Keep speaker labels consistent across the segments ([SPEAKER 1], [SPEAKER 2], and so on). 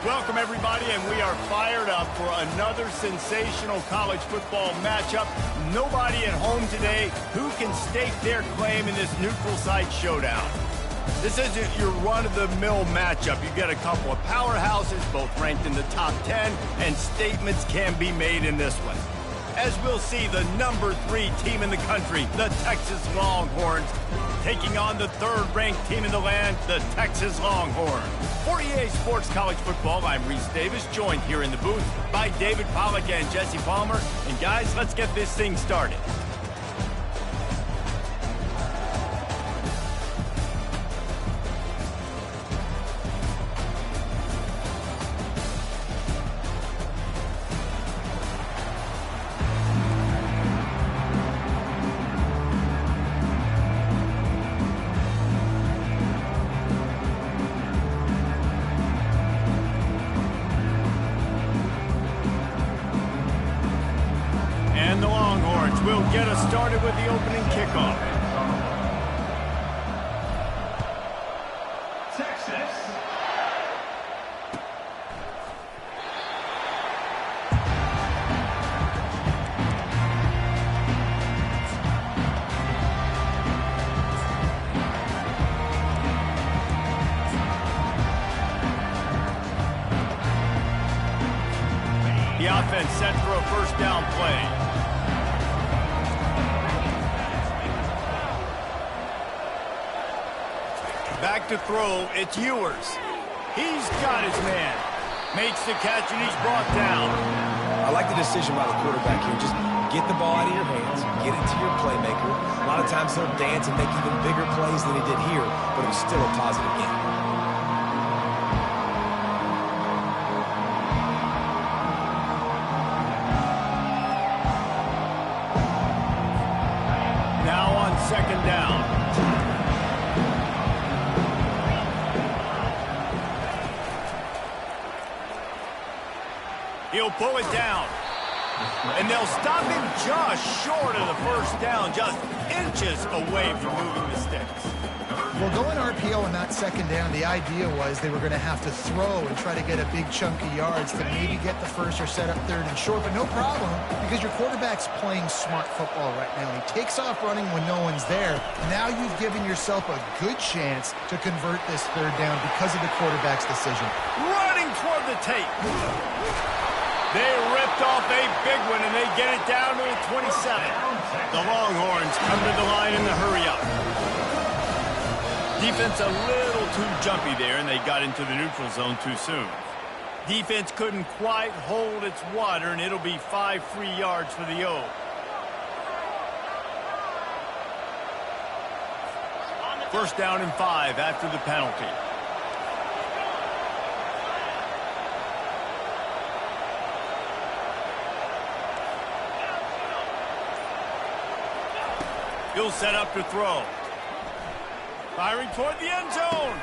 [SPEAKER 1] Welcome, everybody, and we are fired up for another sensational college football matchup. Nobody at home today who can stake their claim in this neutral site showdown. This isn't your run-of-the-mill matchup. You get a couple of powerhouses, both ranked in the top 10, and statements can be made in this one. As we'll see, the number 3 team in the country, the Texas Longhorns, taking on the 3rd-ranked team in the land, the Texas Longhorns. For EA Sports College Football, I'm Reese Davis, joined here in the booth by David Pollack and Jesse Palmer. And guys, let's get this thing started. And the Longhorns will get us started with the opening kickoff.
[SPEAKER 2] Texas.
[SPEAKER 1] The offense set for a first down play. Back to throw, it's Ewers. He's got his man. Makes the catch and he's brought down.
[SPEAKER 3] I like the decision by the quarterback here. Just get the ball out of your hands, get it to your playmaker. A lot of times he'll dance and make even bigger plays than he did here, but it was still a positive game.
[SPEAKER 1] Now on second down. He'll pull it down. And they'll stop him just short of the first down, just inches away from moving the sticks.
[SPEAKER 4] Well, going RPO on that second down, the idea was they were going to have to throw and try to get a big chunk of yards to maybe get the first or set up third and short, but no problem because your quarterback's playing smart football right now. He takes off running when no one's there. Now you've given yourself a good chance to convert this third down because of the quarterback's decision.
[SPEAKER 1] Running toward the tape. They ripped off a big one, and they get it down to the 27. The Longhorns come to the line in the hurry-up. Defense a little too jumpy there, and they got into the neutral zone too soon. Defense couldn't quite hold its water, and it'll be 5 free yards for the O. First down and 5 after the penalty. He'll set up to throw. Firing toward the end zone.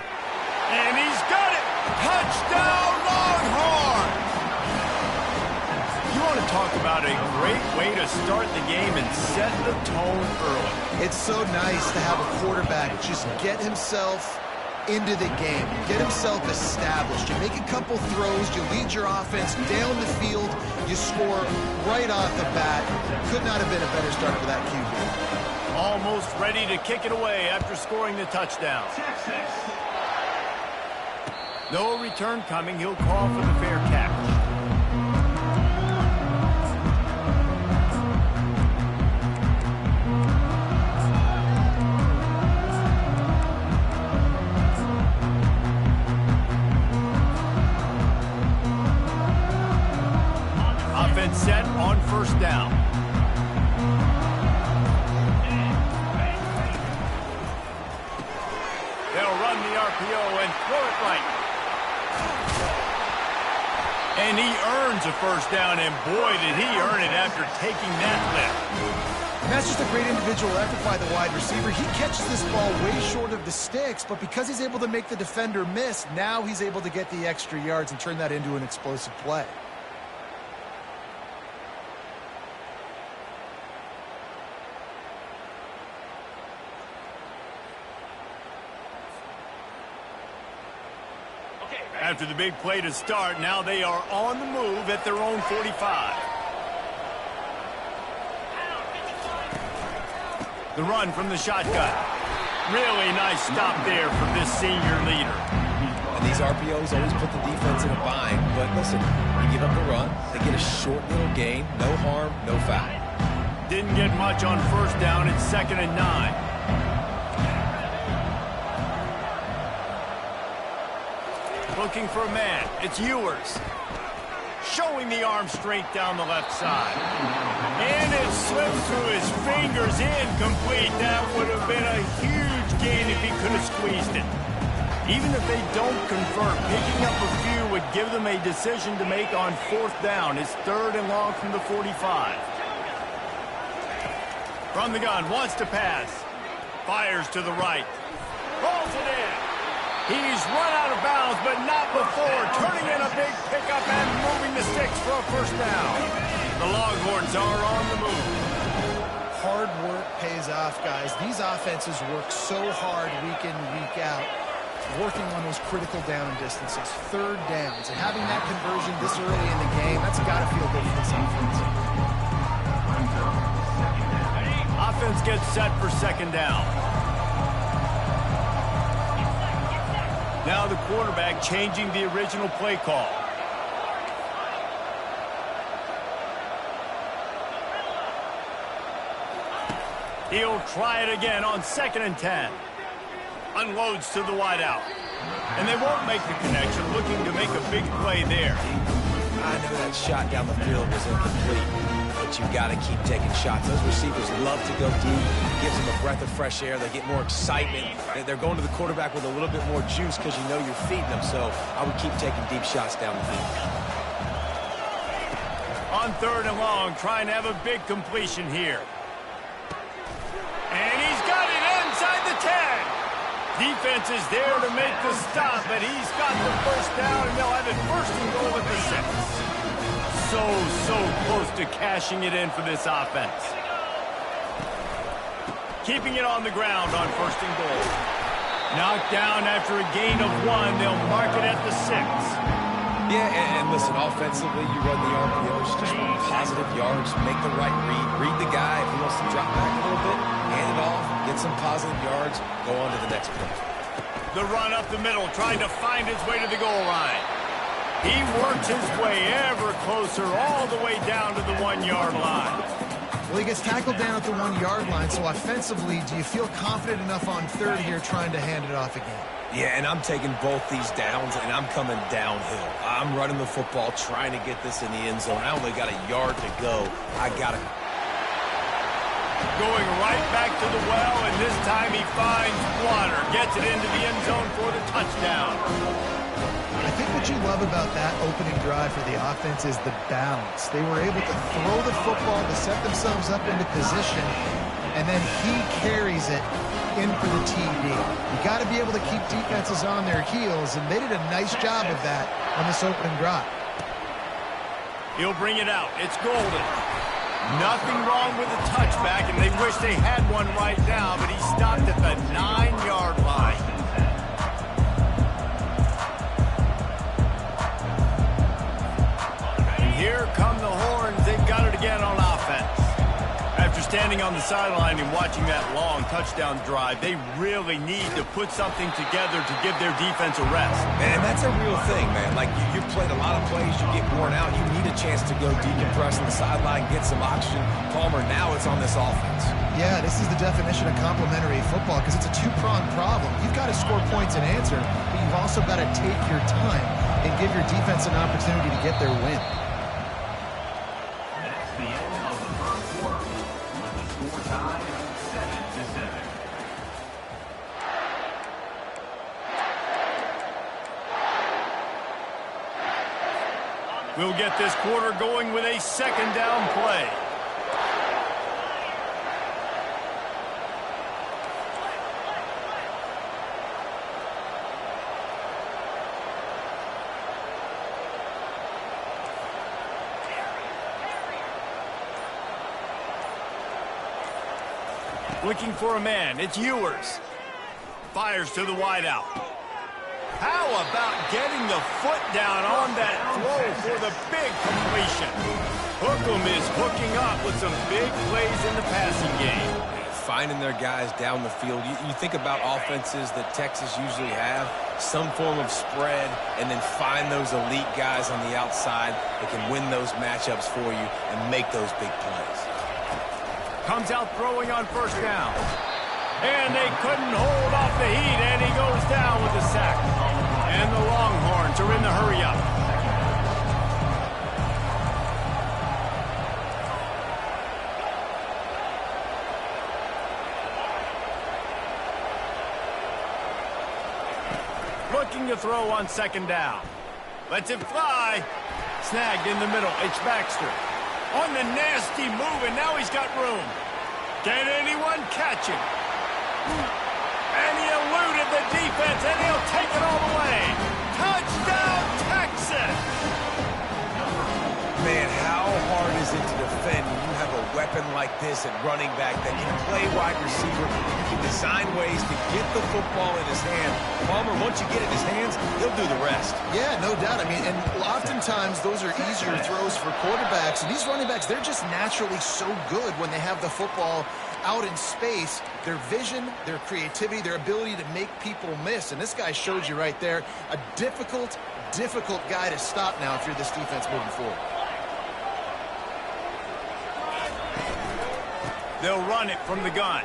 [SPEAKER 1] And he's got it. Touchdown, Longhorns! You want to talk about a great way to start the game and set the tone early.
[SPEAKER 4] It's so nice to have a quarterback just get himself into the game, get himself established. You make a couple throws, you lead your offense down the field, you score right off the bat. Could not have been a better start for that QB.
[SPEAKER 1] Almost ready to kick it away after scoring the touchdown.
[SPEAKER 2] Texas.
[SPEAKER 1] No return coming. He'll call for the fair catch. Offense set on first down. They'll run the RPO and throw it right. And he earns a first down, and boy, did he earn it after taking that lift.
[SPEAKER 4] And that's just a great individual effort by the wide receiver. He catches this ball way short of the sticks, but because he's able to make the defender miss, now he's able to get the extra yards and turn that into an explosive play.
[SPEAKER 1] After the big play to start, now they are on the move at their own 45. The run from the shotgun. Really nice stop there from this senior leader.
[SPEAKER 3] And these RPOs always put the defense in a bind. But listen, you give up the run, they get a short little gain, no harm, no foul.
[SPEAKER 1] Didn't get much on first down. It's 2nd and 9. Looking for a man. It's Ewers. Showing the arm strength down the left side. And it slipped through his fingers. Incomplete. That would have been a huge gain if he could have squeezed it. Even if they don't convert, picking up a few would give them a decision to make on 4th down. It's 3rd and long from the 45. From the gun, wants to pass. Fires to the right. Rolls it in. He's run out of bounds, but not before. Turning in a big pickup and moving the sticks for a 1st down. The Longhorns are on the move.
[SPEAKER 4] Hard work pays off, guys. These offenses work so hard week in, week out, working on those critical down distances, 3rd downs. And having that conversion this early in the game, that's got to feel good for this offense.
[SPEAKER 1] Offense gets set for 2nd down. Now the quarterback changing the original play call. He'll try it again on 2nd and 10. Unloads to the wideout. And they won't make the connection, looking to make a big play there.
[SPEAKER 3] I know that shot down the field was incomplete, but you got to keep taking shots. Those receivers love to go deep. It gives them a breath of fresh air. They get more excitement. They're going to the quarterback with a little bit more juice because you know you're feeding them. So I would keep taking deep shots down the field.
[SPEAKER 1] On 3rd and long, trying to have a big completion here. And he's got it inside the 10. Defense is there to make the stop, but he's got the 1st down, and they'll have it 1st and goal at the 6. So close to cashing it in for this offense. Keeping it on the ground on 1st and goal. Knocked down after a gain of 1. They'll mark it at the 6.
[SPEAKER 3] Yeah, and listen, offensively, you run the RPOs, just run positive yards, make the right read the guy. If he wants to drop back a little bit, hand it off, get some positive yards, go on to the next play.
[SPEAKER 1] The run up the middle, trying to find his way to the goal line. He works his way ever closer, all the way down to the 1-yard line.
[SPEAKER 4] Well, he gets tackled down at the 1-yard line, so offensively, do you feel confident enough on 3rd here trying to hand it off again?
[SPEAKER 3] Yeah, and I'm taking both these downs, and I'm coming downhill. I'm running the football, trying to get this in the end zone. I only got a yard to go. I got to...
[SPEAKER 1] Going right back to the well, and this time he finds water. Gets it into the end zone for the touchdown.
[SPEAKER 4] I think what you love about that opening drive for the offense is the balance. They were able to throw the football to set themselves up into position, and then he carries it in for the TD. You got to be able to keep defenses on their heels, and they did a nice job of that on this opening drive.
[SPEAKER 1] He'll bring it out. It's Golden. Nothing wrong with the touchback, and they wish they had one right now, but he stopped at the 9-yard line. And here come the horns. They've got it again on offense. After standing on the sideline and watching that long touchdown drive, they really need to put something together to give their defense a rest.
[SPEAKER 3] And that's a real thing, man. Like, you've played a lot of plays, you get worn out, you need a chance to go decompress on the sideline, get some oxygen. Palmer, now it's on this offense.
[SPEAKER 4] Yeah, this is the definition of complementary football because it's a two-pronged problem. You've got to score points and answer, but you've also got to take your time and give your defense an opportunity to get their win.
[SPEAKER 1] We'll get this quarter going with a 2nd down play. Looking for a man. It's Ewers. Fires to the wideout. How about getting the foot down on that throw for the big completion? Hookem is hooking up with some big plays in the passing game.
[SPEAKER 3] Finding their guys down the field. You think about offenses that Texas usually have, some form of spread, and then find those elite guys on the outside that can win those matchups for you and make those big plays.
[SPEAKER 1] Comes out throwing on first down. And they couldn't hold off the heat, and he goes down with a sack. And the Longhorns are in the hurry-up. Looking to throw on second down. Lets it fly. Snagged in the middle. It's Baxter. On the nasty move, and now he's got room. Can anyone catch him? And he eluded the defense, and he'll take it all the way. Touchdown, Texas!
[SPEAKER 3] Man, how hard is it to defend when you have a weapon like this at running back that can play wide receiver? You can design ways to get the football in his hand. Palmer, once you get it in his hands, he'll do the rest.
[SPEAKER 4] Yeah, no doubt. I mean, and oftentimes those are easier throws for quarterbacks. And these running backs, they're just naturally so good when they have the football out in space. Their vision, their creativity, their ability to make people miss. And this guy showed you right there, a difficult guy to stop now if you're this defense moving forward.
[SPEAKER 1] They'll run it from the gun.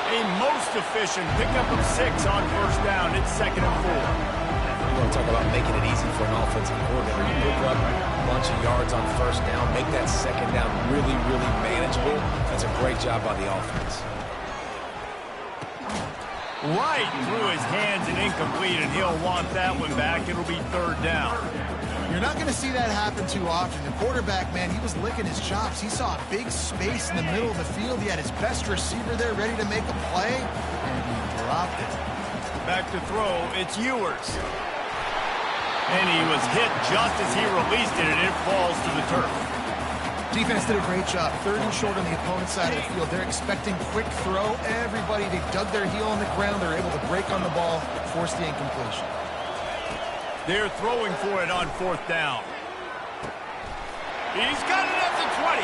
[SPEAKER 1] A most efficient pickup of 6 on first down. It's 2nd and 4.
[SPEAKER 3] You want to talk about making it easy for an offensive coordinator. You pick up a bunch of yards on first down, make that second down really, really manageable. That's a great job by the offense.
[SPEAKER 1] Right through his hands and incomplete, and he'll want that one back. It'll be 3rd down.
[SPEAKER 4] You're not going to see that happen too often. The quarterback, man, he was licking his chops. He saw a big space in the middle of the field. He had his best receiver there ready to make a play, and he dropped it.
[SPEAKER 1] Back to throw, it's Ewers. And he was hit just as he released it, and it falls to the turf.
[SPEAKER 4] Defense did a great job. 3rd and short on the opponent's side of the field. They're expecting quick throw. Everybody, they dug their heel on the ground. They're able to break on the ball, force the incompletion.
[SPEAKER 1] They're throwing for it on 4th down. He's got it at the 20.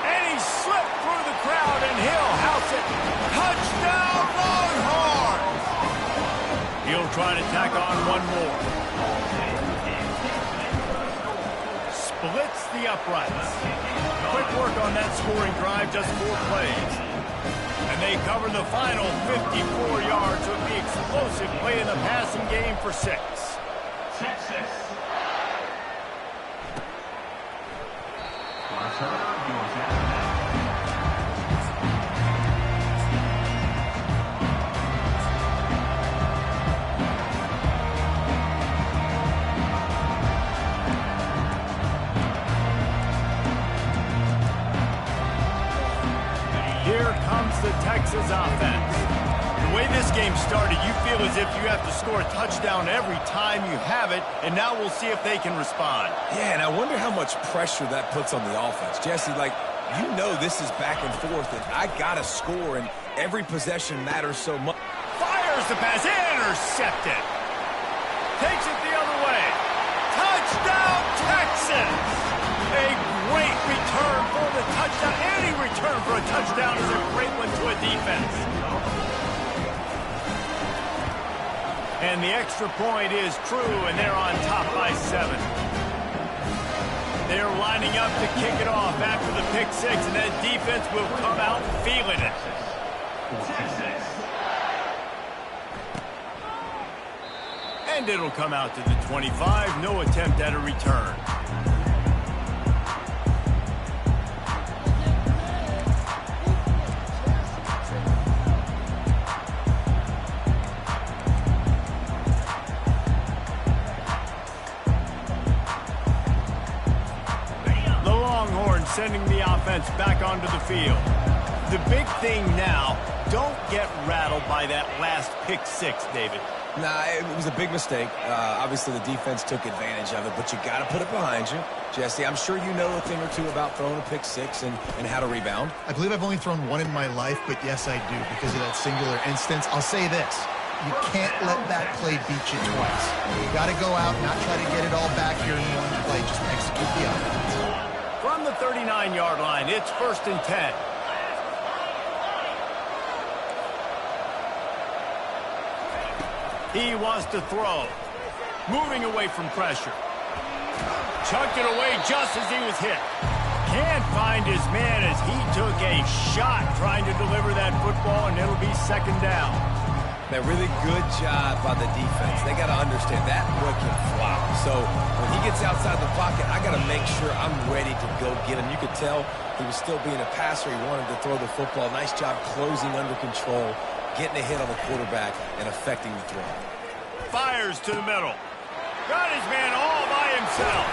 [SPEAKER 1] And he slipped through the crowd, and he'll house it. Touchdown, Longhorns! He'll try to tack on one more. Splits the uprights. Quick work on that scoring drive, just 4 plays. And they cover the final 54 yards with the explosive play in the passing game for 6.
[SPEAKER 2] Texas.
[SPEAKER 1] Here comes the Texas offense. The way this game started, you feel as if you have to score a touchdown every time you have it, and now we'll see if they can respond.
[SPEAKER 3] Yeah, and I wonder how much pressure that puts on the offense. Jesse, like, you know this is back and forth, and I got to score, and every possession matters so much.
[SPEAKER 1] Fires the pass, intercepted. Takes it the other way. Touchdown, Texas! A great return for the touchdown. Any return for a touchdown is a great one to a defense. And the extra point is true, and they're on top by 7. They're lining up to kick it off after the pick 6, and that defense will come out feeling it. And it'll come out to the 25. No attempt at a return. Sending the offense back onto the field. The big thing now, don't get rattled by that last pick 6, David.
[SPEAKER 3] Nah, it was a big mistake. Obviously, the defense took advantage of it, but you got to put it behind you. Jesse, I'm sure you know a thing or two about throwing a pick 6 and how to rebound.
[SPEAKER 4] I believe I've only thrown one in my life, but yes, I do because of that singular instance. I'll say this. You can't let that play beat you twice. You got to go out, not try to get it all back here in one play. Just execute the offense.
[SPEAKER 1] From the 39-yard line, it's 1st and 10. He wants to throw. Moving away from pressure. Chucked it away just as he was hit. Can't find his man as he took a shot trying to deliver that football, and it'll be 2nd down.
[SPEAKER 3] Man, really good job by the defense. They got to understand that boy can fly. So when he gets outside the pocket, I got to make sure I'm ready to go get him. You could tell he was still being a passer. He wanted to throw the football. Nice job closing under control, getting a hit on the quarterback, and affecting the throw.
[SPEAKER 1] Fires to the middle. Got his man all by himself.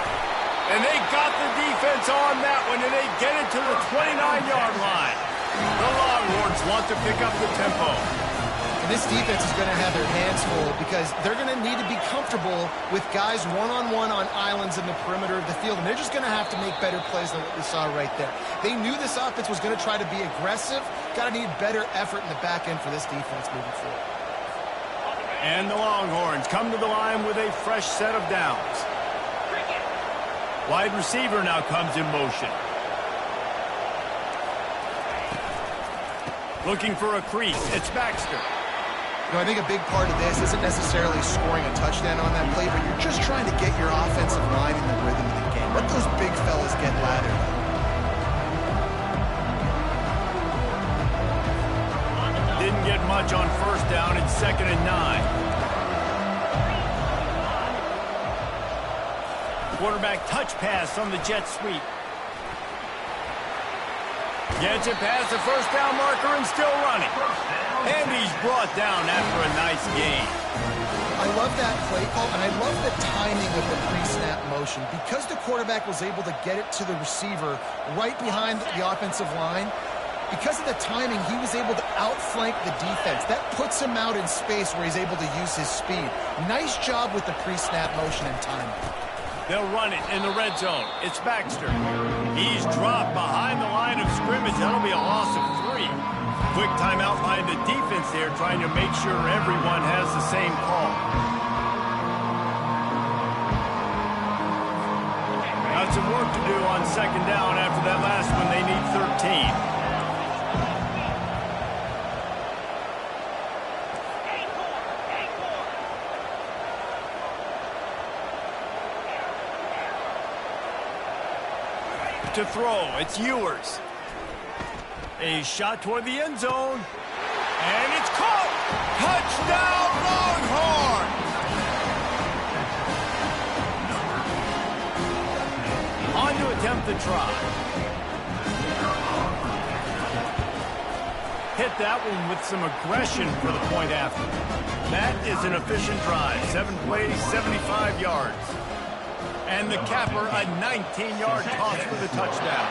[SPEAKER 1] And they got the defense on that one, and they get it to the 29-yard line. The Longhorns want to pick up the tempo.
[SPEAKER 4] And this defense is going to have their hands full because they're going to need to be comfortable with guys one-on-one on islands in the perimeter of the field, and they're just going to have to make better plays than what we saw right there. They knew this offense was going to try to be aggressive. Got to need better effort in the back end for this defense moving forward.
[SPEAKER 1] And the Longhorns come to the line with a fresh set of downs. Wide receiver now comes in motion. Looking for a crease. It's Baxter.
[SPEAKER 4] You know, I think a big part of this isn't necessarily scoring a touchdown on that play, but you're just trying to get your offensive line in the rhythm of the game. Let those big fellas get lathered.
[SPEAKER 1] Didn't get much on 1st down. It's 2nd and 9. Quarterback touch pass on the jet sweep. Gets it past the 1st down marker and still running. And he's brought down after a nice gain.
[SPEAKER 4] I love that play call, and I love the timing of the pre-snap motion. Because the quarterback was able to get it to the receiver right behind the offensive line, because of the timing, he was able to outflank the defense. That puts him out in space where he's able to use his speed. Nice job with the pre-snap motion and timing.
[SPEAKER 1] They'll run it in the red zone. It's Baxter. He's dropped behind the line of scrimmage. That'll be a loss of 3. Quick timeout by the defense there, trying to make sure everyone has the same call. Got some work to do on 2nd down. After that last one, they need 13. To throw, it's Ewers. A shot toward the end zone. And it's caught! Touchdown, Longhorns! On to attempt the try. Hit that one with some aggression for the point after. That is an efficient drive. 7 plays, 75 yards. And the capper, a 19-yard toss for the touchdown.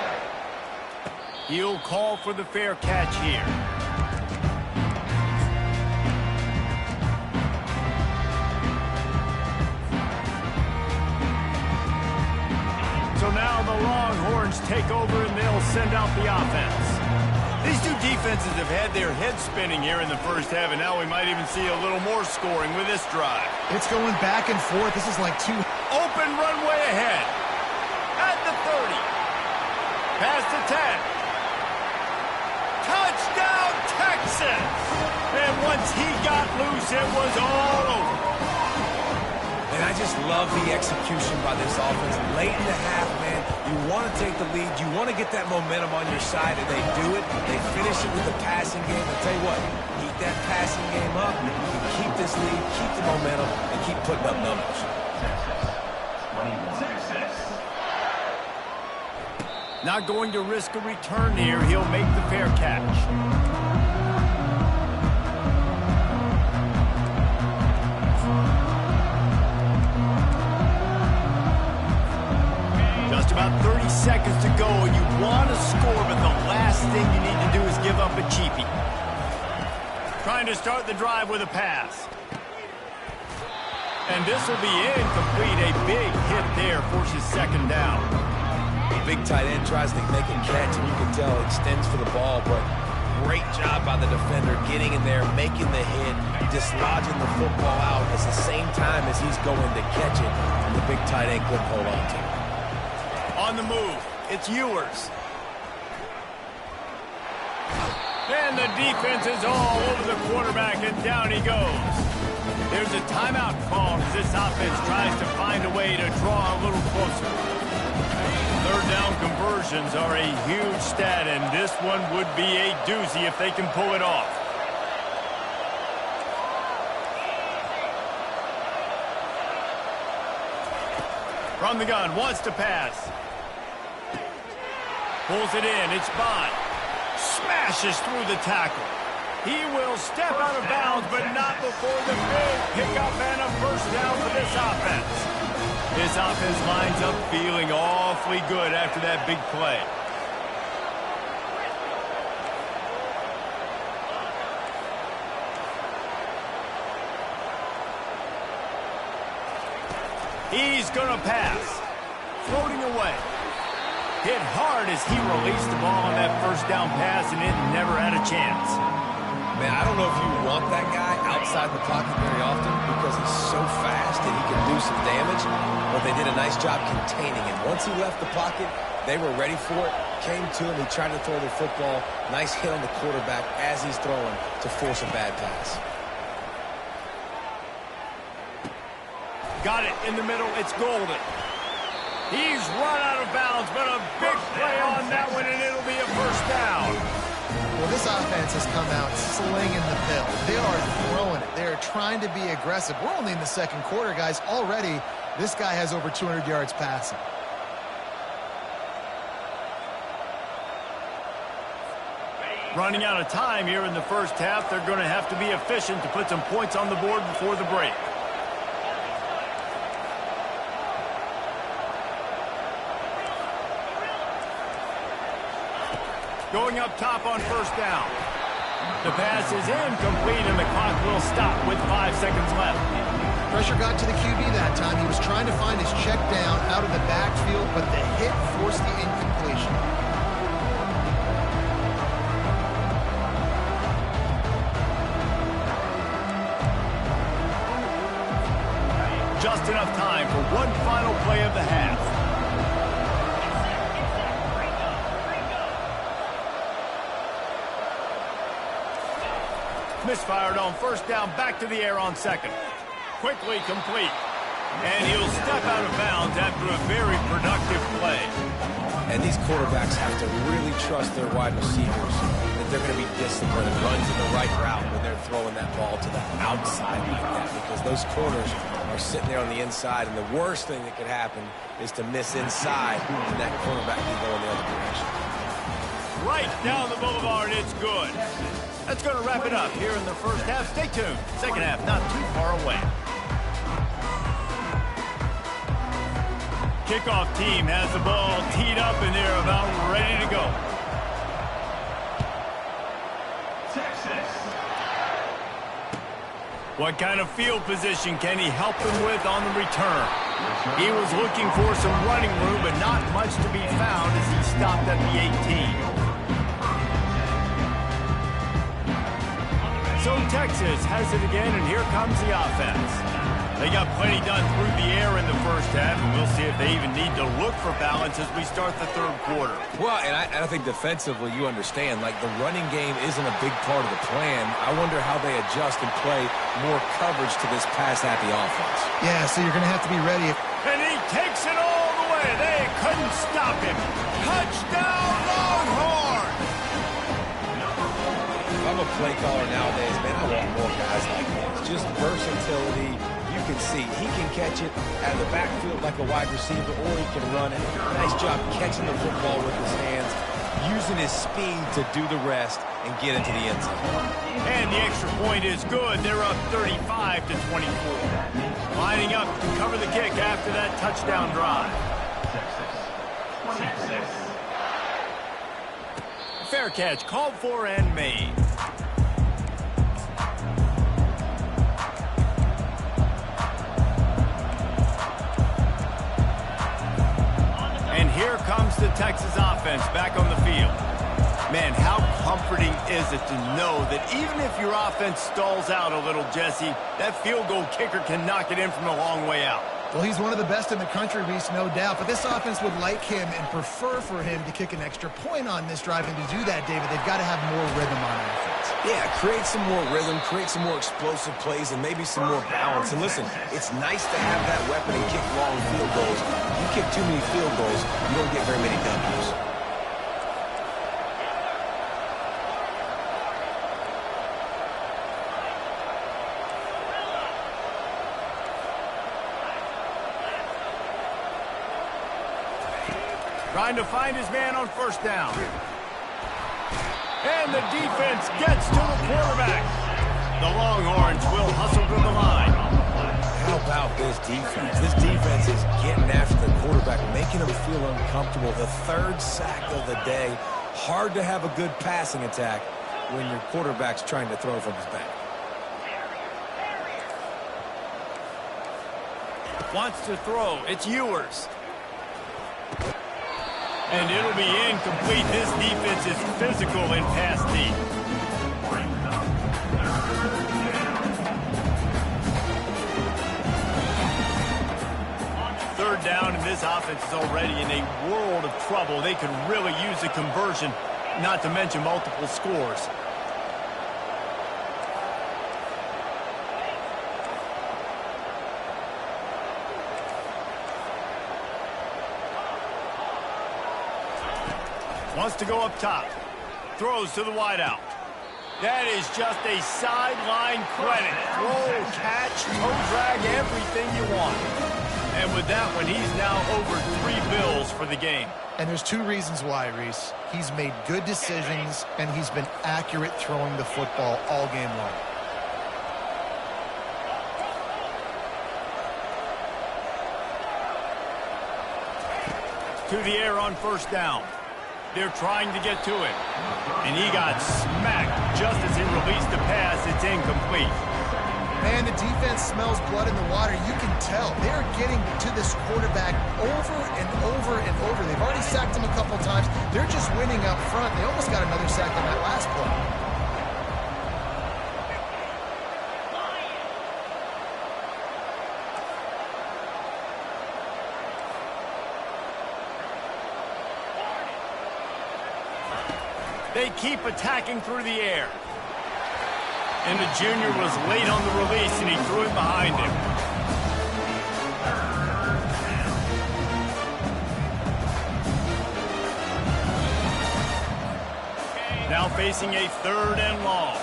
[SPEAKER 1] He'll call for the fair catch here. So now the Longhorns take over and they'll send out the offense. These two defenses have had their heads spinning here in the 1st half, and now we might even see a little more scoring with this drive.
[SPEAKER 4] It's going back and forth. This is like 2...
[SPEAKER 1] Open runway ahead. At the 30. Past the 10. Touchdown, Texas! And once he got loose, it was all over.
[SPEAKER 3] And I just love the execution by this offense. Late in the half, man, you want to take the lead. You want to get that momentum on your side, and they do it. They finish it with the passing game. I'll tell you what, keep that passing game up. You can keep this lead, keep the momentum, and keep putting up numbers.
[SPEAKER 1] Not going to risk a return here. He'll make the fair catch. Just about 30 seconds to go, and you want to score, but the last thing you need to do is give up a cheapie. Trying to start the drive with a pass. And this will be incomplete. A big hit there forces 2nd down.
[SPEAKER 3] Big tight end tries to make a catch, and you can tell extends for the ball, but great job by the defender getting in there, making the hit, dislodging the football out at the same time as he's going to catch it, and the big tight end couldn't hold on to it.
[SPEAKER 1] On the move, it's Ewers. And the defense is all over the quarterback, and down he goes. There's a timeout called as this offense tries to find a way to draw a little closer. Third down conversions are a huge stat, and this one would be a doozy if they can pull it off. From the gun, wants to pass. Pulls it in, it's Bond. Smashes through the tackle. He will step out of bounds, but not before the big pickup and a first down for this offense. This offense lines up feeling awfully good after that big play. He's going to pass. Floating away. Hit hard as he released the ball on that first down pass, and it never had a chance.
[SPEAKER 3] Man, I don't know if you want that guy outside the pocket very often because he's so fast and he can do some damage, but they did a nice job containing him. Once he left the pocket, they were ready for it, came to him, he tried to throw the football. Nice hit on the quarterback as he's throwing to force a bad pass.
[SPEAKER 1] Got it in the middle, it's Golden. He's run out of bounds, but a big play on that one, and it'll be a first down.
[SPEAKER 4] Well, this offense has come out slinging the pill. They are throwing it. They are trying to be aggressive. We're only in the second quarter, guys. Already, this guy has over 200 yards passing.
[SPEAKER 1] Running out of time here in the first half. They're going to have to be efficient to put some points on the board before the break. Going up top on first down. The pass is incomplete, and the clock will stop with 5 seconds left.
[SPEAKER 4] Pressure got to the QB that time. He was trying to find his check down out of the backfield, but the hit forced the incompletion.
[SPEAKER 1] Just enough time for one final play of the half. Misfired on first down, back to the air on second. Quickly complete. And he'll step out of bounds after a very productive play.
[SPEAKER 3] And these quarterbacks have to really trust their wide receivers, that they're going to be disciplined and run to the right route when they're throwing that ball to the outside like that, because those corners are sitting there on the inside, and the worst thing that could happen is to miss inside, and that quarterback can go in the other direction.
[SPEAKER 1] Right down the boulevard, it's good. That's going to wrap it up here in the first half. Stay tuned. Second half, not too far away. Kickoff team has the ball teed up, and they're about ready to go.
[SPEAKER 2] Texas.
[SPEAKER 1] What kind of field position can he help them with on the return? He was looking for some running room, but not much to be found as he stopped at the 18. So Texas has it again, and here comes the offense. They got plenty done through the air in the first half, and we'll see if they even need to look for balance as we start the third quarter.
[SPEAKER 3] Well, and I think defensively you understand, like the running game isn't a big part of the plan. I wonder how they adjust and play more coverage to this pass-happy offense.
[SPEAKER 4] Yeah, so you're going to have to be ready.
[SPEAKER 1] And he takes it all the way. They couldn't stop him. Touchdown, Longhorn!
[SPEAKER 3] If I'm a play caller nowadays, man, I want more guys like this. Just versatility. You can see he can catch it out of the backfield like a wide receiver, or he can run it. Nice job catching the football with his hands, using his speed to do the rest and get into the end zone.
[SPEAKER 1] And the extra point is good. They're up 35-24. Lining up to cover the kick after that touchdown drive.
[SPEAKER 2] Texas.
[SPEAKER 1] Fair catch called for and made. And here comes the Texas offense back on the field. Man, how comforting is it to know that even if your offense stalls out a little, Jesse, that field goal kicker can knock it in from a long way out.
[SPEAKER 4] Well, he's one of the best in the country, Reese, no doubt. But this offense would like him and prefer for him to kick an extra point on this drive. And to do that, David, they've got to have more rhythm on offense.
[SPEAKER 3] Yeah, create some more rhythm, create some more explosive plays, and maybe some more balance. And listen, it's nice to have that weapon and kick long field goals. You kick too many field goals, you don't get very many W's.
[SPEAKER 1] Trying to find his man on first down. And the defense gets to the quarterback. The Longhorns will hustle to the line.
[SPEAKER 3] How about this defense? This defense is getting after the quarterback, making him feel uncomfortable. The third sack of the day. Hard to have a good passing attack when your quarterback's trying to throw from his back.
[SPEAKER 1] Wants to throw. It's Ewers. And it'll be incomplete. This defense is physical in pass deep. Third down, and this offense is already in a world of trouble. They could really use a conversion, not to mention multiple scores. Wants to go up top. Throws to the wideout. That is just a sideline credit. Throw, catch, toe drag, everything you want. And with that one, he's now over 3 bills for the game.
[SPEAKER 4] And there's 2 reasons why, Reese. He's made good decisions, and he's been accurate throwing the football all game long.
[SPEAKER 1] To the air on first down. They're trying to get to it. And he got smacked just as he released the pass. It's incomplete.
[SPEAKER 4] Man, the defense smells blood in the water. You can tell. They're getting to this quarterback over and over and over. They've already sacked him a couple times. They're just winning up front. They almost got another sack on that last play.
[SPEAKER 1] They keep attacking through the air. And the junior was late on the release, and he threw it behind him. Now facing a 3rd and long.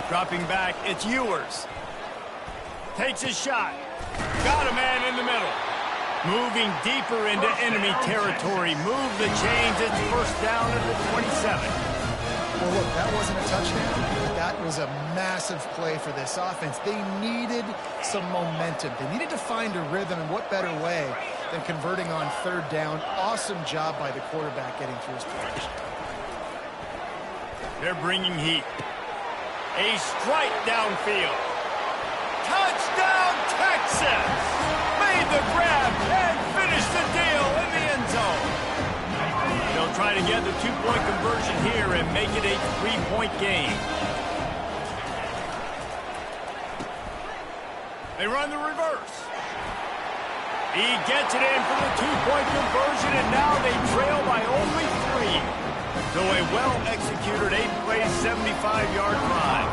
[SPEAKER 1] Dropping back, it's Ewers. Takes his shot. Got a man in the middle. Moving deeper into enemy territory. Move the chains. It's first down at the 27.
[SPEAKER 4] Well, look, that wasn't a touchdown. That was a massive play for this offense. They needed some momentum. They needed to find a rhythm, and what better way than converting on 3rd down. Awesome job by the quarterback getting through his players.
[SPEAKER 1] They're bringing heat. A strike downfield. Touchdown, Texas! Made the grab and finished the deal in the end zone. They'll try to get the 2-point conversion here and make it a 3-point game. They run the reverse. He gets it in for the 2-point conversion, and now they trail by only 3. So a well-executed 8-play, 75-yard drive.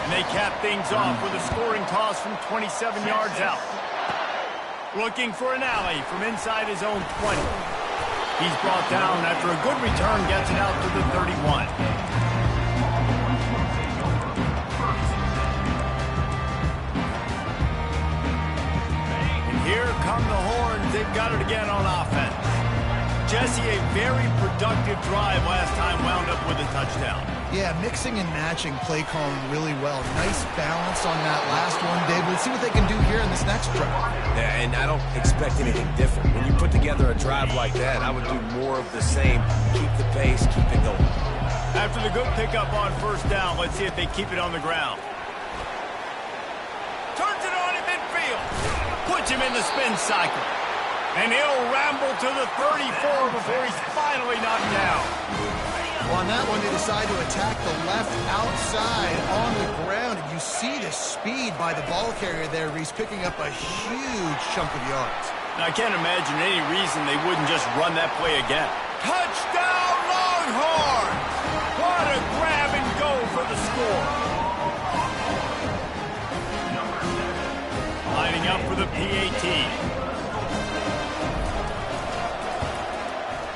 [SPEAKER 1] And they cap things off with a scoring toss from 27 yards out. Looking for an alley from inside his own 20. He's brought down after a good return, gets it out to the 31. And here come the Horns. They've got it again on offense. Jesse, a very productive drive last time wound up with a touchdown.
[SPEAKER 4] Yeah, mixing and matching play calling really well. Nice balance on that last one, Dave. Let's see what they can do here in this next drive.
[SPEAKER 3] Yeah, and I don't expect anything different. When you put together a drive like that, I would do more of the same. Keep the pace, keep it going.
[SPEAKER 1] After the good pickup on first down, let's see if they keep it on the ground. Turns it on in midfield. Puts him in the spin cycle. And he'll ramble to the 34 before he's finally knocked down.
[SPEAKER 4] Well, on that one, they decide to attack the left outside on the ground. And you see the speed by the ball carrier there. He's picking up a huge chunk of yards.
[SPEAKER 1] Now, I can't imagine any reason they wouldn't just run that play again. Touchdown, Longhorns! What a grab and go for the score. Lining up for the PAT.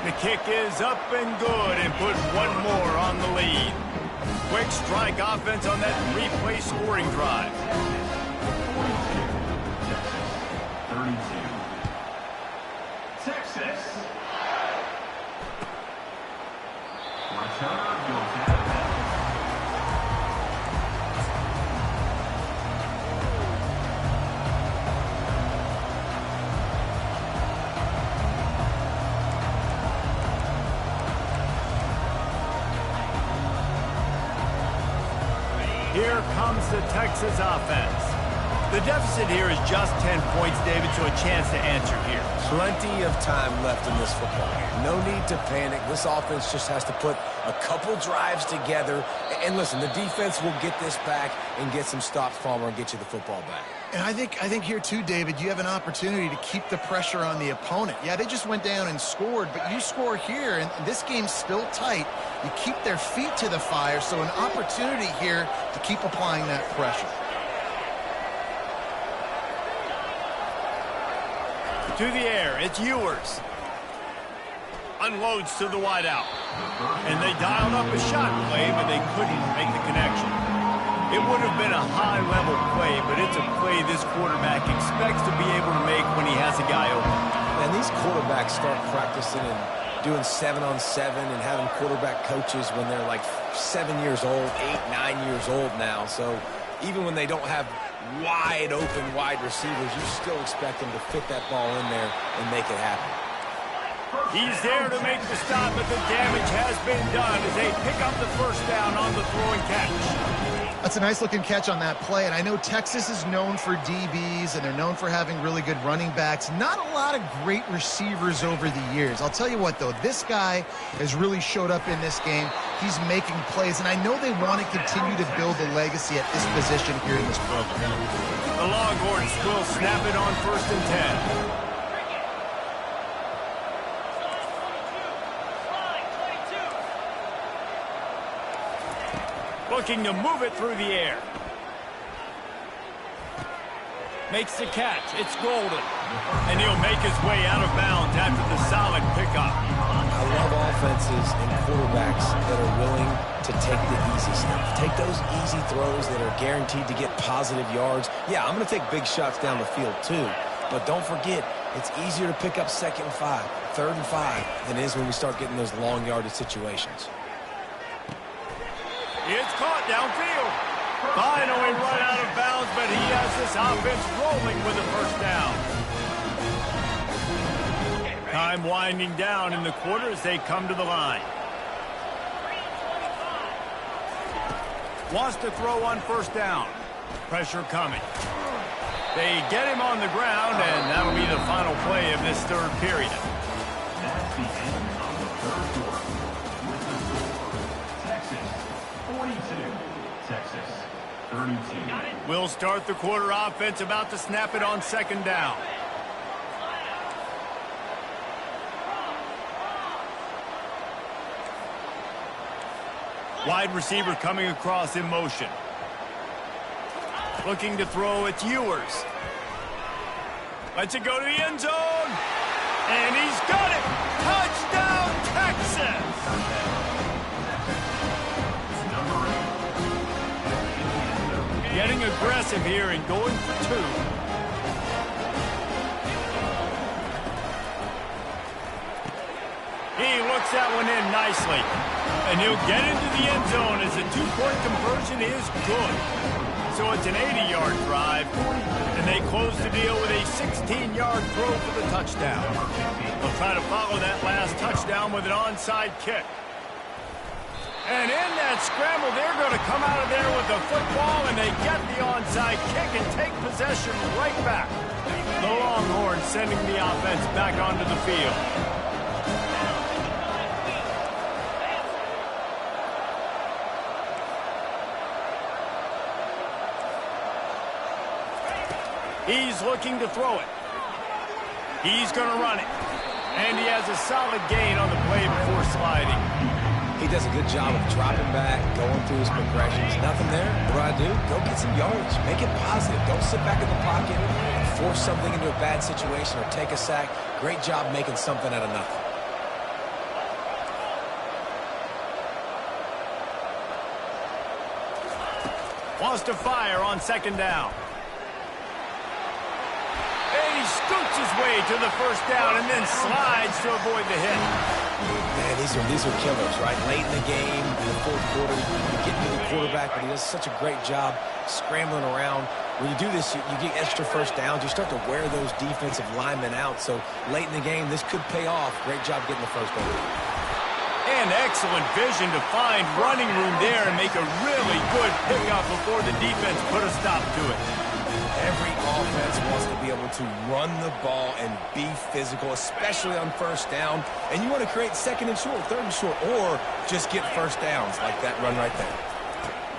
[SPEAKER 1] The kick is up and good and put one more on the lead. Quick strike offense on that replay scoring drive.
[SPEAKER 2] 32. Texas. Returner goes out of bounds.
[SPEAKER 1] Here comes the Texas offense. The deficit here is just 10 points, David, so a chance to answer here.
[SPEAKER 3] Plenty of time left in this football game. No need to panic. This offense just has to put a couple drives together. And listen, the defense will get this back and get some stops, Palmer, and get you the football back.
[SPEAKER 4] And I think here too, David, you have an opportunity to keep the pressure on the opponent. Yeah, they just went down and scored, but you score here, and this game's still tight. You keep their feet to the fire, so an opportunity here to keep applying that pressure.
[SPEAKER 1] To the air, it's Ewers. Unloads to the wideout. And they dialed up a shot play, but they couldn't make the connection. It would have been a high-level play, but it's a play this quarterback expects to be able to make when he has a guy open.
[SPEAKER 3] And these quarterbacks start practicing and doing 7-on-7 and having quarterback coaches when they're like 7 years old, 8, 9 years old now. So even when they don't have wide open wide receivers, you still expect them to fit that ball in there and make it happen.
[SPEAKER 1] He's there to make the stop, but the damage has been done as they pick up the first down on the throw and catch.
[SPEAKER 4] That's a nice-looking catch on that play, and I know Texas is known for DBs, and they're known for having really good running backs. Not a lot of great receivers over the years. I'll tell you what, though, this guy has really showed up in this game. He's making plays, and I know they want to continue to build a legacy at this position here in this program.
[SPEAKER 1] The Longhorns will snap it on 1st and 10. Looking to move it through the air. Makes the catch. It's Golden. And he'll make his way out of bounds after the solid pickup.
[SPEAKER 3] I love offenses and quarterbacks that are willing to take the easy stuff. Take those easy throws that are guaranteed to get positive yards. Yeah, I'm going to take big shots down the field too. But don't forget, it's easier to pick up 2nd and 5, 3rd and 5 than it is when we start getting those long yardage situations.
[SPEAKER 1] It's caught downfield. Finally run out of bounds, but he has this offense rolling with a first down. Time winding down in the quarter as they come to the line. Wants to throw on first down. Pressure coming. They get him on the ground, and that'll be the final play of this 3rd period.
[SPEAKER 2] That's the end of the 3rd quarter. With the score, Texas 42, Texas 32.
[SPEAKER 1] We'll start the quarter offense about to snap it on 2nd down. Wide receiver coming across in motion. Looking to throw, it's Ewers. Lets it go to the end zone. And he's got it. Touchdown, Texas. Getting aggressive here and going for 2. He looks that one in nicely. And he'll get into the end zone as the two-point conversion is good. So it's an 80-yard drive, and they close the deal with a 16-yard throw for the touchdown. They'll try to follow that last touchdown with an onside kick. And in that scramble, they're going to come out of there with the football, and they get the onside kick and take possession right back. The Longhorns sending the offense back onto the field. He's looking to throw it. He's going to run it. And he has a solid gain on the play before sliding.
[SPEAKER 3] He does a good job of dropping back, going through his progressions. Nothing there. What do? Go get some yardage. Make it positive. Don't sit back in the pocket and force something into a bad situation or take a sack. Great job making something out of nothing.
[SPEAKER 1] Wants to fire on second down. And he scoots his way to the first down and then slides to avoid the hit.
[SPEAKER 3] Man, these are killers, right? Late in the game, in the fourth quarter, you get to the quarterback, but he does such a great job scrambling around. When you do this, you get extra first downs. You start to wear those defensive linemen out. So late in the game, this could pay off. Great job getting the first down.
[SPEAKER 1] And excellent vision to find running room there and make a really good pickup before the defense put a stop to it.
[SPEAKER 3] Every offense wants to be able to run the ball and be physical, especially on first down. And you want to create second and short, third and short, or just get first downs like that run right there.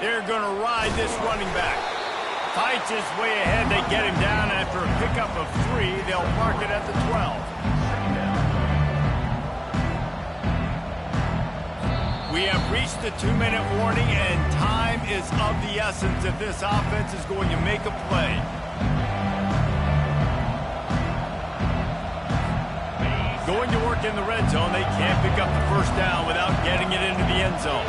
[SPEAKER 1] They're going to ride this running back. Fights his way ahead. They get him down after a pickup of 3. They'll mark it at the 12. We have reached the 2-minute warning, and time is of the essence if this offense is going to make a play. Going to work in the red zone. They can't pick up the first down without getting it into the end zone.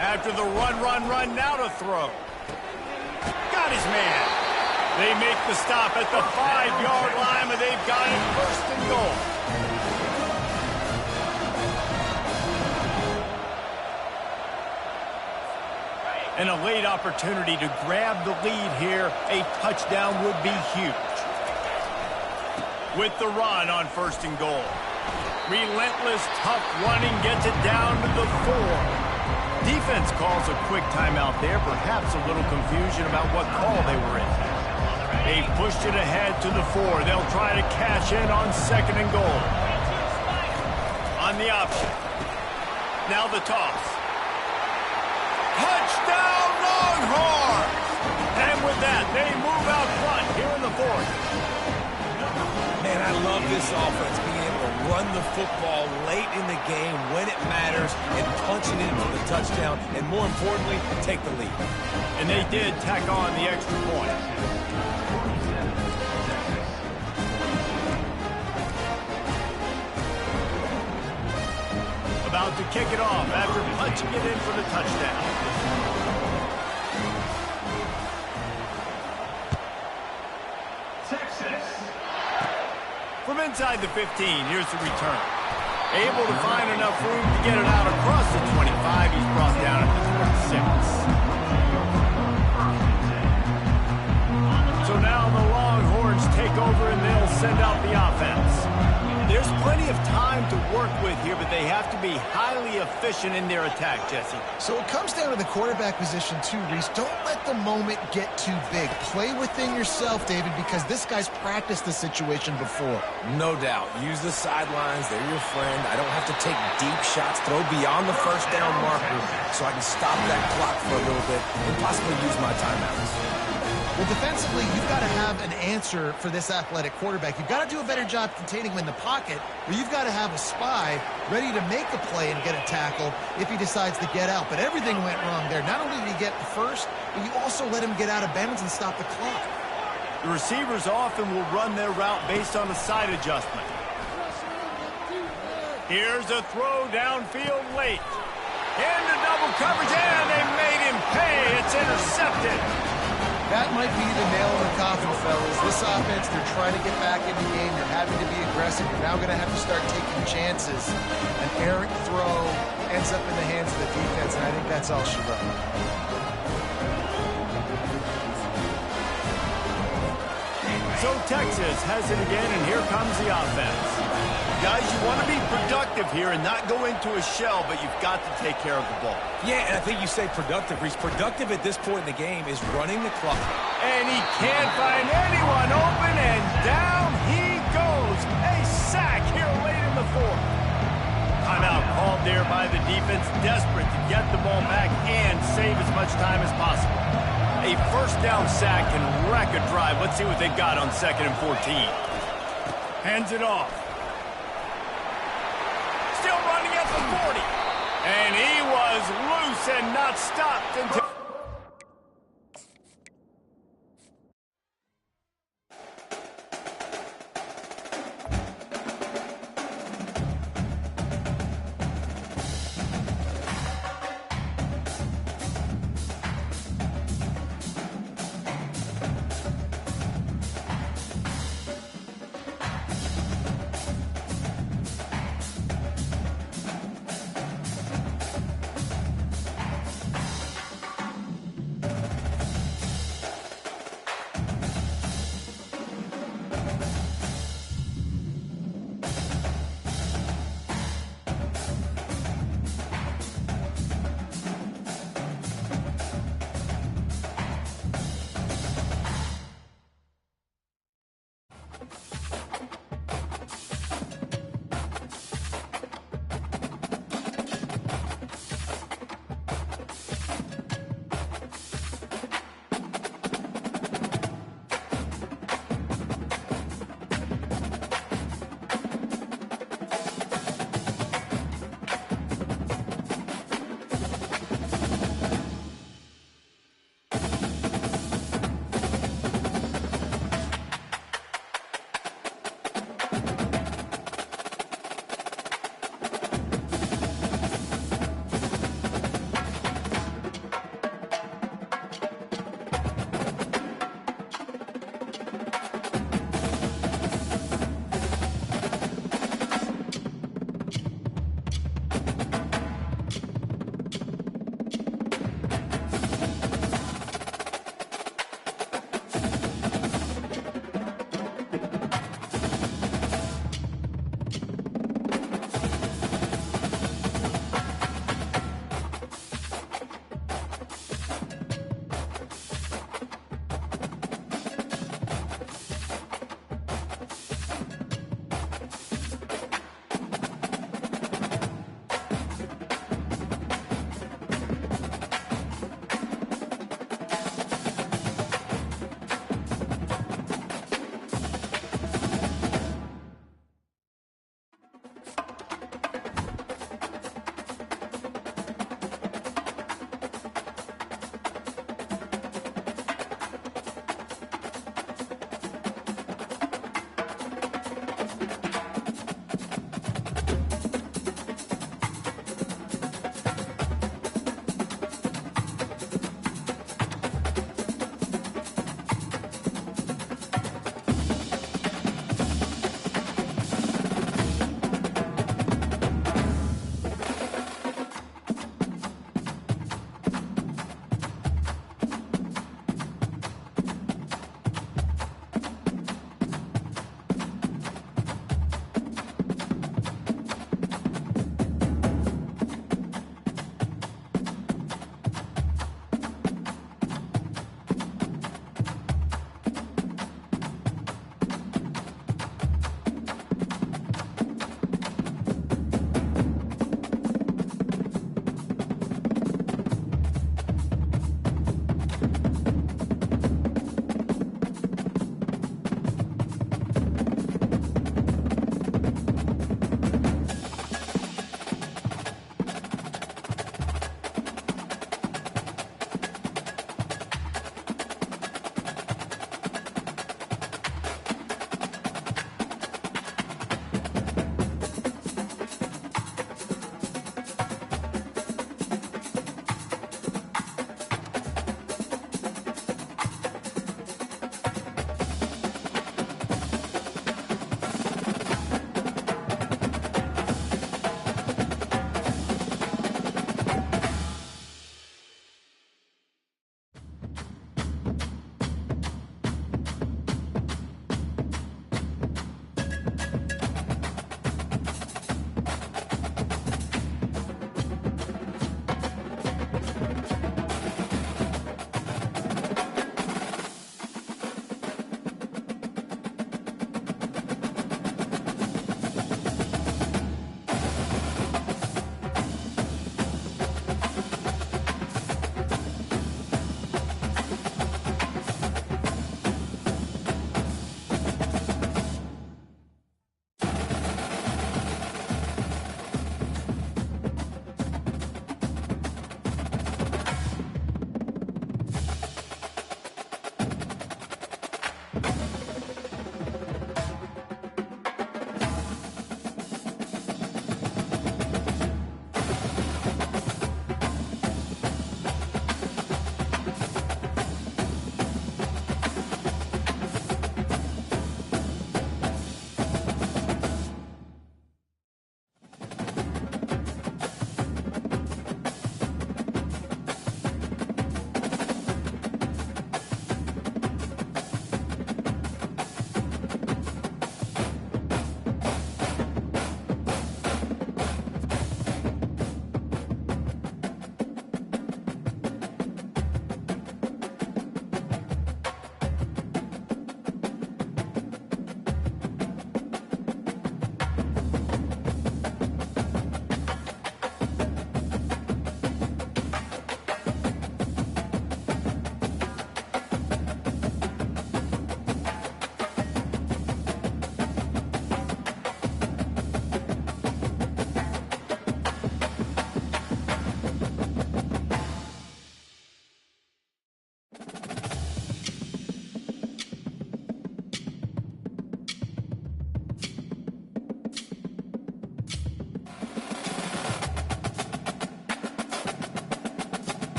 [SPEAKER 1] After the run, now to throw. Got his man. They make the stop at the 5-yard line, and they've got it first and goal. And a late opportunity to grab the lead here. A touchdown would be huge. With the run on first and goal. Relentless, tough running gets it down to the 4. Defense calls a quick timeout there, perhaps a little confusion about what call they were in. They pushed it ahead to the 4. They'll try to cash in on second and goal. On the option. Now the toss. Touchdown Longhorns! And with that, they move out front here in the 4th.
[SPEAKER 3] Man, I love this offense, being able to run the football late in the game when it matters and punching it for the touchdown, and more importantly, take the lead.
[SPEAKER 1] And they did tack on the extra point. About to kick it off after punching it in for the touchdown. From inside the 15, here's the return. Able to find enough room to get it out across the 25. He's brought down at the 26. So now the Longhorns take over and they'll send out the offense. There's plenty of time to work with here, but they have to be highly efficient in their attack, Jesse.
[SPEAKER 4] So it comes down to the quarterback position too, Reese. Don't let the moment get too big. Play within yourself, David, because this guy's practiced the situation before.
[SPEAKER 3] No doubt. Use the sidelines. They're your friend. I don't have to take deep shots, throw beyond the first down marker so I can stop that clock for a little bit and possibly use my timeouts.
[SPEAKER 4] Well, defensively, you've got to have an answer for this athletic quarterback. You've got to do a better job containing him in the pocket, or you've got to have a spy ready to make the play and get a tackle if he decides to get out. But everything went wrong there. Not only did he get the first, but you also let him get out of bounds and stop the clock.
[SPEAKER 1] The receivers often will run their route based on a side adjustment. Here's a throw downfield late. Into double coverage, and they made him pay. It's intercepted.
[SPEAKER 4] That might be the nail in the coffin, fellas. This offense, they're trying to get back in the game. They're having to be aggressive. You're now going to have to start taking chances. An errant throw ends up in the hands of the defense, and I think that's all she wrote.
[SPEAKER 1] So Texas has it again, and here comes the offense. Guys, you want to be productive here and not go into a shell, but you've got to take care of the ball.
[SPEAKER 3] Yeah, and I think you say productive, Reese. Productive at this point in the game is running the clock.
[SPEAKER 1] And he can't find anyone open, and down he goes. A sack here late in the fourth. Timeout called there by the defense, desperate to get the ball back and save as much time as possible. A first down sack can wreck a drive. Let's see what they got on 2nd and 14. Hands it off. Still running at the 40. And he was loose and not stopped until...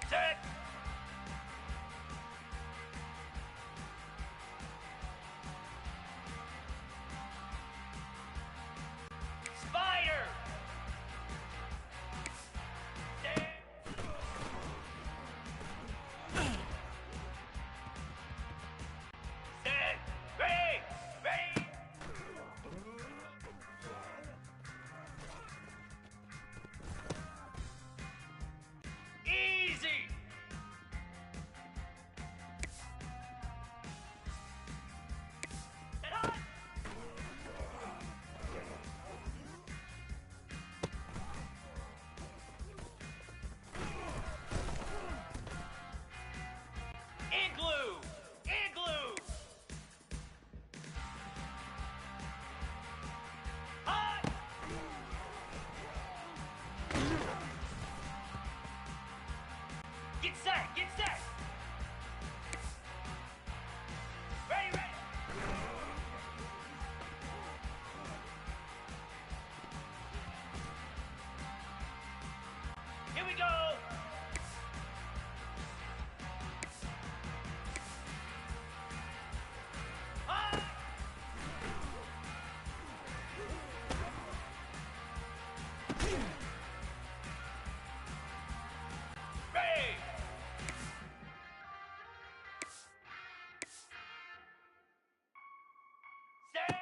[SPEAKER 1] Set. Spider. Set. Set. Ready. Ready. Easy. Set hot. Igloo. Igloo. Hot. Get set. Get set. Ready. Ready. Here we go. Hot. Ready. Set.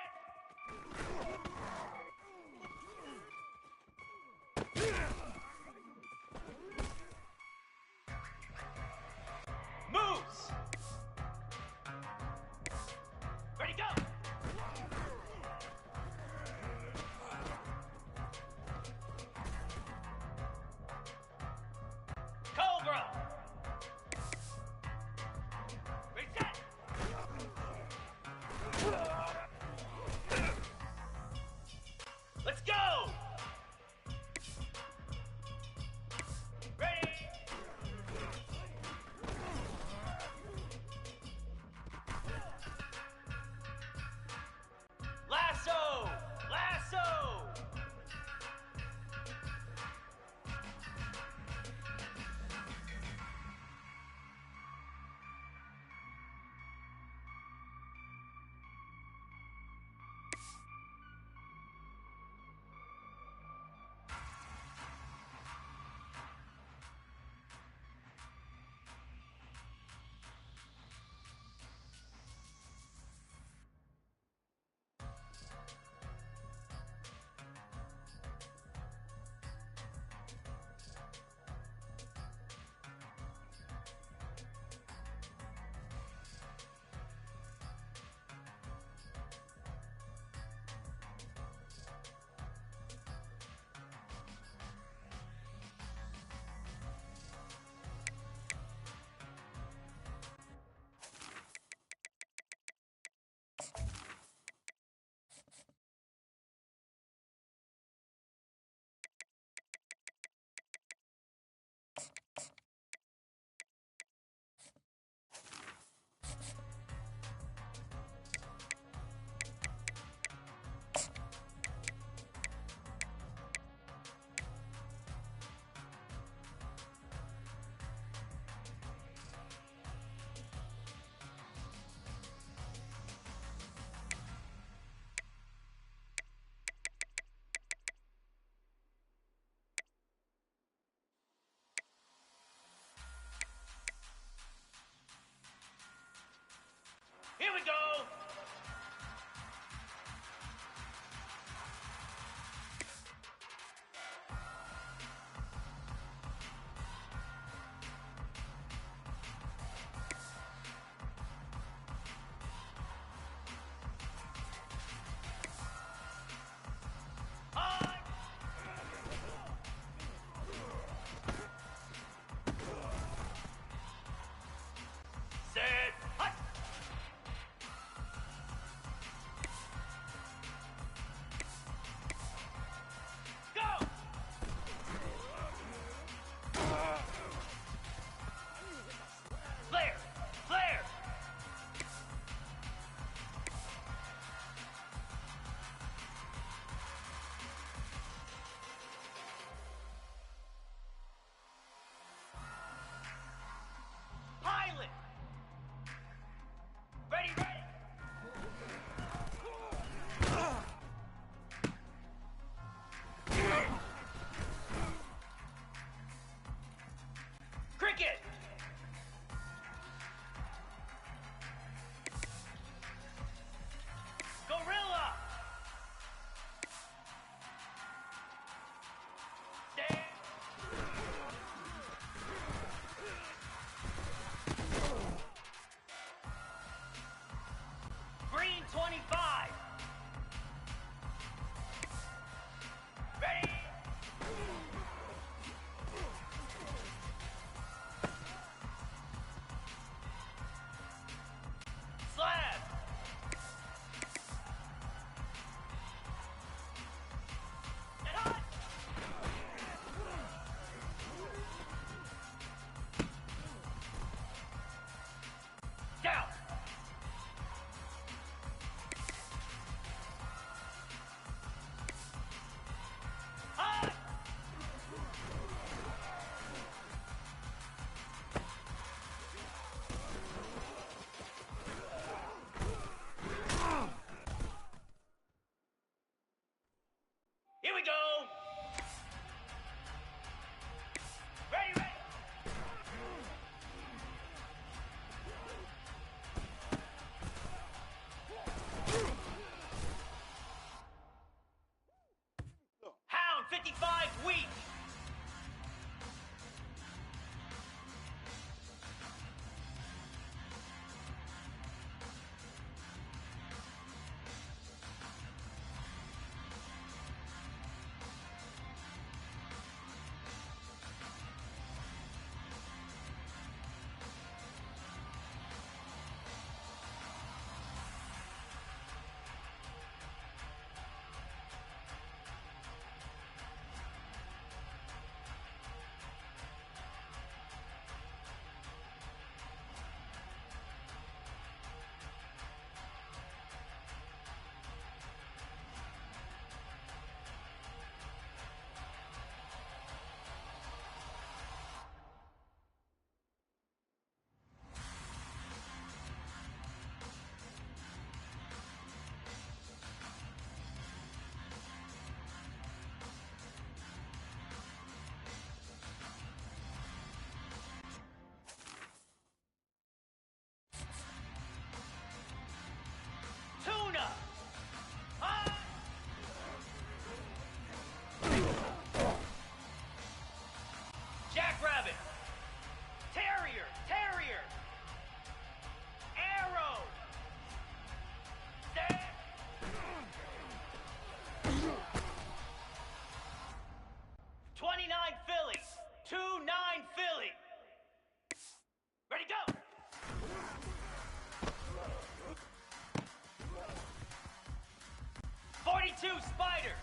[SPEAKER 5] 2, Spider.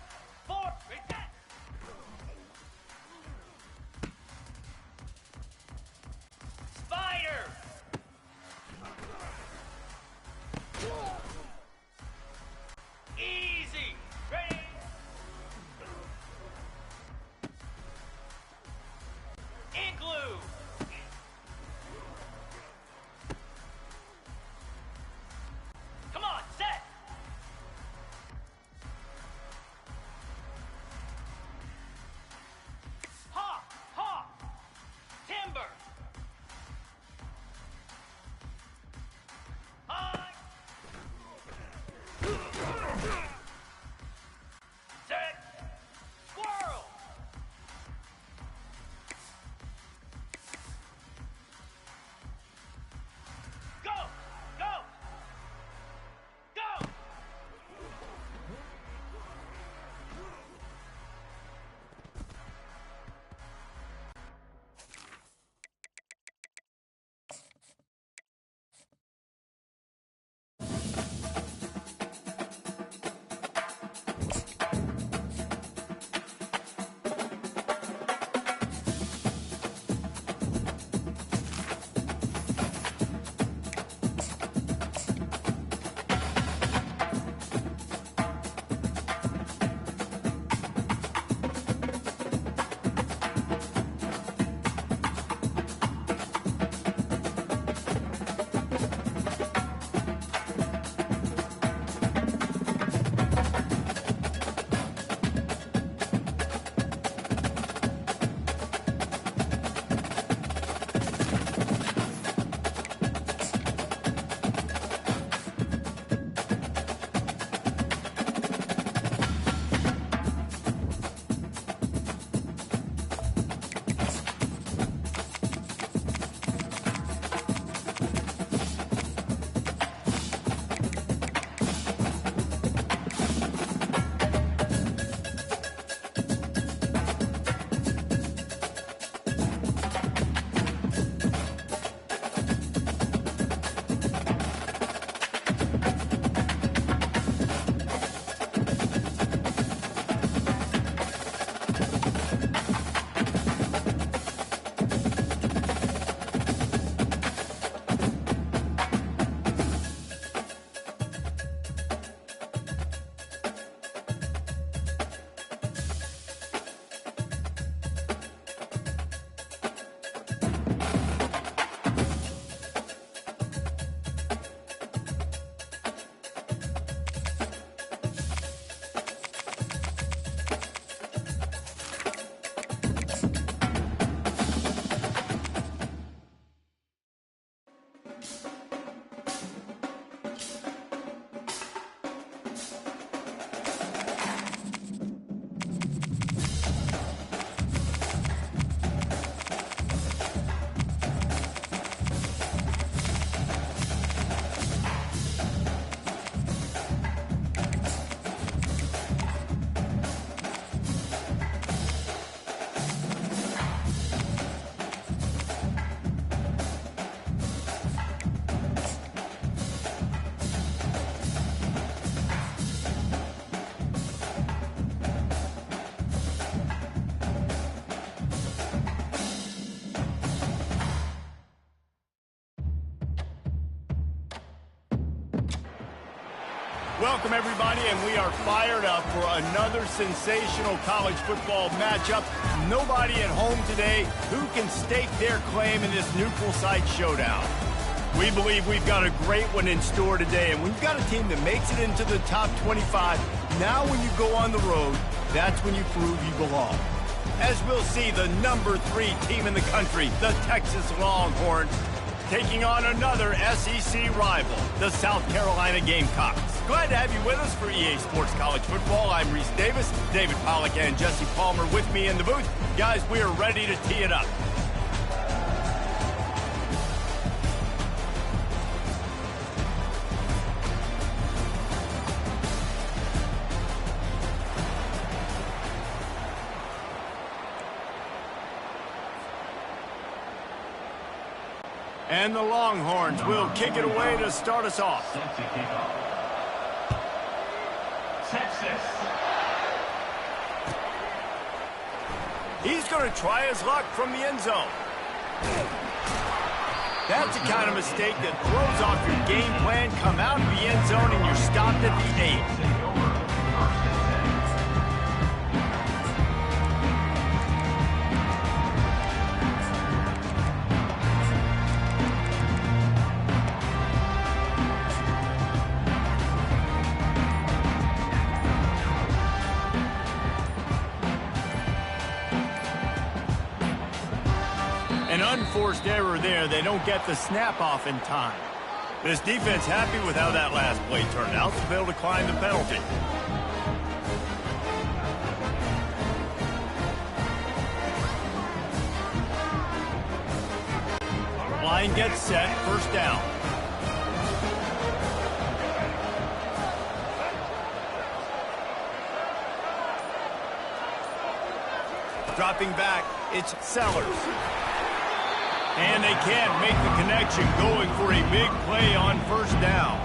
[SPEAKER 5] 4, reset. Spider. Easy. Ready. Igloo. Come on, set. Hawk, hawk. Timber. Hawk. Set. Squirrel. Go, go. Go.
[SPEAKER 1] Welcome, everybody, and we are fired up for another sensational college football matchup. Nobody at home today who can stake their claim in this neutral site showdown. We believe we've got a great one in store today, and when you've got a team that makes it into the top 25, now when you go on the road, that's when you prove you belong. As we'll see, the number 3 team in the country, the Texas Longhorns, taking on another SEC rival, the South Carolina Gamecocks. Glad to have you with us for EA Sports College Football. I'm Reese Davis, David Pollack and Jesse Palmer with me in the booth. Guys, we are ready to tee it up. And the Longhorns will kick it away to start us off.
[SPEAKER 2] Set to kick off. Texas.
[SPEAKER 1] He's going to try his luck from the end zone. That's the kind of mistake that throws off your game plan. Come out of the end zone and you're stopped at the 8. An unforced error there. They don't get the snap off in time. This defense happy with how that last play turned out, so they'll decline the penalty. Line gets set, first down. Dropping back, it's Sellers. And they can't make the connection, going for a big play on first down.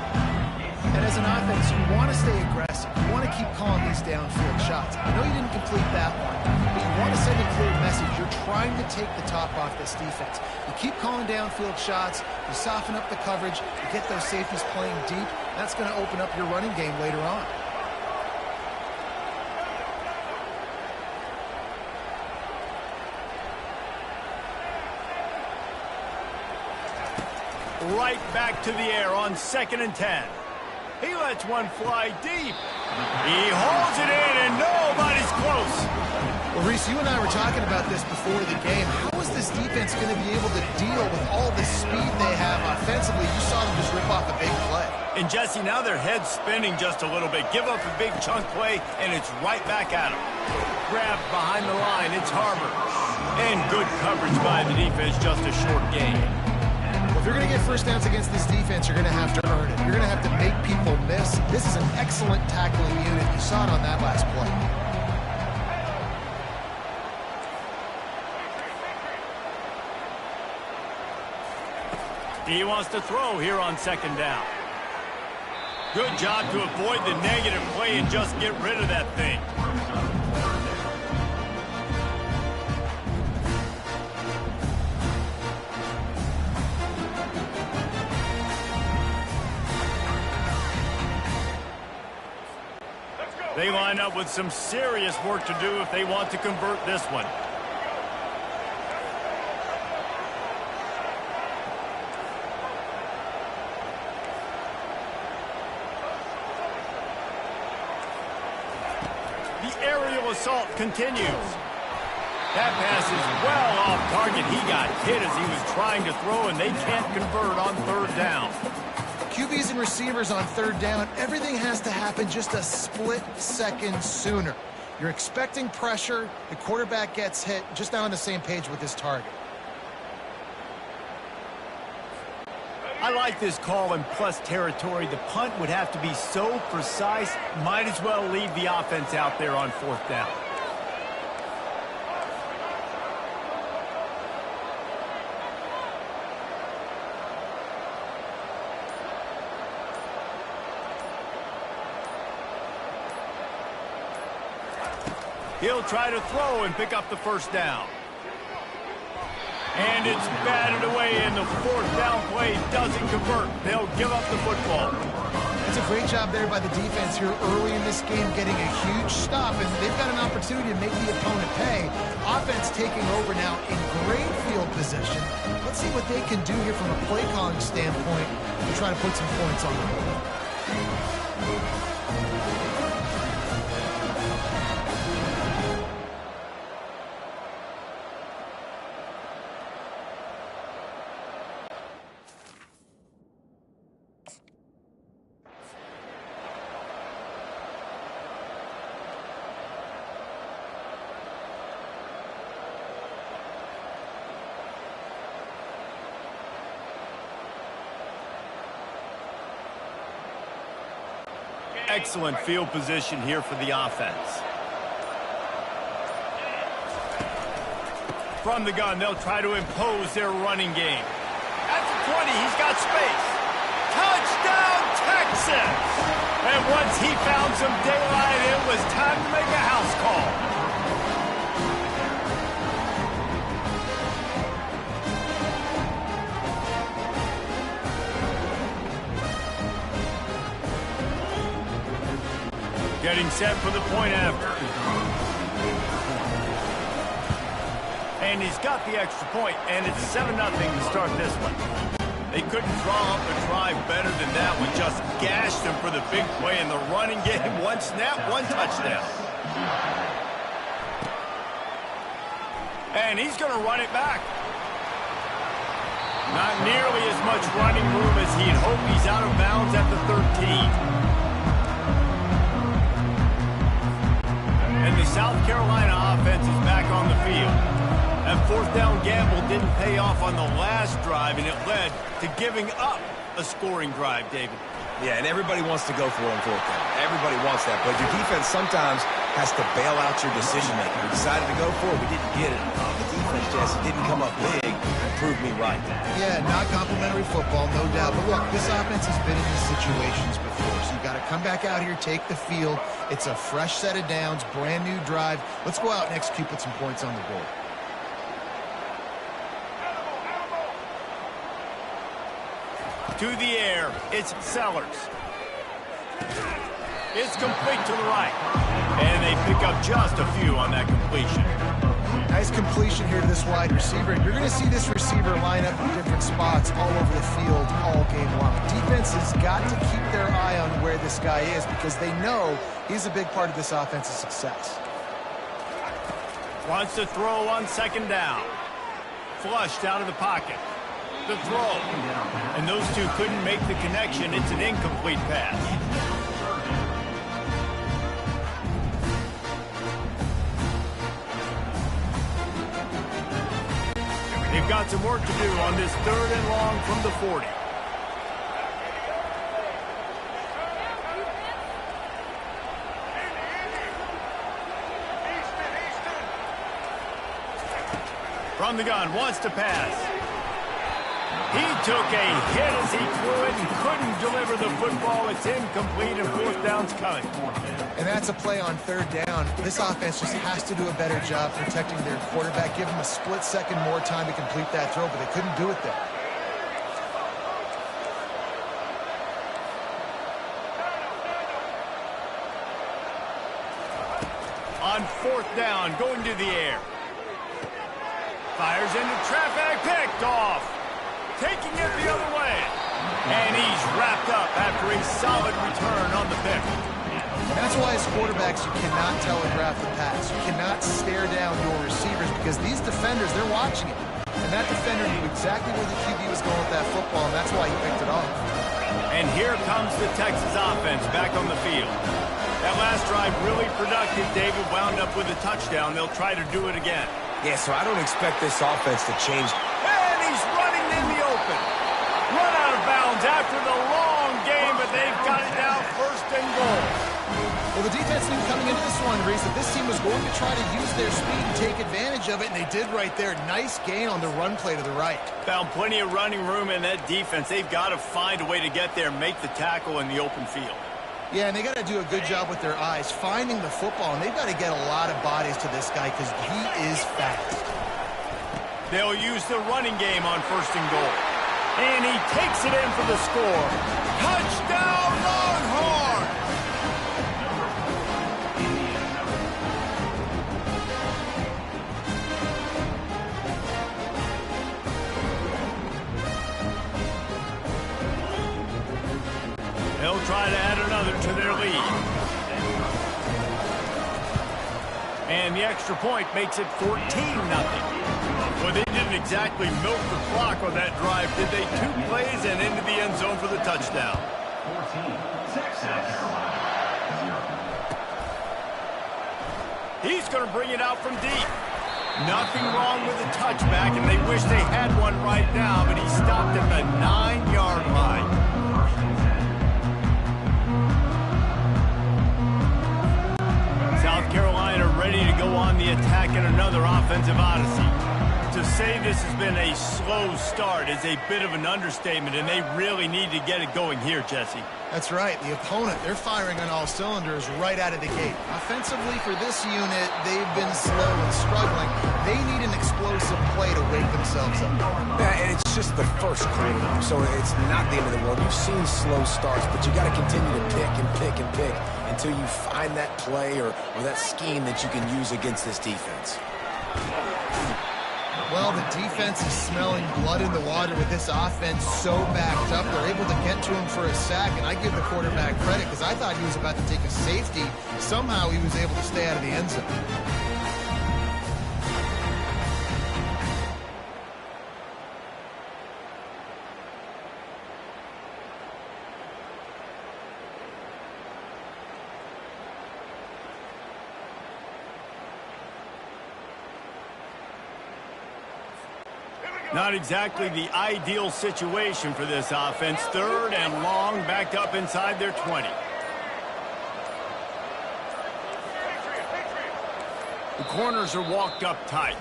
[SPEAKER 4] And as an offense, you want to stay aggressive. You want to keep calling these downfield shots. I know you didn't complete that one, but you want to send a clear message. You're trying to take the top off this defense. You keep calling downfield shots, you soften up the coverage, you get those safeties playing deep. That's going to open up your running game later on.
[SPEAKER 1] Right back to the air on 2nd and 10. He lets one fly deep. He hauls it in, and nobody's close.
[SPEAKER 4] Well, Reese, you and I were talking about this before the game. How is this defense going to be able to deal with all the speed they have offensively? You saw them just rip off a big play.
[SPEAKER 1] And, Jesse, now their head's spinning just a little bit. Give up a big chunk play, and it's right back at them. Grabbed behind the line, it's Harbor. And good coverage by the defense, just a short gain.
[SPEAKER 4] If you're going to get first downs against this defense, you're going to have to earn it. You're going to have to make people miss. This is an excellent tackling unit. You saw it on that last play.
[SPEAKER 1] He wants to throw here on 2nd down. Good job to avoid the negative play and just get rid of that thing. They line up with some serious work to do if they want to convert this one. The aerial assault continues. That pass is well off target. He got hit as he was trying to throw, and they can't convert on 3rd down.
[SPEAKER 4] QBs and receivers on 3rd down, everything has to happen just a split second sooner. You're expecting pressure, the quarterback gets hit, just not on the same page with his target.
[SPEAKER 1] I like this call in plus territory. The punt would have to be so precise, might as well leave the offense out there on 4th down. He'll try to throw and pick up the first down. And it's batted away, and the 4th down play doesn't convert. They'll give up the football.
[SPEAKER 4] That's a great job there by the defense here early in this game, getting a huge stop, and they've got an opportunity to make the opponent pay. Offense taking over now in great field position. Let's see what they can do here from a play calling standpoint to try to put some points on the board.
[SPEAKER 1] Excellent field position here for the offense. From the gun, they'll try to impose their running game. At the 20, he's got space. Touchdown, Texas! And once he found some daylight, it was time to make a house call. Getting set for the point after. And he's got the extra point, and it's 7-0 to start this one. They couldn't draw up a drive better than that one. Just gashed them for the big play in the running game. One snap, one touchdown. And he's going to run it back. Not nearly as much running room as he'd hoped. He's out of bounds at the 13. And the South Carolina offense is back on the field. That fourth down gamble didn't pay off on the last drive, and it led to giving up a scoring drive, David.
[SPEAKER 3] Yeah, and everybody wants to go for it on fourth down. Everybody wants that, but your defense sometimes has to bail out your decision-making. We decided to go for it. We didn't get it. The defense, Jesse, didn't come up big and prove me right.
[SPEAKER 4] Yeah, not complimentary football, no doubt. But look, this offense has been in these situations before, so you got to come back out here, take the field. It's a fresh set of downs, brand new drive. Let's go out and execute, put some points on the board.
[SPEAKER 1] To the air, it's Sellers. It's complete to the right. And they pick up just a few on that completion.
[SPEAKER 4] Nice completion here to this wide receiver. And you're going to see this receiver line up in different spots all over the field all game long. Defense has got to keep their eye on where this guy is because they know he's a big part of this offense's success.
[SPEAKER 1] Wants to throw on second down. Flushed out of the pocket. The throw. And those two couldn't make the connection. It's an incomplete pass. They've got some work to do on this 3rd and long from the 40. From the gun, wants to pass. He took a hit as he threw it and couldn't deliver the football. It's incomplete and fourth down's coming.
[SPEAKER 4] And that's a play on 3rd down. This offense just has to do a better job protecting their quarterback. Give them a split second more time to complete that throw, but they couldn't do it there.
[SPEAKER 1] On 4th down, going to the air. Fires into traffic, picked off. Taking it the other way. And he's wrapped up after a solid return on the pick.
[SPEAKER 4] And that's why as quarterbacks, you cannot telegraph the pass. You cannot stare down your receivers because these defenders, they're watching it. And that defender knew exactly where the QB was going with that football, and that's why he picked it off.
[SPEAKER 1] And here comes the Texas offense back on the field. That last drive really productive. David wound up with a touchdown. They'll try to do it again.
[SPEAKER 3] Yeah, so I don't expect this offense to change.
[SPEAKER 1] And he's running in the open. Run out of bounds after the long game, but they've got it now 1st and goal.
[SPEAKER 4] Well, the defense knew coming into this one, Reese, that this team was going to try to use their speed and take advantage of it, and they did right there. Nice gain on the run play to the right.
[SPEAKER 1] Found plenty of running room in that defense. They've got to find a way to get there, make the tackle in the open field.
[SPEAKER 4] Yeah, and they got to do a good job with their eyes, finding the football, and they've got to get a lot of bodies to this guy because he is fast.
[SPEAKER 1] They'll use the running game on 1st and goal. And he takes it in for the score. Touchdown, Longhorn! They'll try to add another to their lead. And the extra point makes it 14-0. Well, they didn't exactly milk the clock on that drive, did they? 2 plays and into the end zone for the touchdown.
[SPEAKER 2] 14, Texas.
[SPEAKER 1] He's going to bring it out from deep. Nothing wrong with the touchback, and they wish they had one right now, but he stopped at the 9-yard line. South Carolina ready to go on the attack in another offensive odyssey. To say this has been a slow start is a bit of an understatement, and they really need to get it going here, Jesse.
[SPEAKER 4] That's right. The opponent, they're firing on all cylinders right out of the gate. Offensively, for this unit, they've been slow and struggling. They need an explosive play to wake themselves up.
[SPEAKER 3] Yeah, and it's just the first quarter, so it's not the end of the world. You've seen slow starts, but you got to continue to pick and pick and pick until you find that play or that scheme that you can use against this defense.
[SPEAKER 4] Well, the defense is smelling blood in the water with this offense so backed up. They're able to get to him for a sack, and I give the quarterback credit because I thought he was about to take a safety. Somehow he was able to stay out of the end zone.
[SPEAKER 1] Not exactly the ideal situation for this offense. 3rd and long, backed up inside their 20. The corners are walked up tight.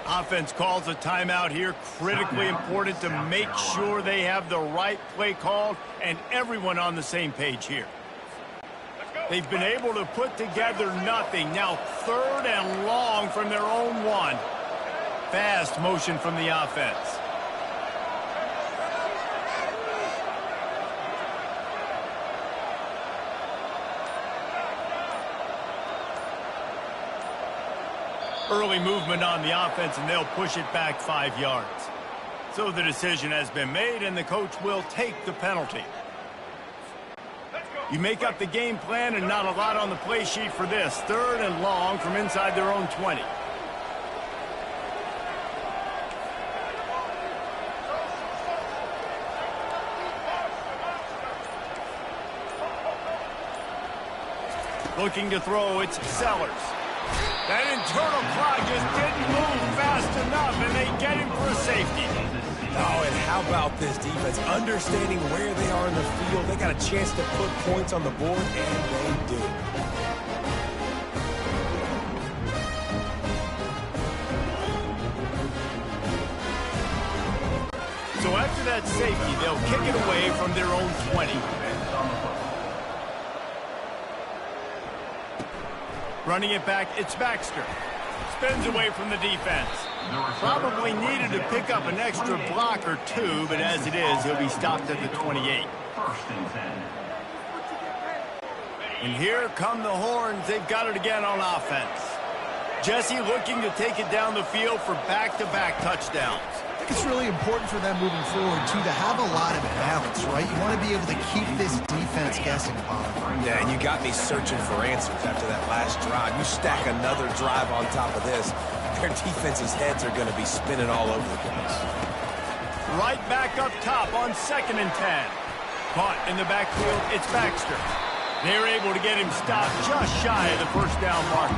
[SPEAKER 1] Offense calls a timeout here. Critically important to make sure they have the right play called and everyone on the same page here. They've been able to put together nothing. Now 3rd and long from their own 1. Fast motion from the offense. Early movement on the offense, and they'll push it back 5 yards. So the decision has been made, and the coach will take the penalty. You make up the game plan, and not a lot on the play sheet for this. 3rd and long from inside their own 20. Looking to throw, it's Sellers. That internal clock just didn't move fast enough, and they get him for a safety.
[SPEAKER 3] Oh, and how about this defense? Understanding where they are in the field, they got a chance to put points on the board, and they do.
[SPEAKER 1] So after that safety, they'll kick it away from their own 20. Running it back, it's Baxter. Spins away from the defense. Probably needed to pick up an extra block or two, but as it is, he'll be stopped at the 28. And here come the horns. They've got it again on offense. Jesse looking to take it down the field for back-to-back touchdowns.
[SPEAKER 4] I think it's really important for them moving forward, too, to have a lot of balance, right? You want to be able to keep this defense guessing, Bob.
[SPEAKER 3] Yeah, and you got me searching for answers after that last drive. You stack another drive on top of this, their defense's heads are going to be spinning all over the place.
[SPEAKER 1] Right back up top on 2nd and 10. Caught in the backfield, it's Baxter. They're able to get him stopped just shy of the first down mark.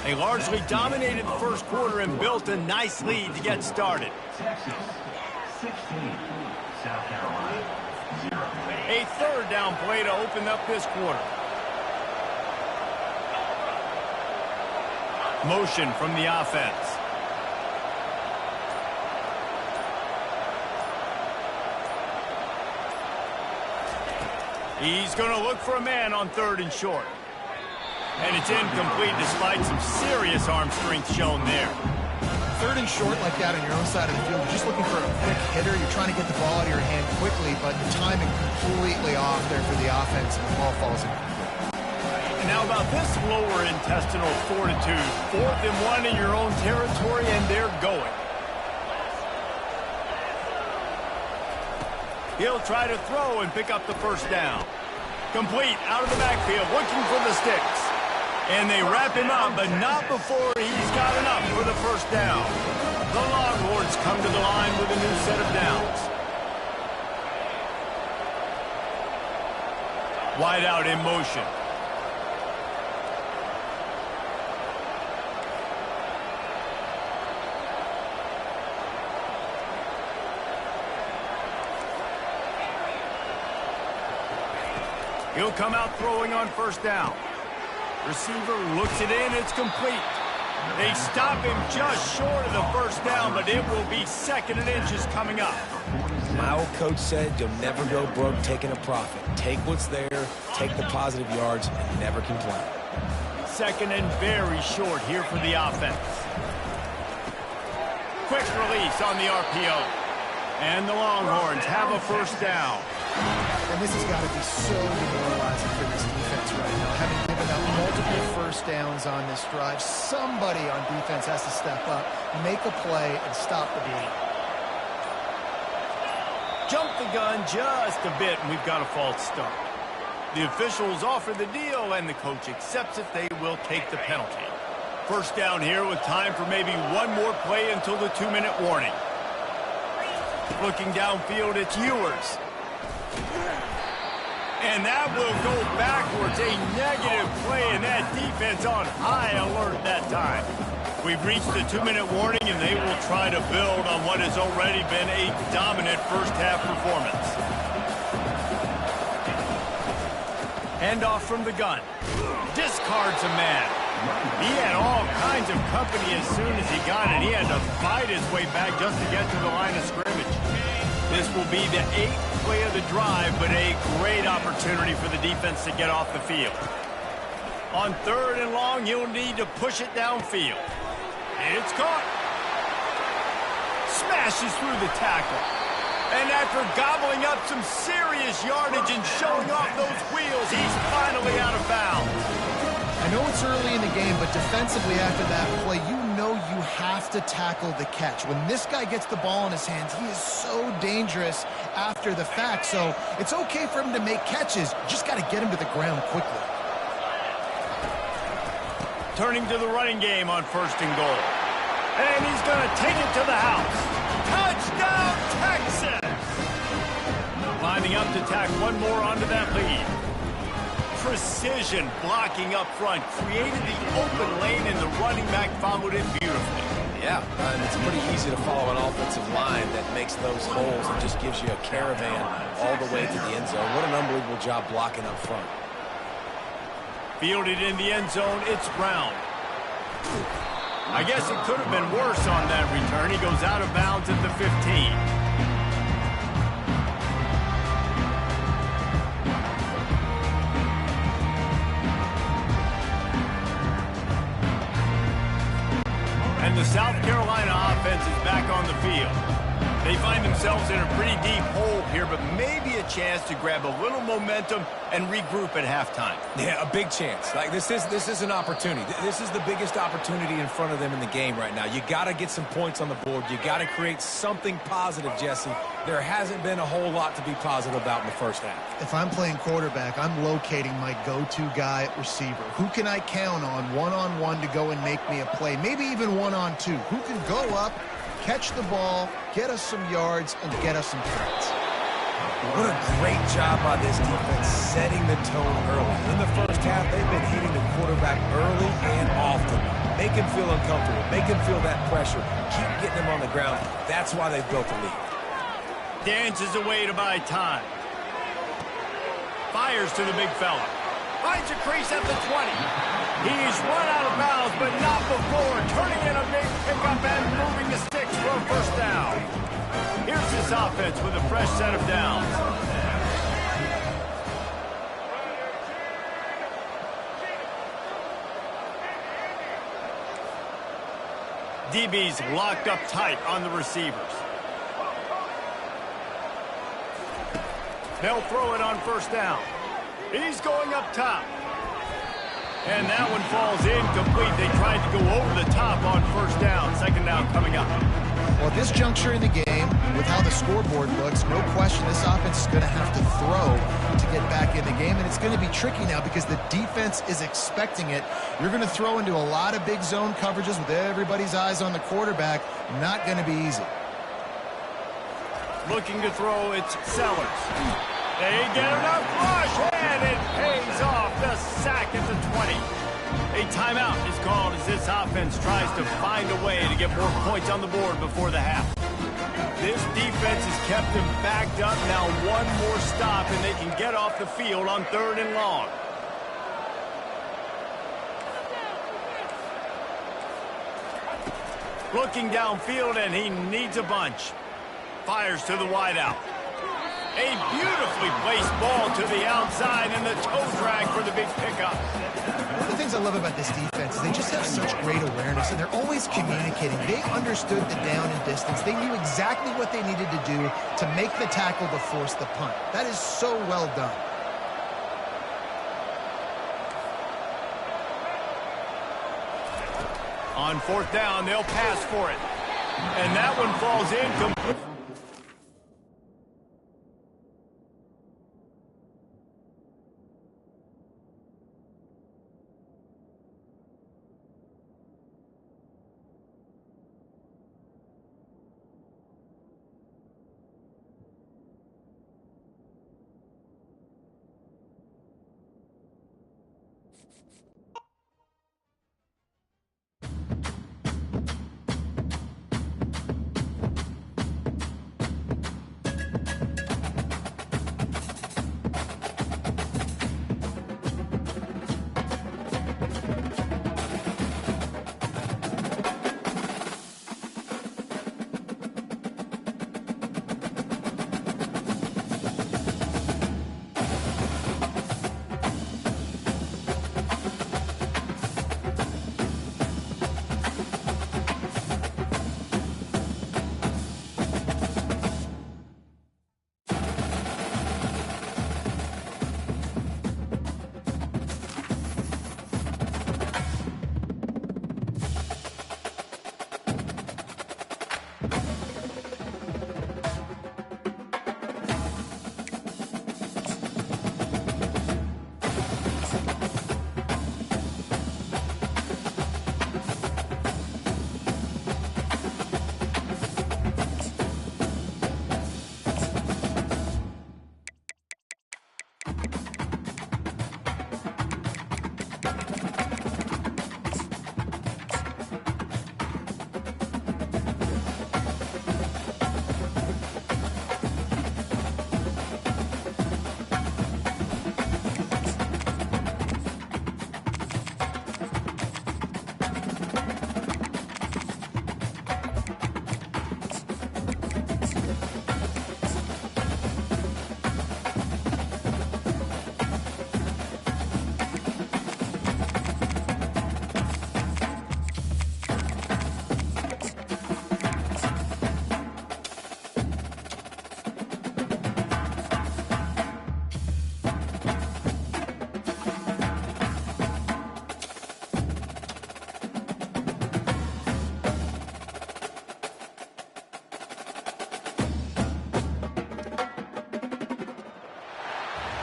[SPEAKER 1] They largely dominated the first quarter and built a nice lead to get started.
[SPEAKER 2] Texas, 16. South Carolina, 0.
[SPEAKER 1] A 3rd down play to open up this quarter. Motion from the offense. He's going to look for a man on 3rd and short. And it's incomplete despite some serious arm strength shown there.
[SPEAKER 4] 3rd and short like that on your own side of the field, you're just looking for a quick hitter. You're trying to get the ball out of your hand quickly, but the timing completely off there for the offense, and the ball falls incomplete.
[SPEAKER 1] And now about this lower intestinal fortitude. 4th and 1 in your own territory, and they're going. He'll try to throw and pick up the first down. Complete out of the backfield, looking for the sticks. And they wrap him up, but not before he's got enough for the first down. The Longhorns come to the line with a new set of downs. Wide out in motion. He'll come out throwing on first down. Receiver looks it in. It's complete. They stop him just short of the first down, but it will be 2nd and inches coming up.
[SPEAKER 3] My old coach said you'll never go broke taking a profit. Take what's there, take the positive yards, and never complain.
[SPEAKER 1] 2nd and very short here for the offense. Quick release on the RPO. And the Longhorns have a first down.
[SPEAKER 4] And this has got to be so demoralizing for this defense right now. Having given up multiple first downs on this drive, somebody on defense has to step up, make a play, and stop the bleed.
[SPEAKER 1] Jump the gun just a bit, and we've got a false start. The officials offer the deal, and the coach accepts it. They will take the penalty. First down here with time for maybe one more play until the 2-minute warning. Looking downfield, it's Ewers. And that will go backwards. A negative play, and that defense on high alert that time. We've reached the 2-minute warning, and they will try to build on what has already been a dominant first-half performance. Handoff from the gun. Discards a man. He had all kinds of company as soon as he got it. He had to fight his way back just to get to the line of scrimmage. This will be the 8th play of the drive, but a great opportunity for the defense to get off the field. On 3rd and long, you'll need to push it downfield. It's caught. Smashes through the tackle. And after gobbling up some serious yardage and showing off those wheels, he's finally out of bounds.
[SPEAKER 4] I know it's early in the game, but defensively after that play, you know you have to tackle the catch. When this guy gets the ball in his hands, he is so dangerous after the fact. So it's okay for him to make catches. You just got to get him to the ground quickly.
[SPEAKER 1] Turning to the running game on 1st and goal. And he's going to take it to the house. Touchdown, Texas! Lining up to tack one more onto that lead. Precision blocking up front. Created the open lane, and the running back followed it beautifully.
[SPEAKER 3] Yeah, and it's pretty easy to follow an offensive line that makes those holes and just gives you a caravan all the way to the end zone. What an unbelievable job blocking up front.
[SPEAKER 1] Fielded in the end zone, it's Brown. I guess it could have been worse on that return. He goes out of bounds at the 15. And the South Carolina offense is back on the field. They find themselves in a pretty deep hole here, but maybe a chance to grab a little momentum and regroup at halftime.
[SPEAKER 3] Yeah, a big chance. Like this is an opportunity. This is the biggest opportunity in front of them in the game right now. You got to get some points on the board. You got to create something positive, Jesse. There hasn't been a whole lot to be positive about in the first half.
[SPEAKER 4] If I'm playing quarterback, I'm locating my go-to guy at receiver. Who can I count on one-on-one to go and make me a play? Maybe even one-on-two. Who can go up, catch the ball, get us some yards, and get us some points?
[SPEAKER 3] What a great job by this defense setting the tone early. In the first half, they've been hitting the quarterback early and often. Make him feel uncomfortable. Make him feel that pressure. Keep getting him on the ground. That's why they've built a lead.
[SPEAKER 1] Dances away to buy time. Fires to the big fella. Finds a crease at the 20. He's run out of bounds, but not before turning in a big pickup and moving the sticks for a first down. Here's this offense with a fresh set of downs. DB's locked up tight on the receivers. They'll throw it on first down. He's going up top. And that one falls incomplete. They tried to go over the top on first down. 2nd down coming up.
[SPEAKER 4] Well, at this juncture in the game, with how the scoreboard looks, no question this offense is going to have to throw to get back in the game. And it's going to be tricky now because the defense is expecting it. You're going to throw into a lot of big zone coverages with everybody's eyes on the quarterback. Not going to be easy.
[SPEAKER 1] Looking to throw, it's Sellers. They get enough rush, and it pays off. The sack at the 20. A timeout is called as this offense tries to find a way to get more points on the board before the half. This defense has kept them backed up. Now one more stop, and they can get off the field on 3rd and long. Looking downfield, and he needs a bunch. Fires to the wideout. A beautifully placed ball to the outside, and the toe drag for the big pickup.
[SPEAKER 4] One of the things I love about this defense is they just have such great awareness, and they're always communicating. They understood the down and distance. They knew exactly what they needed to do to make the tackle to force the punt. That is so well done.
[SPEAKER 1] On 4th down, they'll pass for it. And that one falls incomplete.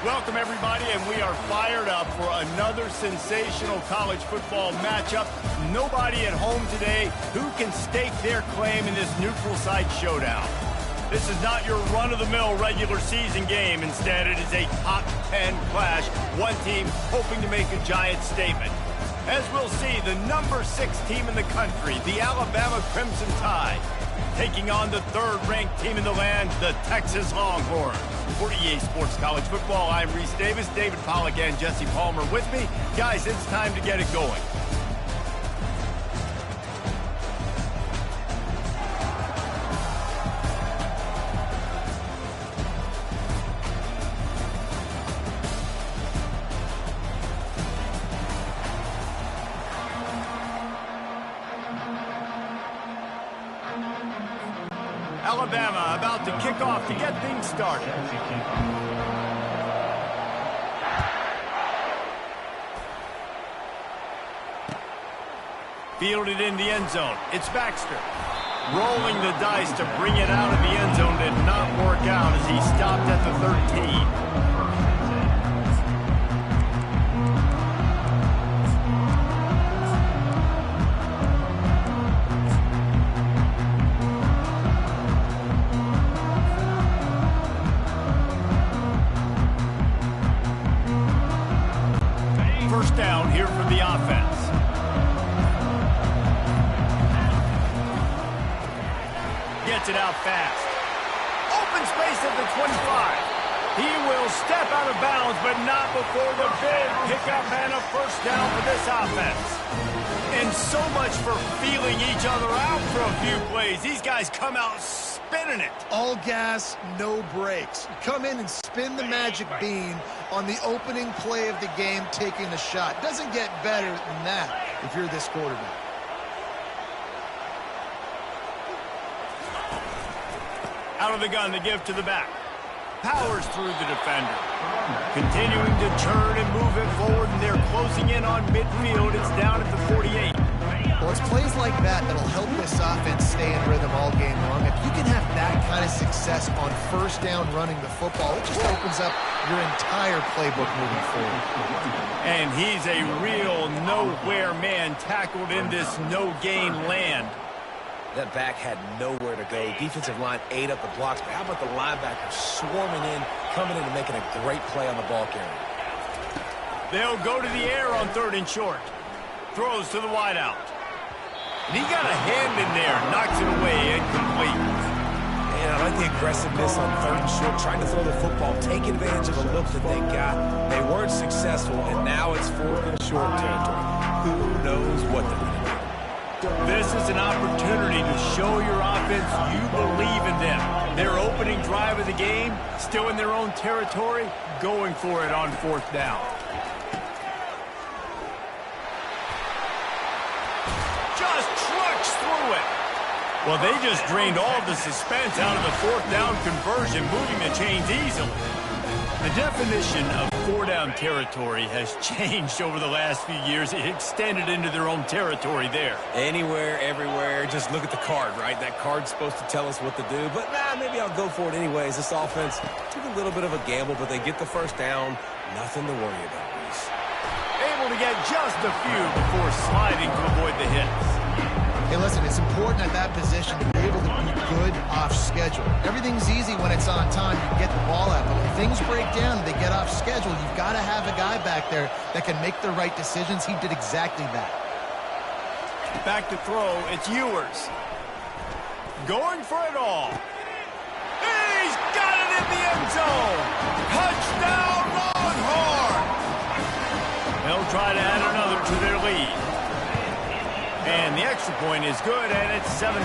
[SPEAKER 1] Welcome, everybody, and we are fired up for another sensational college football matchup. Nobody at home today who can stake their claim in this neutral site showdown. This is not your run-of-the-mill regular season game. Instead, it is a top 10 clash, one team hoping to make a giant statement. As we'll see, the number 6 team in the country, the Alabama Crimson Tide, taking on the 3rd-ranked team in the land, the Texas Longhorns. For EA Sports College Football, I'm Reese Davis, David Pollack, and Jesse Palmer with me. Guys, it's time to get it going. Alabama about to kick off to get things started. Fielded in the end zone. It's Baxter. Rolling the dice to bring it out of the end zone did not work out as he stopped at the 13. Down here for the offense. gets it out fast. Open space at the 25. He will step out of bounds, but not before the big pickup and a first down for this offense. And so much for feeling each other out for a few plays. These guys come out spinning it.
[SPEAKER 4] All gas, no brakes. Come in and spin the magic bean on the opening play of the game, taking the shot. Doesn't get better than that if you're this quarterback.
[SPEAKER 1] Out of the gun to give to the back. Powers through the defender. Continuing to turn and move it forward, and they're closing in on midfield. It's down at the 48.
[SPEAKER 4] Well, it's plays like that that'll help this offense stay in rhythm all game long. If you can have that kind of success on first down running the football, it just opens up your entire playbook moving forward.
[SPEAKER 1] And he's a real nowhere man, tackled in this no-gain land.
[SPEAKER 3] That back had nowhere to go. Defensive line ate up the blocks, but how about the linebacker swarming in, coming in and making a great play on the ball carrier?
[SPEAKER 1] They'll go to the air on 3rd and short. Throws to the wideout. And he got a hand in there, knocks it away, incomplete.
[SPEAKER 3] And I like the aggressiveness on 3rd and short, trying to throw the football, taking advantage of the look that they got. They weren't successful, and now it's 4th and short territory. Who knows what they're going to do?
[SPEAKER 1] This is an opportunity to show your offense you believe in them. Their opening drive of the game, still in their own territory, going for it on 4th down. Just trucks through it. Well, they just drained all the suspense out of the 4th down conversion, moving the chains easily. The definition of 4-down territory has changed over the last few years. It extended into their own territory there.
[SPEAKER 3] Anywhere, everywhere, just look at the card, right? That card's supposed to tell us what to do, but maybe I'll go for it anyways. This offense took a little bit of a gamble, but they get the first down. Nothing to worry about, Reese.
[SPEAKER 1] Able to get just a few before sliding to avoid the hits.
[SPEAKER 4] Hey, listen, it's important at that position to be able to be good off schedule. Everything's easy when it's on time. You can get the ball out. But when things break down and they get off schedule, you've got to have a guy back there that can make the right decisions. He did exactly that.
[SPEAKER 1] Back to throw. It's Ewers. Going for it all. He's got it in the end zone. Touchdown, Longhorn. They'll try to add another to their lead. And the extra point is good, and it's 7-0.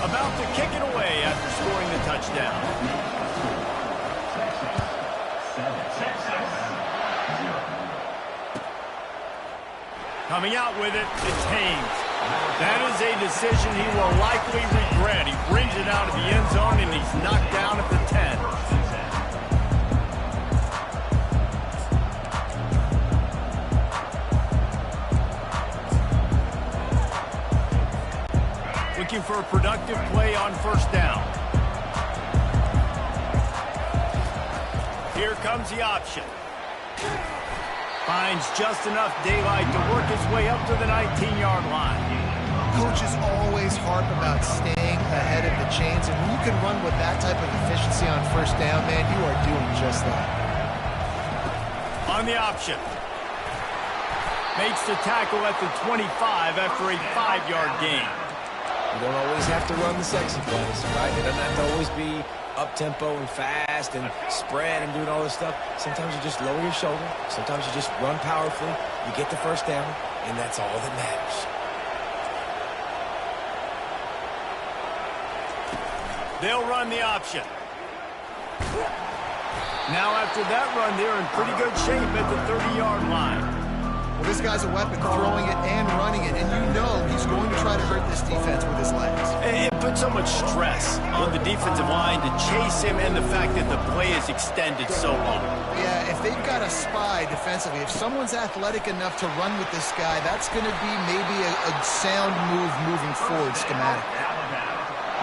[SPEAKER 1] About to kick it away after scoring the touchdown. Coming out with it, it's Haynes. That is a decision he will likely regret. He brings it out of the end zone, and he's knocked down at the 10. Looking for a productive play on 1st down. Here comes the option. Finds just enough daylight to work his way up to the 19-yard line.
[SPEAKER 4] Coaches always harp about staying ahead of the chains, and when you can run with that type of efficiency on 1st down, man, you are doing just that.
[SPEAKER 1] On the option. Makes the tackle at the 25 after a 5-yard gain.
[SPEAKER 3] You don't always have to run the sexy plays, right? It doesn't have to always be up-tempo and fast and spread and doing all this stuff. Sometimes you just lower your shoulder. Sometimes you just run powerfully. You get the 1st down, and that's all that matters.
[SPEAKER 1] They'll run the option. Now after that run, they're in pretty good shape at the 30-yard line.
[SPEAKER 4] Well, this guy's a weapon, throwing it and running it, and you know he's going to try to hurt this defense with his legs.
[SPEAKER 1] It puts so much stress on the defensive line to chase him, and the fact that the play is extended so long.
[SPEAKER 4] Yeah, if they've got a spy defensively, if someone's athletic enough to run with this guy, that's going to be maybe a sound move moving forward schematically.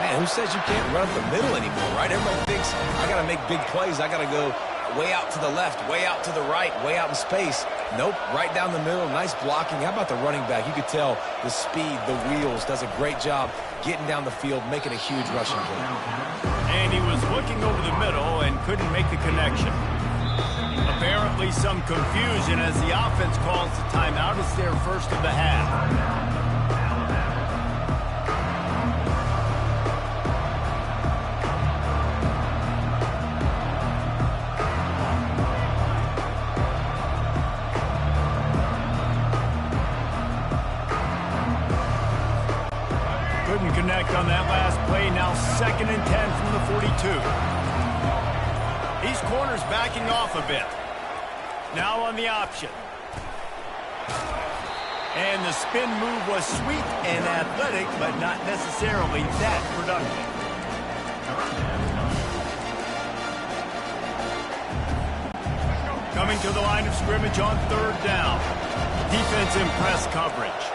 [SPEAKER 3] Man, who says you can't run up the middle anymore, right? Everybody thinks, I got to make big plays. I got to go way out to the left, way out to the right, way out in space. Nope, right down the middle, nice blocking. How about the running back? You could tell the speed, the wheels, does a great job getting down the field, making a huge rushing play.
[SPEAKER 1] And he was looking over the middle and couldn't make the connection. Apparently some confusion as the offense calls the timeout. It's their first of the half. couldn't connect on that last play. Now 2nd and 10 from the 42. These corners backing off a bit. Now on the option. And the spin move was sweet and athletic, but not necessarily that productive. Coming to the line of scrimmage on 3rd down. Defense in press coverage.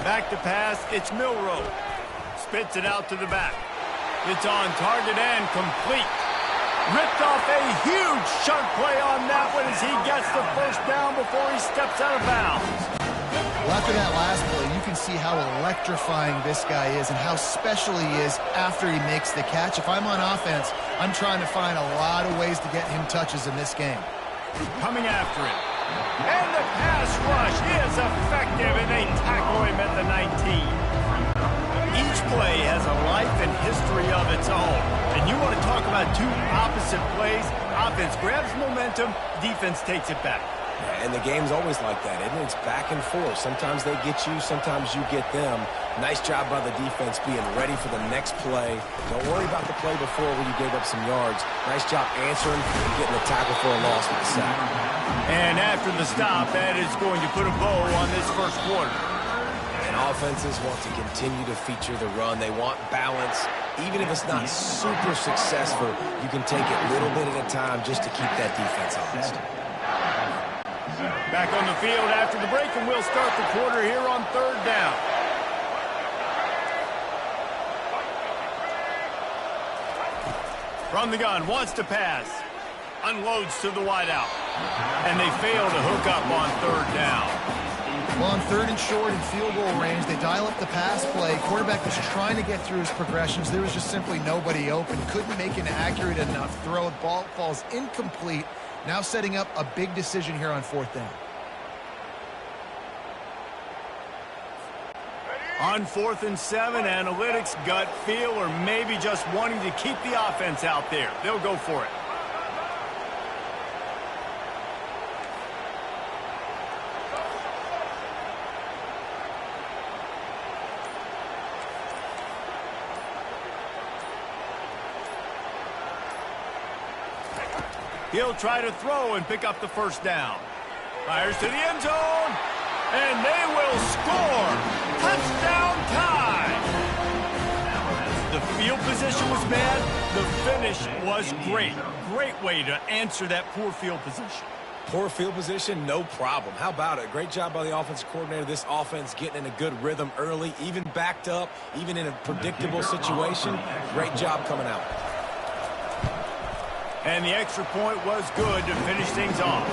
[SPEAKER 1] Back to pass, it's Milroe. Spits it out to the back. It's on target and complete. Ripped off a huge chunk play on that one as he gets the 1st down before he steps out of bounds.
[SPEAKER 4] Well, after that last play, you can see how electrifying this guy is and how special he is after he makes the catch. If I'm on offense, I'm trying to find a lot of ways to get him touches in this game.
[SPEAKER 1] Coming after it. And the pass rush is effective, and they tackle him at the 19. Each play has a life and history of its own. And you want to talk about two opposite plays. Offense grabs momentum, defense takes it back.
[SPEAKER 3] And the game's always like that, isn't it? It's back and forth. Sometimes they get you, sometimes you get them. Nice job by the defense being ready for the next play. Don't worry about the play before when you gave up some yards. Nice job answering and getting the tackle for a loss with the sack.
[SPEAKER 1] And after the stop, that is going to put a bow on this 1st quarter.
[SPEAKER 3] And offenses want to continue to feature the run. They want balance. Even if it's not super successful, you can take it little bit at a time just to keep that defense honest.
[SPEAKER 1] Back on the field after the break, and we'll start the quarter here on 3rd down. From the gun, wants to pass. Unloads to the wideout. And they fail to hook up on 3rd down.
[SPEAKER 4] Well, on 3rd and short in field goal range, they dial up the pass play. Quarterback was trying to get through his progressions. There was just simply nobody open. Couldn't make an accurate enough throw. The ball falls incomplete. Now setting up a big decision here on 4th down.
[SPEAKER 1] On 4th and 7, analytics, gut feel, or maybe just wanting to keep the offense out there. They'll go for it. He'll try to throw and pick up the 1st down. Fires to the end zone, and they will score. Touchdown time. The field position was bad. The finish was great. Great way to answer that poor field position.
[SPEAKER 3] Poor field position, no problem. How about it? Great job by the offensive coordinator. This offense getting in a good rhythm early, even backed up, even in a predictable situation. Great job coming out.
[SPEAKER 1] And the extra point was good to finish things off.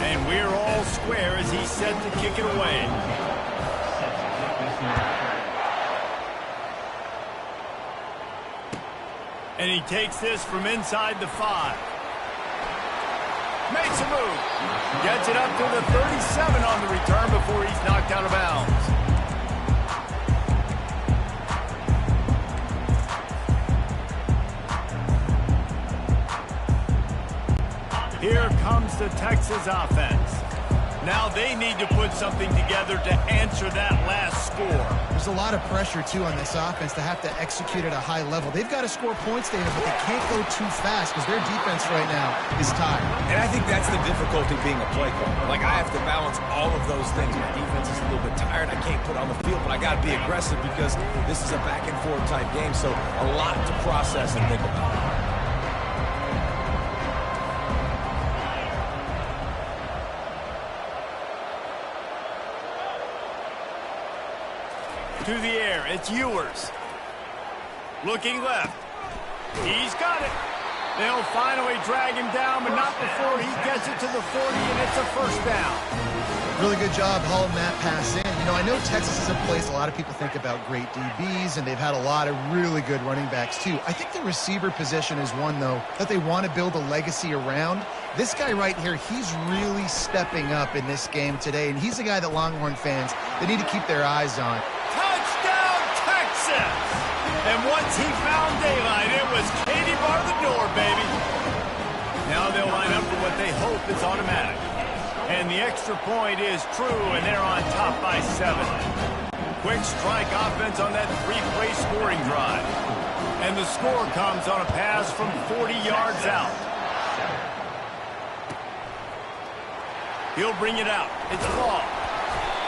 [SPEAKER 1] And we're all square as he's set to kick it away. And he takes this from inside the 5. Makes a move. Gets it up to the 37 on the return before he's knocked out of bounds. Here comes the Texas offense. Now they need to put something together to answer that last score.
[SPEAKER 4] There's a lot of pressure, too, on this offense to have to execute at a high level. They've got to score points, David, but they can't go too fast because their defense right now is tired.
[SPEAKER 3] And I think that's the difficulty being a play caller. Like, I have to balance all of those things. My defense is a little bit tired. I can't put on the field, but I got to be aggressive because this is a back-and-forth type game, so a lot to process and think about.
[SPEAKER 1] To the air, it's Ewers. Looking left. He's got it. They'll finally drag him down, but not before he gets it to the 40, and it's a 1st down.
[SPEAKER 4] Really good job hauling that pass in. You know, I know Texas is a place a lot of people think about great DBs, and they've had a lot of really good running backs, too. I think the receiver position is one, though, that they want to build a legacy around. This guy right here, he's really stepping up in this game today, and he's a guy that Longhorn fans, they need to keep their eyes on.
[SPEAKER 1] Touchdown, Texas! And once he found daylight, it was Katie bar the door, baby. Now they'll line up for what they hope it's automatic. And the extra point is true, and they're on top by 7. Quick strike offense on that 3-play scoring drive. And the score comes on a pass from 40 yards out. He'll bring it out. It's Law.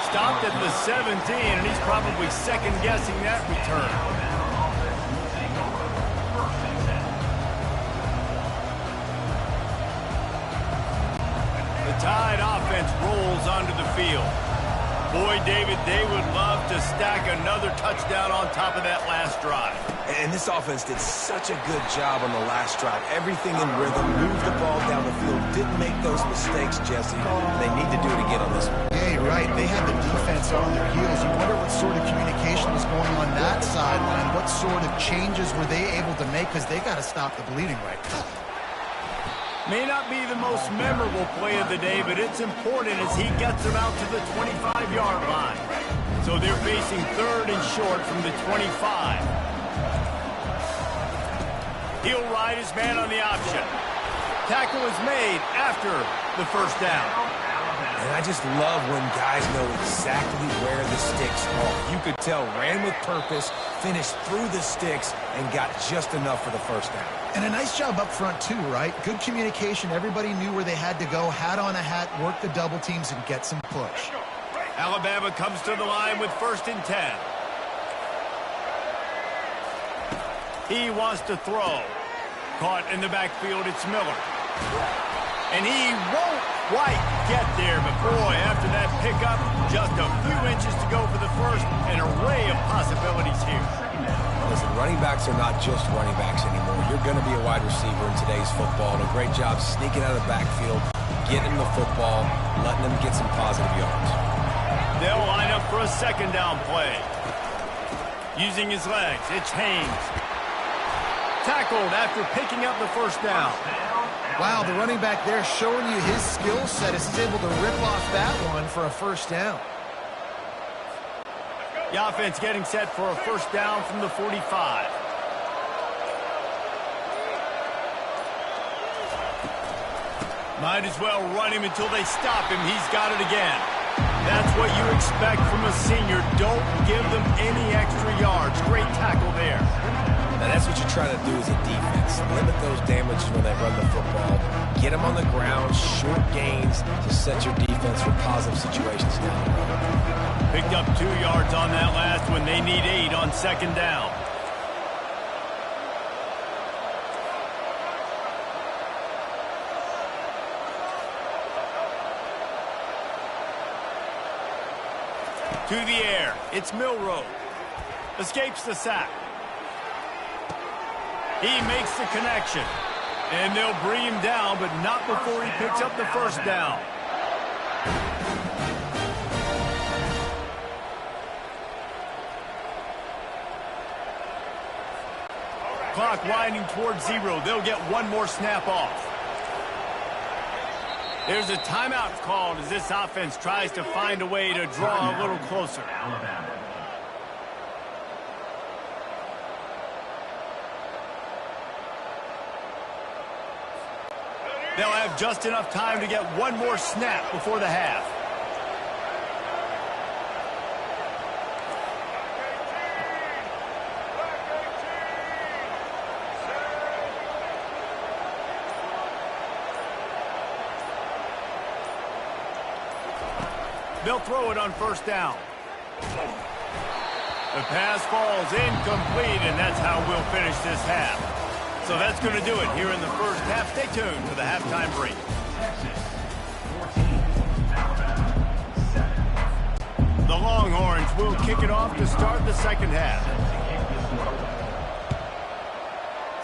[SPEAKER 1] Stopped at the 17, and he's probably second-guessing that return. The Tide offense rolls onto the field. Boy, David, they would love to stack another touchdown on top of that last drive.
[SPEAKER 3] And this offense did such a good job on the last drive. Everything in rhythm, moved the ball down the field, didn't make those mistakes, Jesse. They need to do it again on this one.
[SPEAKER 4] Yeah, you're right. They had the defense on their heels. You wonder what sort of communication was going on that sideline. What sort of changes were they able to make? Because they got to stop the bleeding right now.
[SPEAKER 1] May not be the most memorable play of the day, but it's important as he gets them out to the 25-yard line. So they're facing 3rd and short from the 25. He'll ride his man on the option. Tackle is made after the first down.
[SPEAKER 3] And I just love when guys know exactly where the sticks are. You could tell, ran with purpose, finished through the sticks, and got just enough for the first down.
[SPEAKER 4] And a nice job up front, too, right? Good communication. Everybody knew where they had to go, hat on a hat, work the double teams, and get some push.
[SPEAKER 1] Alabama comes to the line with 1st and 10. He wants to throw. Caught in the backfield, it's Miller. And he won't quite get there, but boy, after that pickup, just a few inches to go for the first. An array of possibilities here.
[SPEAKER 3] Listen, running backs are not just running backs anymore. You're going to be a wide receiver in today's football. And a great job sneaking out of the backfield, getting the football, letting them get some positive yards.
[SPEAKER 1] They'll line up for a 2nd down play. Using his legs, it's Haynes. Tackled after picking up the 1st down.
[SPEAKER 4] Wow, the running back there showing you his skill set as he's able to rip off that one for a 1st down.
[SPEAKER 1] The offense getting set for a 1st down from the 45. Might as well run him until they stop him. He's got it again. That's what you expect from a senior. Don't give them any extra yards. Great tackle there.
[SPEAKER 3] Now that's what you're trying to do as a defense. Limit those damages when they run the football. Get them on the ground, short gains to set your defense for positive situations down the road.
[SPEAKER 1] Picked up 2 yards on that last one. They need 8 on 2nd down. To the air. It's Milroe. Escapes the sack. He makes the connection. And they'll bring him down, but not before he picks up the 1st down. Clock winding towards 0. They'll get one more snap off. There's a timeout called as this offense tries to find a way to draw a little closer.
[SPEAKER 2] Alabama.
[SPEAKER 1] They'll have just enough time to get one more snap before the half. They'll throw it on 1st down. The pass falls incomplete, and that's how we'll finish this half. So that's going to do it here in the 1st half. Stay tuned for the halftime break.
[SPEAKER 2] Texas 14, Alabama 7.
[SPEAKER 1] The Longhorns will kick it off to start the 2nd half.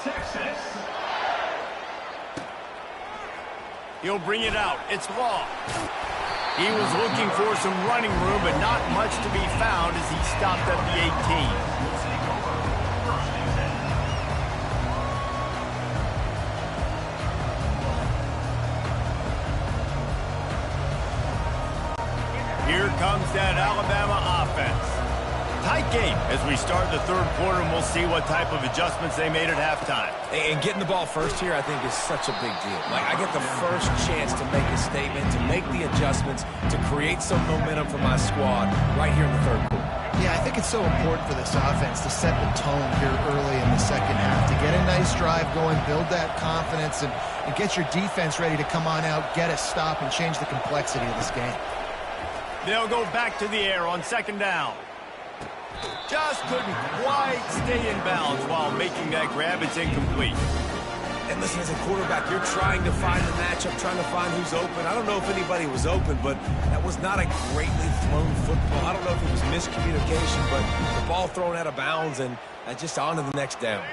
[SPEAKER 2] Texas.
[SPEAKER 1] He'll bring it out. It's Law. He was looking for some running room, but not much to be found as he stopped at the 18. Here comes that Alabama offense. tight game as we start the third quarter, and we'll see what type of adjustments they made at halftime.
[SPEAKER 3] And getting the ball first here, I think, is such a big deal. Like, I get the first chance to make a statement, to make the adjustments, to create some momentum for my squad right here in the third quarter.
[SPEAKER 4] Yeah, I think it's so important for this offense to set the tone here early in the second half, to get a nice drive going, build that confidence, and get your defense ready to come on out, get a stop, and change the complexity of this game.
[SPEAKER 1] They'll go back to the air on second down. Just couldn't quite stay in bounds while making that grab. It's incomplete.
[SPEAKER 3] And listen, as a quarterback, you're trying to find the matchup, trying to find who's open. I don't know if anybody was open, but that was not a greatly thrown football. I don't know if it was miscommunication, but the ball thrown out of bounds and just on to the next down.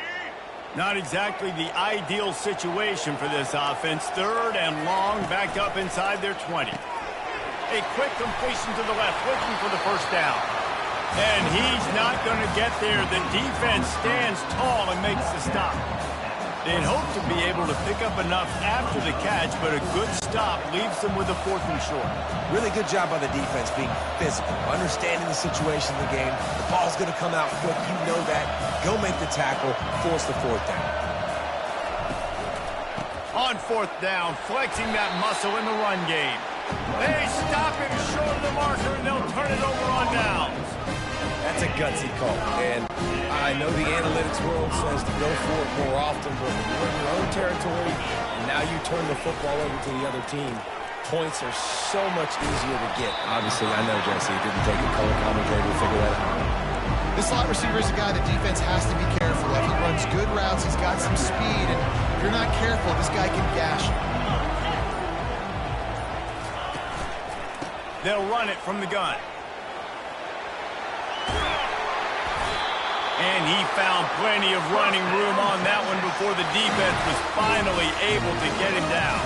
[SPEAKER 1] Not exactly the ideal situation for this offense. Third and long, backed up inside their 20. A quick completion to the left, looking for the first down. And he's not going to get there. The defense stands tall and makes the stop. They'd hope to be able to pick up enough after the catch, but a good stop leaves them with a 4th and short.
[SPEAKER 3] Really good job by the defense being physical, understanding the situation of the game. The ball's going to come out quick. You know that. Go make the tackle, force the 4th down.
[SPEAKER 1] On 4th down, flexing that muscle in the run game. They stop him short of the marker, and they'll turn it over on downs.
[SPEAKER 3] That's a gutsy call. And I know the analytics world says to go for it more often, but when you're in your own territory, and now you turn the football over to the other team, points are so much easier to get. Obviously, I know, Jesse, it didn't take a color commentator to figure that out.
[SPEAKER 4] This slot receiver is a guy the defense has to be careful of. He runs good routes. He's got some speed, and if you're not careful, this guy can gash you.
[SPEAKER 1] They'll run it from the gun. And he found plenty of running room on that one before the defense was finally able to get him down.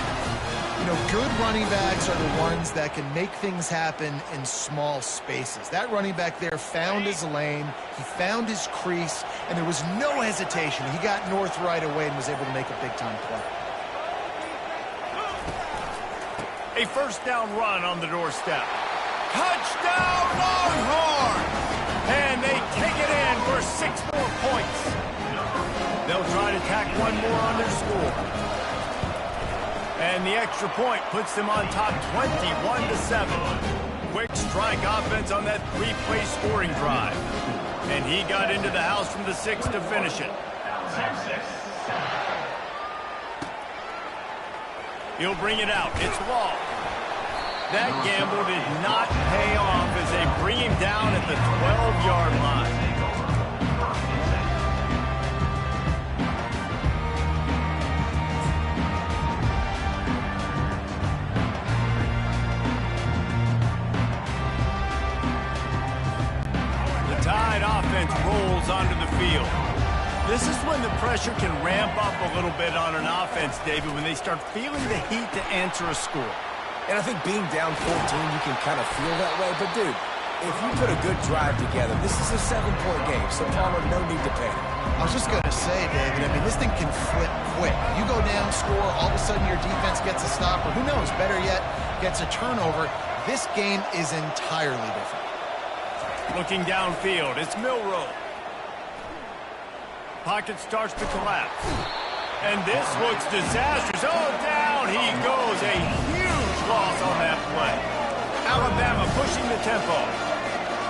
[SPEAKER 4] You know, good running backs are the ones that can make things happen in small spaces. That running back there found his lane, he found his crease, and there was no hesitation. He got north right away and was able to make a big-time play.
[SPEAKER 1] A first down run on the doorstep. Touchdown, Longhorn! And they take it in for 6 more points. They'll try to tack one more on their score. And the extra point puts them on top 21-7. Quick strike offense on that 3-play scoring drive. And he got into the house from the 6 to finish it. He'll bring it out. It's Law. That gamble did not pay off as they bring him down at the 12-yard line. The Tide offense rolls onto the field. This is when the pressure can ramp up a little bit on an offense, David, when they start feeling the heat to answer a score.
[SPEAKER 3] And I think being down 14, you can kind of feel that way. But, dude, if you put a good drive together, this is a 7-point game, so Palmer, no need to panic.
[SPEAKER 4] I was just going to say, David, I mean, this thing can flip quick. You go down, score, all of a sudden your defense gets a stop, or who knows, better yet, gets a turnover. This game is entirely different.
[SPEAKER 1] Looking downfield, it's Milroe. Pocket starts to collapse. And this looks disastrous. Oh, down he goes. A huge loss on that play. Alabama pushing the tempo.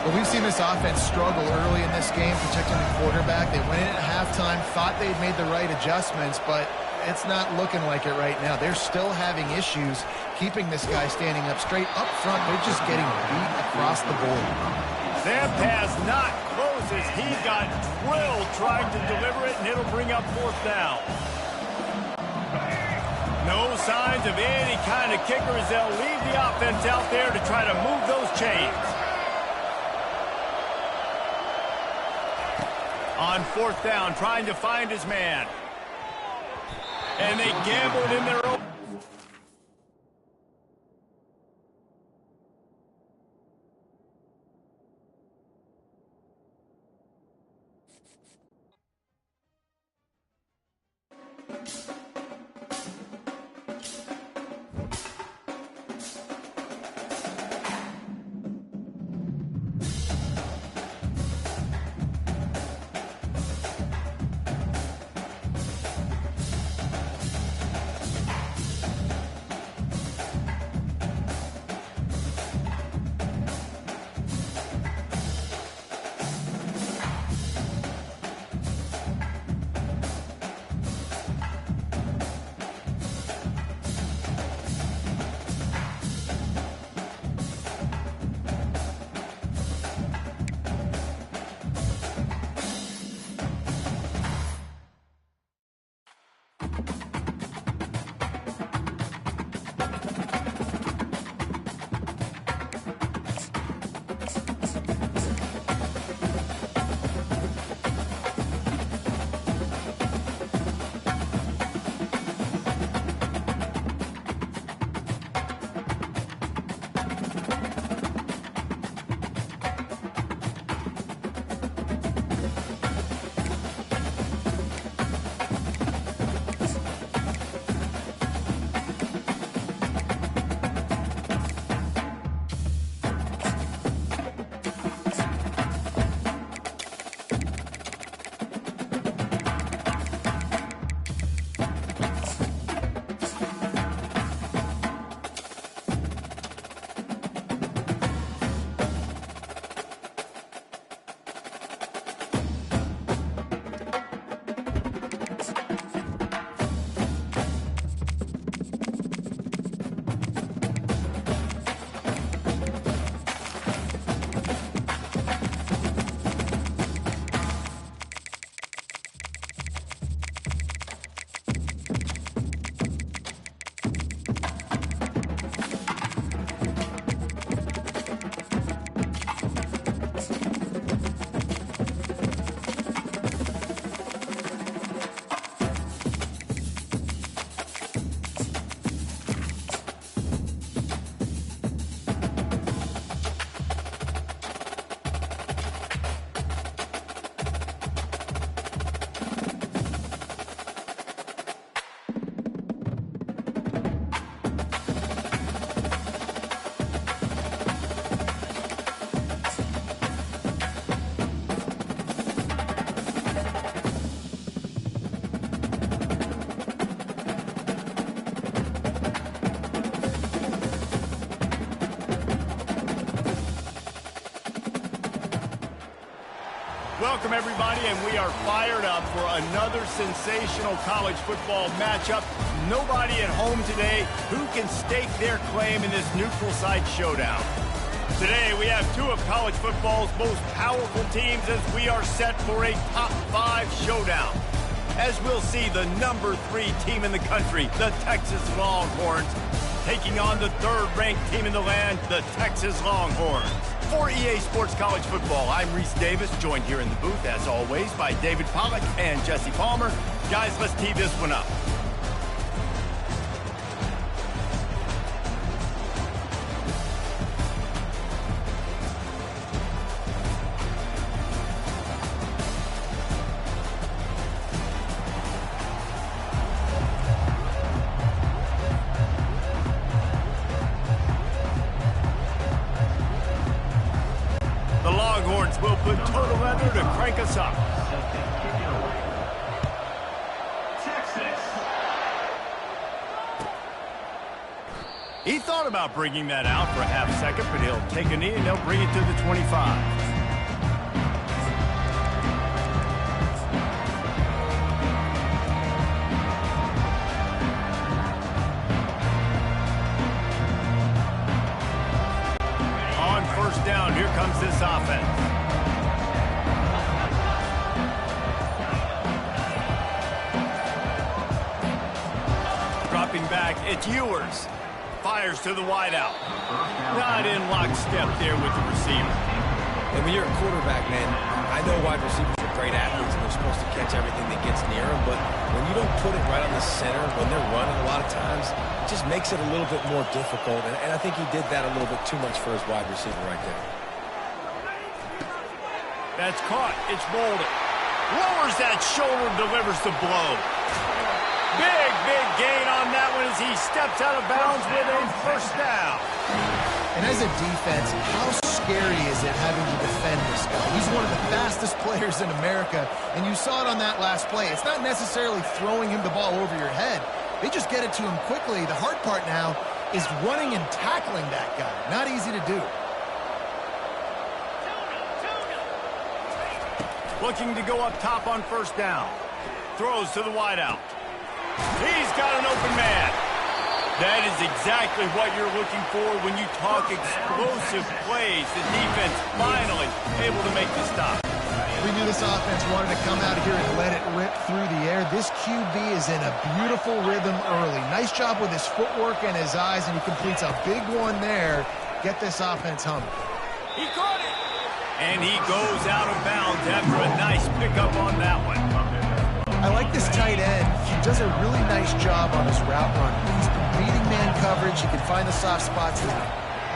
[SPEAKER 4] Well, we've seen this offense struggle early in this game, protecting the quarterback. They went in at halftime, thought they'd made the right adjustments, but it's not looking like it right now. They're still having issues keeping this guy standing up straight. Up front, they're just getting beat across the board.
[SPEAKER 1] That pass not close as he got drilled trying to deliver it, and it'll bring up 4th down. No signs of any kind of kicker as they'll leave the offense out there to try to move those chains. On 4th down, trying to find his man. And they gambled in their own. Welcome, everybody, and we are fired up for another sensational college football matchup. Nobody at home today who can stake their claim in this neutral site showdown. Today, we have two of college football's most powerful teams as we are set for a top 5 showdown. As we'll see, the number 3 team in the country, the Texas Longhorns, taking on the 3rd-ranked team in the land, the Texas Longhorns. For EA Sports College Football, I'm Reese Davis, joined here in the booth, as always, by David Pollack and Jesse Palmer. Guys, let's tee this one up. Will put total leather to crank us up.
[SPEAKER 2] Texas.
[SPEAKER 1] He thought about bringing that out for a half second, but he'll take a knee and they'll bring it to the 25. On first down, here comes this offense. Back, it's Ewers. Fires to the wideout. Not in lockstep there with the receiver.
[SPEAKER 3] And when you're a quarterback, man, I know wide receivers are great athletes and they're supposed to catch everything that gets near them, but when you don't put it right on the center, when they're running a lot of times, it just makes it a little bit more difficult. And I think he did that a little bit too much for his wide receiver right there.
[SPEAKER 1] That's caught. It's Bolden. Lowers that shoulder, delivers the blow. Big gain on that one as he steps out of bounds with a first down.
[SPEAKER 4] And as a defense, how scary is it having to defend this guy? He's one of the fastest players in America, and you saw it on that last play. It's not necessarily throwing him the ball over your head. They just get it to him quickly. The hard part now is running and tackling that guy. Not easy to do.
[SPEAKER 1] Looking to go up top on first down. Throws to the wideout. He's got an open man. That is exactly what you're looking for when you talk explosive plays. The defense finally able to make the stop.
[SPEAKER 4] We knew this offense wanted to come out here and let it rip through the air. This QB is in a beautiful rhythm early. Nice job with his footwork and his eyes, and he completes a big one there. Get this offense humming.
[SPEAKER 1] He caught it. And he goes out of bounds after a nice pickup on that one.
[SPEAKER 4] I like this tight end. He does a really nice job on his route run. He's beating man coverage. He can find the soft spots.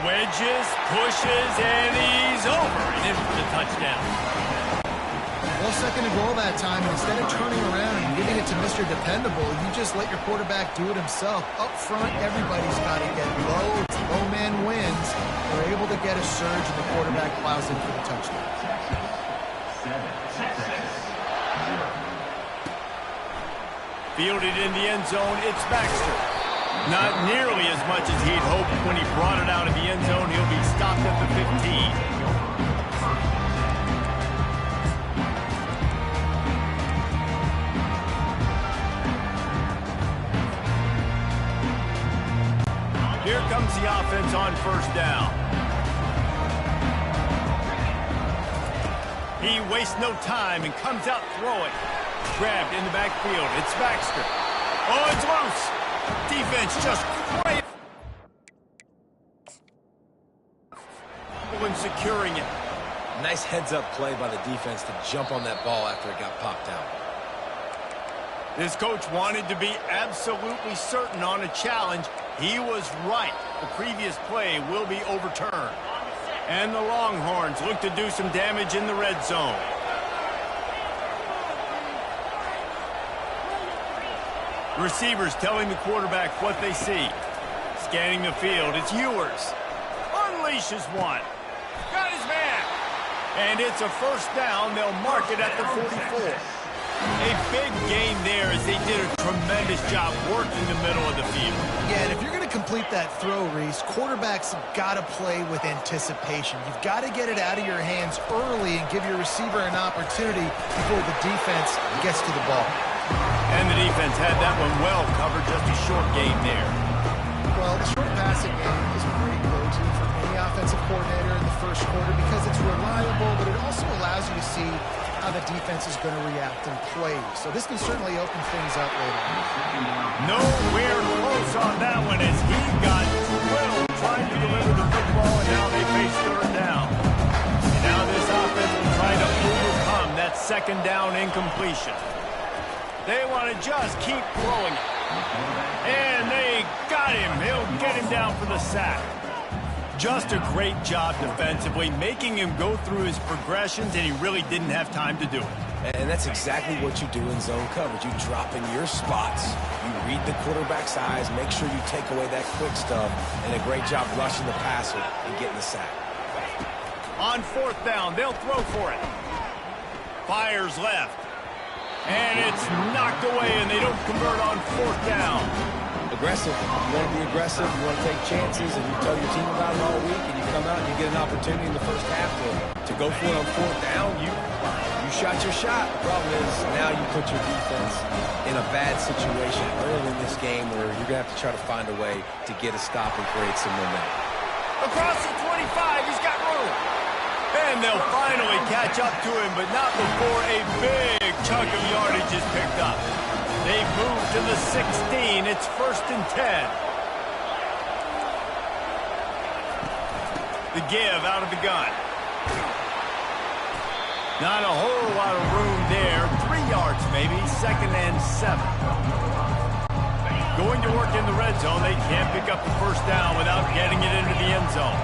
[SPEAKER 1] Wedges, pushes, and he's over and in for the touchdown.
[SPEAKER 4] Well, second and goal that time, and instead of turning around and giving it to Mr. Dependable, you just let your quarterback do it himself. Up front, everybody's got to get low. It's low man wins. They're able to get a surge, and the quarterback plows in for the touchdown.
[SPEAKER 1] Fielded in the end zone, it's Baxter. Not nearly as much as he'd hoped when he brought it out of the end zone. He'll be stopped at the 15. Here comes the offense on first down. He wastes no time and comes out throwing. Grabbed in the backfield. It's Baxter. Oh, it's loose. Defense just great when securing it.
[SPEAKER 3] Nice heads-up play by the defense to jump on that ball after it got popped out.
[SPEAKER 1] This coach wanted to be absolutely certain on a challenge. He was right. The previous play will be overturned. And the Longhorns look to do some damage in the red zone. Receivers telling the quarterback what they see. Scanning the field, it's Ewers. Unleashes one. Got his man. And it's a first down. They'll mark it at the 44. A big gain there as they did a tremendous job working the middle of the field.
[SPEAKER 4] Yeah, and if you're going to complete complete that throw, Reese, quarterbacks have got to play with anticipation. You've got to get it out of your hands early and give your receiver an opportunity before the defense gets to the ball.
[SPEAKER 1] And the defense had that one well covered, just a short game there.
[SPEAKER 4] Well, the short passing game is a great go-to for any offensive coordinator in the first quarter because it's reliable, but it also allows you to see how the defense is going to react and play. So this can certainly open things up later.
[SPEAKER 1] Nowhere close on that one as he got drilled trying to deliver the football, and now they face third down. And now this offense will try to overcome that second down incompletion. They want to just keep throwing it. And they got him. He'll get him down for the sack. Just a great job defensively, making him go through his progressions, and he really didn't have time to do it.
[SPEAKER 3] And that's exactly what you do in zone coverage. You drop in your spots. You read the quarterback's eyes, make sure you take away that quick stuff, and a great job rushing the passer and getting the sack.
[SPEAKER 1] On fourth down, they'll throw for it. Fires left. And it's knocked away, and they don't convert on fourth down.
[SPEAKER 3] Aggressive. You want to be aggressive. You want to take chances, and you tell your team about it all week, and you come out and you get an opportunity in the first half to go for it on fourth down. You shot your shot. The problem is now you put your defense in a bad situation early in this game where you're going to have to try to find a way to get a stop and create some momentum.
[SPEAKER 1] Across the 25, he's got room. And they'll finally catch up to him, but not before a big chunk of yardage is picked up. They move to the 16. It's 1st and 10. The give out of the gun. Not a whole lot of room there. 3 yards maybe. 2nd and 7. Going to work in the red zone. They can't pick up the first down without getting it into the end zone.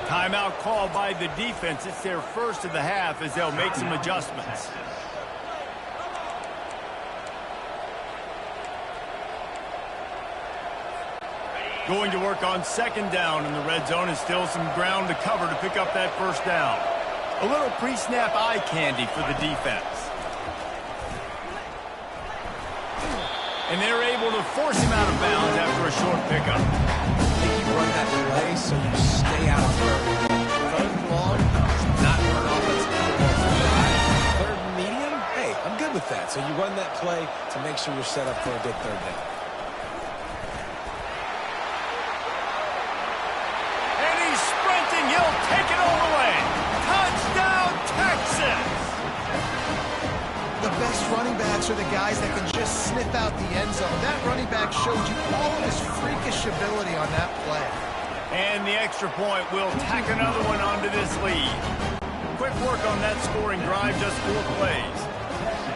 [SPEAKER 1] Timeout called by the defense. It's their first of the half as they'll make some adjustments. Going to work on 2nd down in the red zone, and still some ground to cover to pick up that first down. A little pre-snap eye candy for the defense. And they're able to force him out of bounds after a short pickup.
[SPEAKER 3] Run that play so you stay out of third. Third and long, not run offensive drive. Third and medium, hey, I'm good with that. So you run that play to make sure you're set up for a good third down.
[SPEAKER 1] And he's sprinting. He'll take it all the way. Touchdown, Texas!
[SPEAKER 4] The best running backs are the guys that can just sniff out the end zone. That running back showed you all of his freakish ability on that play.
[SPEAKER 1] And the extra point will tack another one onto this lead. Quick work on that scoring drive, just 4 plays.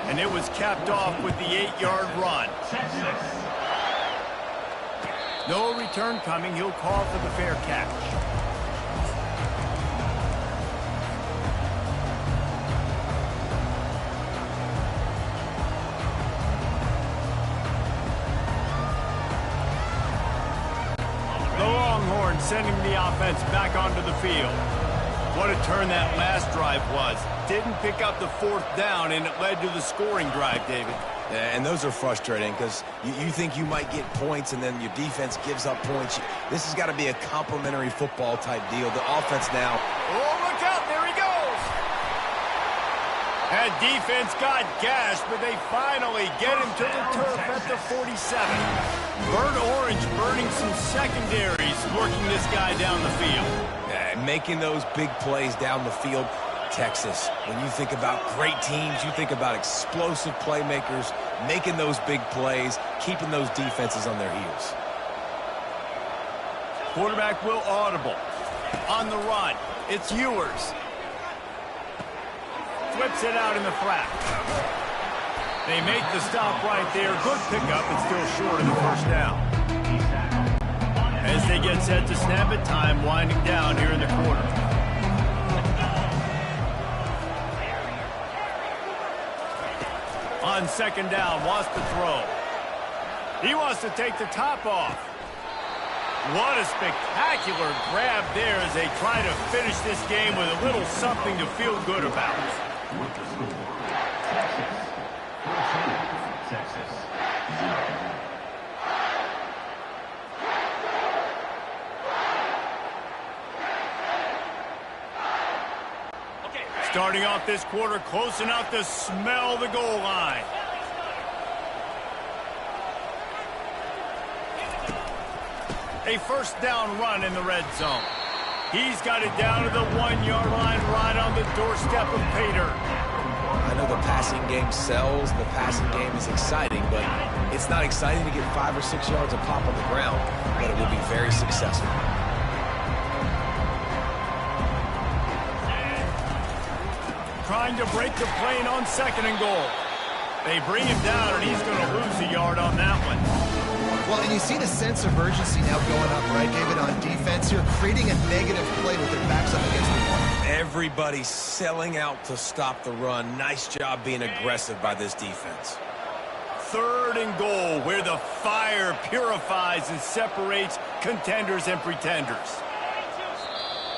[SPEAKER 1] And it was capped off with the 8-yard run. No return coming. He'll call for the fair catch. Sending the offense back onto the field. What a turn that last drive was. Didn't pick up the 4th down, and it led to the scoring drive, David.
[SPEAKER 3] Yeah, and those are frustrating because you think you might get points, and then your defense gives up points. This has got to be a complimentary football type deal. The offense now.
[SPEAKER 1] Oh, look out. There he goes. That defense got gashed, but they finally get him to the turf at the 47. Bird Orange burning some secondaries, working this guy down the field.
[SPEAKER 3] Yeah, making those big plays down the field. Texas, when you think about great teams, you think about explosive playmakers, making those big plays, keeping those defenses on their heels.
[SPEAKER 1] Quarterback will audible. On the run, it's Ewers. Flips it out in the flat. They make the stop right there. Good pickup, but still short of the first down. As they get set to snap it, time winding down here in the quarter. On 2nd down, wants to throw. He wants to take the top off. What a spectacular grab there as they try to finish this game with a little something to feel good about.
[SPEAKER 2] With the score, Texas 14, Texas 0.
[SPEAKER 1] Starting off this quarter close enough to smell the goal line. A first down run in the red zone. He's got it down to the 1-yard line right on the doorstep of pay dirt.
[SPEAKER 3] I know the passing game sells, and the passing game is exciting, but it's not exciting to get 5 or 6 yards of pop on the ground, but it will be very successful.
[SPEAKER 1] Trying to break the plane on 2nd and goal. They bring him down, and he's going to lose a yard on that one.
[SPEAKER 4] Well, and you see the sense of urgency now going up, right, David, on defense here, creating a negative play with their backs up against the wall.
[SPEAKER 3] Everybody selling out to stop the run. Nice job being aggressive by this defense.
[SPEAKER 1] 3rd and goal, where the fire purifies and separates contenders and pretenders.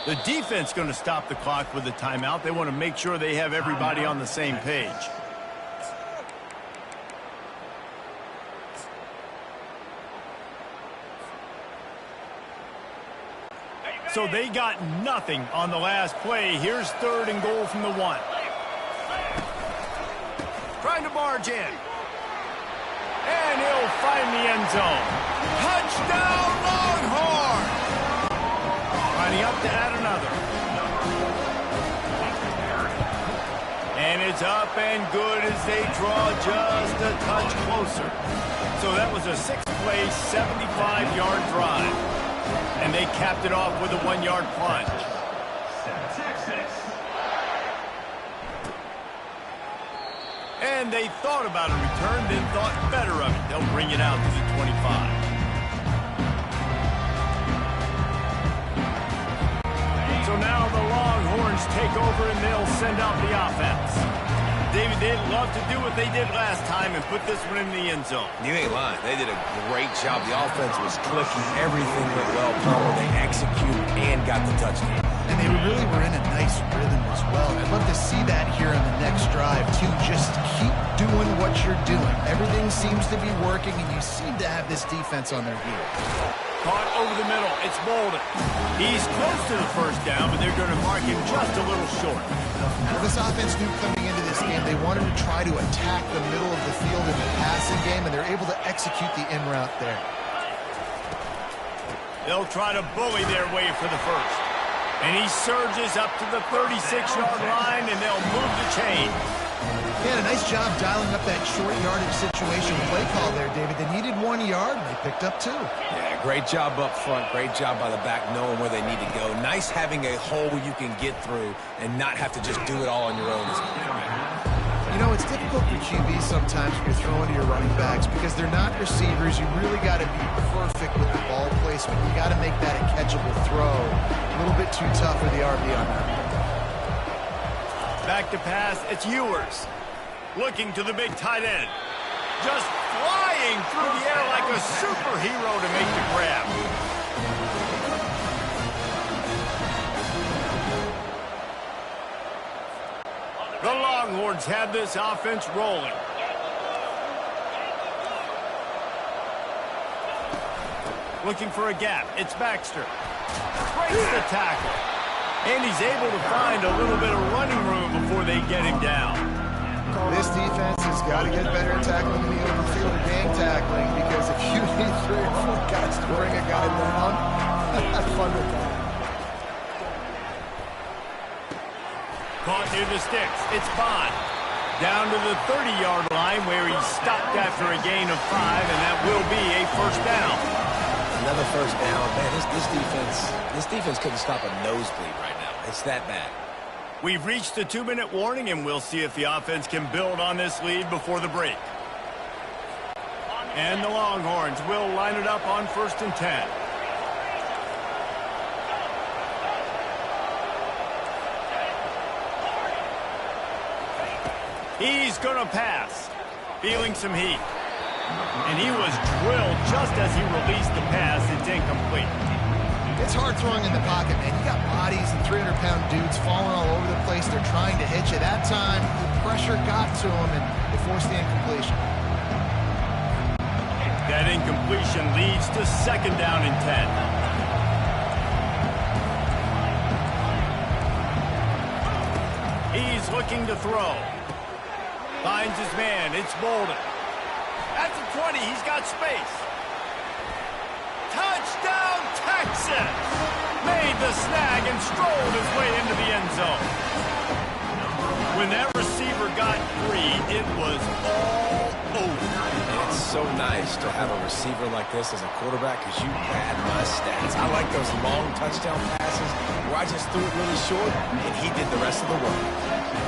[SPEAKER 1] The defense going to stop the clock with a timeout. They want to make sure they have everybody on the same page. So they got nothing on the last play. Here's 3rd and goal from the 1. Trying to barge in. And he'll find the end zone. Touchdown, Longhorn! Lining up to add another. And it's up and good as they draw just a touch closer. So that was a 6-play, 75-yard drive. And they capped it off with a 1-yard plunge. And they thought about a return, then thought better of it. They'll bring it out to the 25. So now the Longhorns take over and they'll send out the offense. David, they'd love to do what they did last time and put this one in the end zone.
[SPEAKER 3] You ain't lying. They did a great job. The offense was clicking. Everything went well. Palmer, they executed and got the touchdown.
[SPEAKER 4] And they really were in a nice rhythm as well. I'd love to see that here in the next drive, too. Just keep doing what you're doing. Everything seems to be working, and you seem to have this defense on their heels.
[SPEAKER 1] Caught over the middle. It's Bolden. He's close to the first down, but they're going to mark him just a little short.
[SPEAKER 4] Well, this offense knew coming into this game they wanted to try to attack the middle of the field in the passing game, and they're able to execute the in route there.
[SPEAKER 1] They'll try to bully their way for the first. And he surges up to the 36-yard line, and they'll move the chain.
[SPEAKER 4] Yeah, a nice job dialing up that short yardage situation play call there, David. They needed 1 yard, and they picked up 2.
[SPEAKER 3] Yeah, great job up front. Great job by the back knowing where they need to go. Nice having a hole you can get through and not have to just do it all on your own as a quarterback.
[SPEAKER 4] You know, it's difficult for QBs sometimes when you're throwing to your running backs because they're not receivers. You really got to be perfect with the ball placement. You got to make that a catchable throw. A little bit too tough for the RB on that.
[SPEAKER 1] Back to pass, it's Ewers. Looking to the big tight end. Just flying through the air like a superhero to make the grab. The Longhorns have this offense rolling. Looking for a gap. It's Baxter. Breaks the tackle. And he's able to find a little bit of running room before they get him down.
[SPEAKER 4] This defense has got to get better at tackling in the open field or gang tackling because if you need 3 or 4 guys to bring a guy down, have fun with that.
[SPEAKER 1] Caught near the sticks. It's Bond. Down to the 30-yard line where he stopped after a gain of 5, and that will be a first down.
[SPEAKER 3] Another first down. Man, this defense couldn't stop a nosebleed right now. It's that bad.
[SPEAKER 1] We've reached the 2-minute warning, and we'll see if the offense can build on this lead before the break. And the Longhorns will line it up on 1st and 10. He's going to pass. Feeling some heat. And he was drilled just as he released the pass. It's incomplete.
[SPEAKER 4] It's hard throwing in the pocket, man. You got bodies and 300-pound dudes falling all over the place. They're trying to hit you. That time, the pressure got to him, and they forced the incompletion.
[SPEAKER 1] That incompletion leads to 2nd down and 10. He's looking to throw. Finds his man. It's Bolden. At the 20, he's got space. Touchdown, Texas! Made the snag and strolled his way into the end zone. When that receiver got free, it was all over.
[SPEAKER 3] It's so nice to have a receiver like this as a quarterback because you pad my stats. I like those long touchdown passes where I just threw it really short and he did the rest of the work.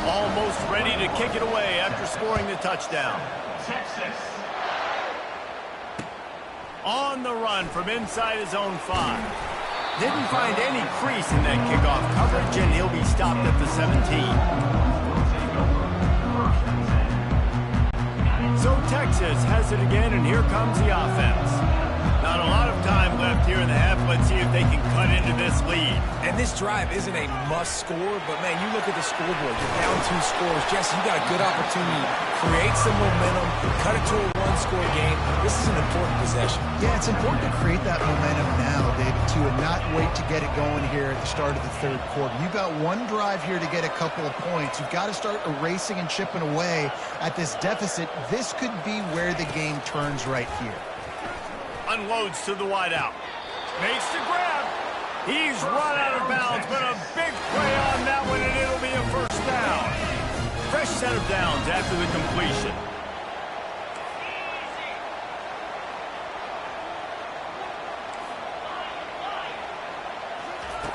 [SPEAKER 1] Almost ready to kick it away after scoring the touchdown.
[SPEAKER 2] Texas.
[SPEAKER 1] On the run from inside his own 5. Didn't find any crease in that kickoff coverage, and he'll be stopped at the 17. So Texas has it again, and here comes the offense. Not a lot of time left here in the half. Let's see if they can cut into this lead.
[SPEAKER 3] And this drive isn't a must score, but man, you look at the scoreboard, you're down 2 scores. Jesse, you got a good opportunity. Create some momentum, cut it to a 1-score game. This is an important possession.
[SPEAKER 4] Yeah, it's important to create that momentum now, David, too, and not wait to get it going here at the start of the third quarter. You've got one drive here to get a couple of points. You've got to start erasing and chipping away at this deficit. This could be where the game turns right here.
[SPEAKER 1] Unloads to the wideout. Makes the grab. He's run out of bounds, but a big play on that one, and it'll be a first down. Fresh set of downs after the completion.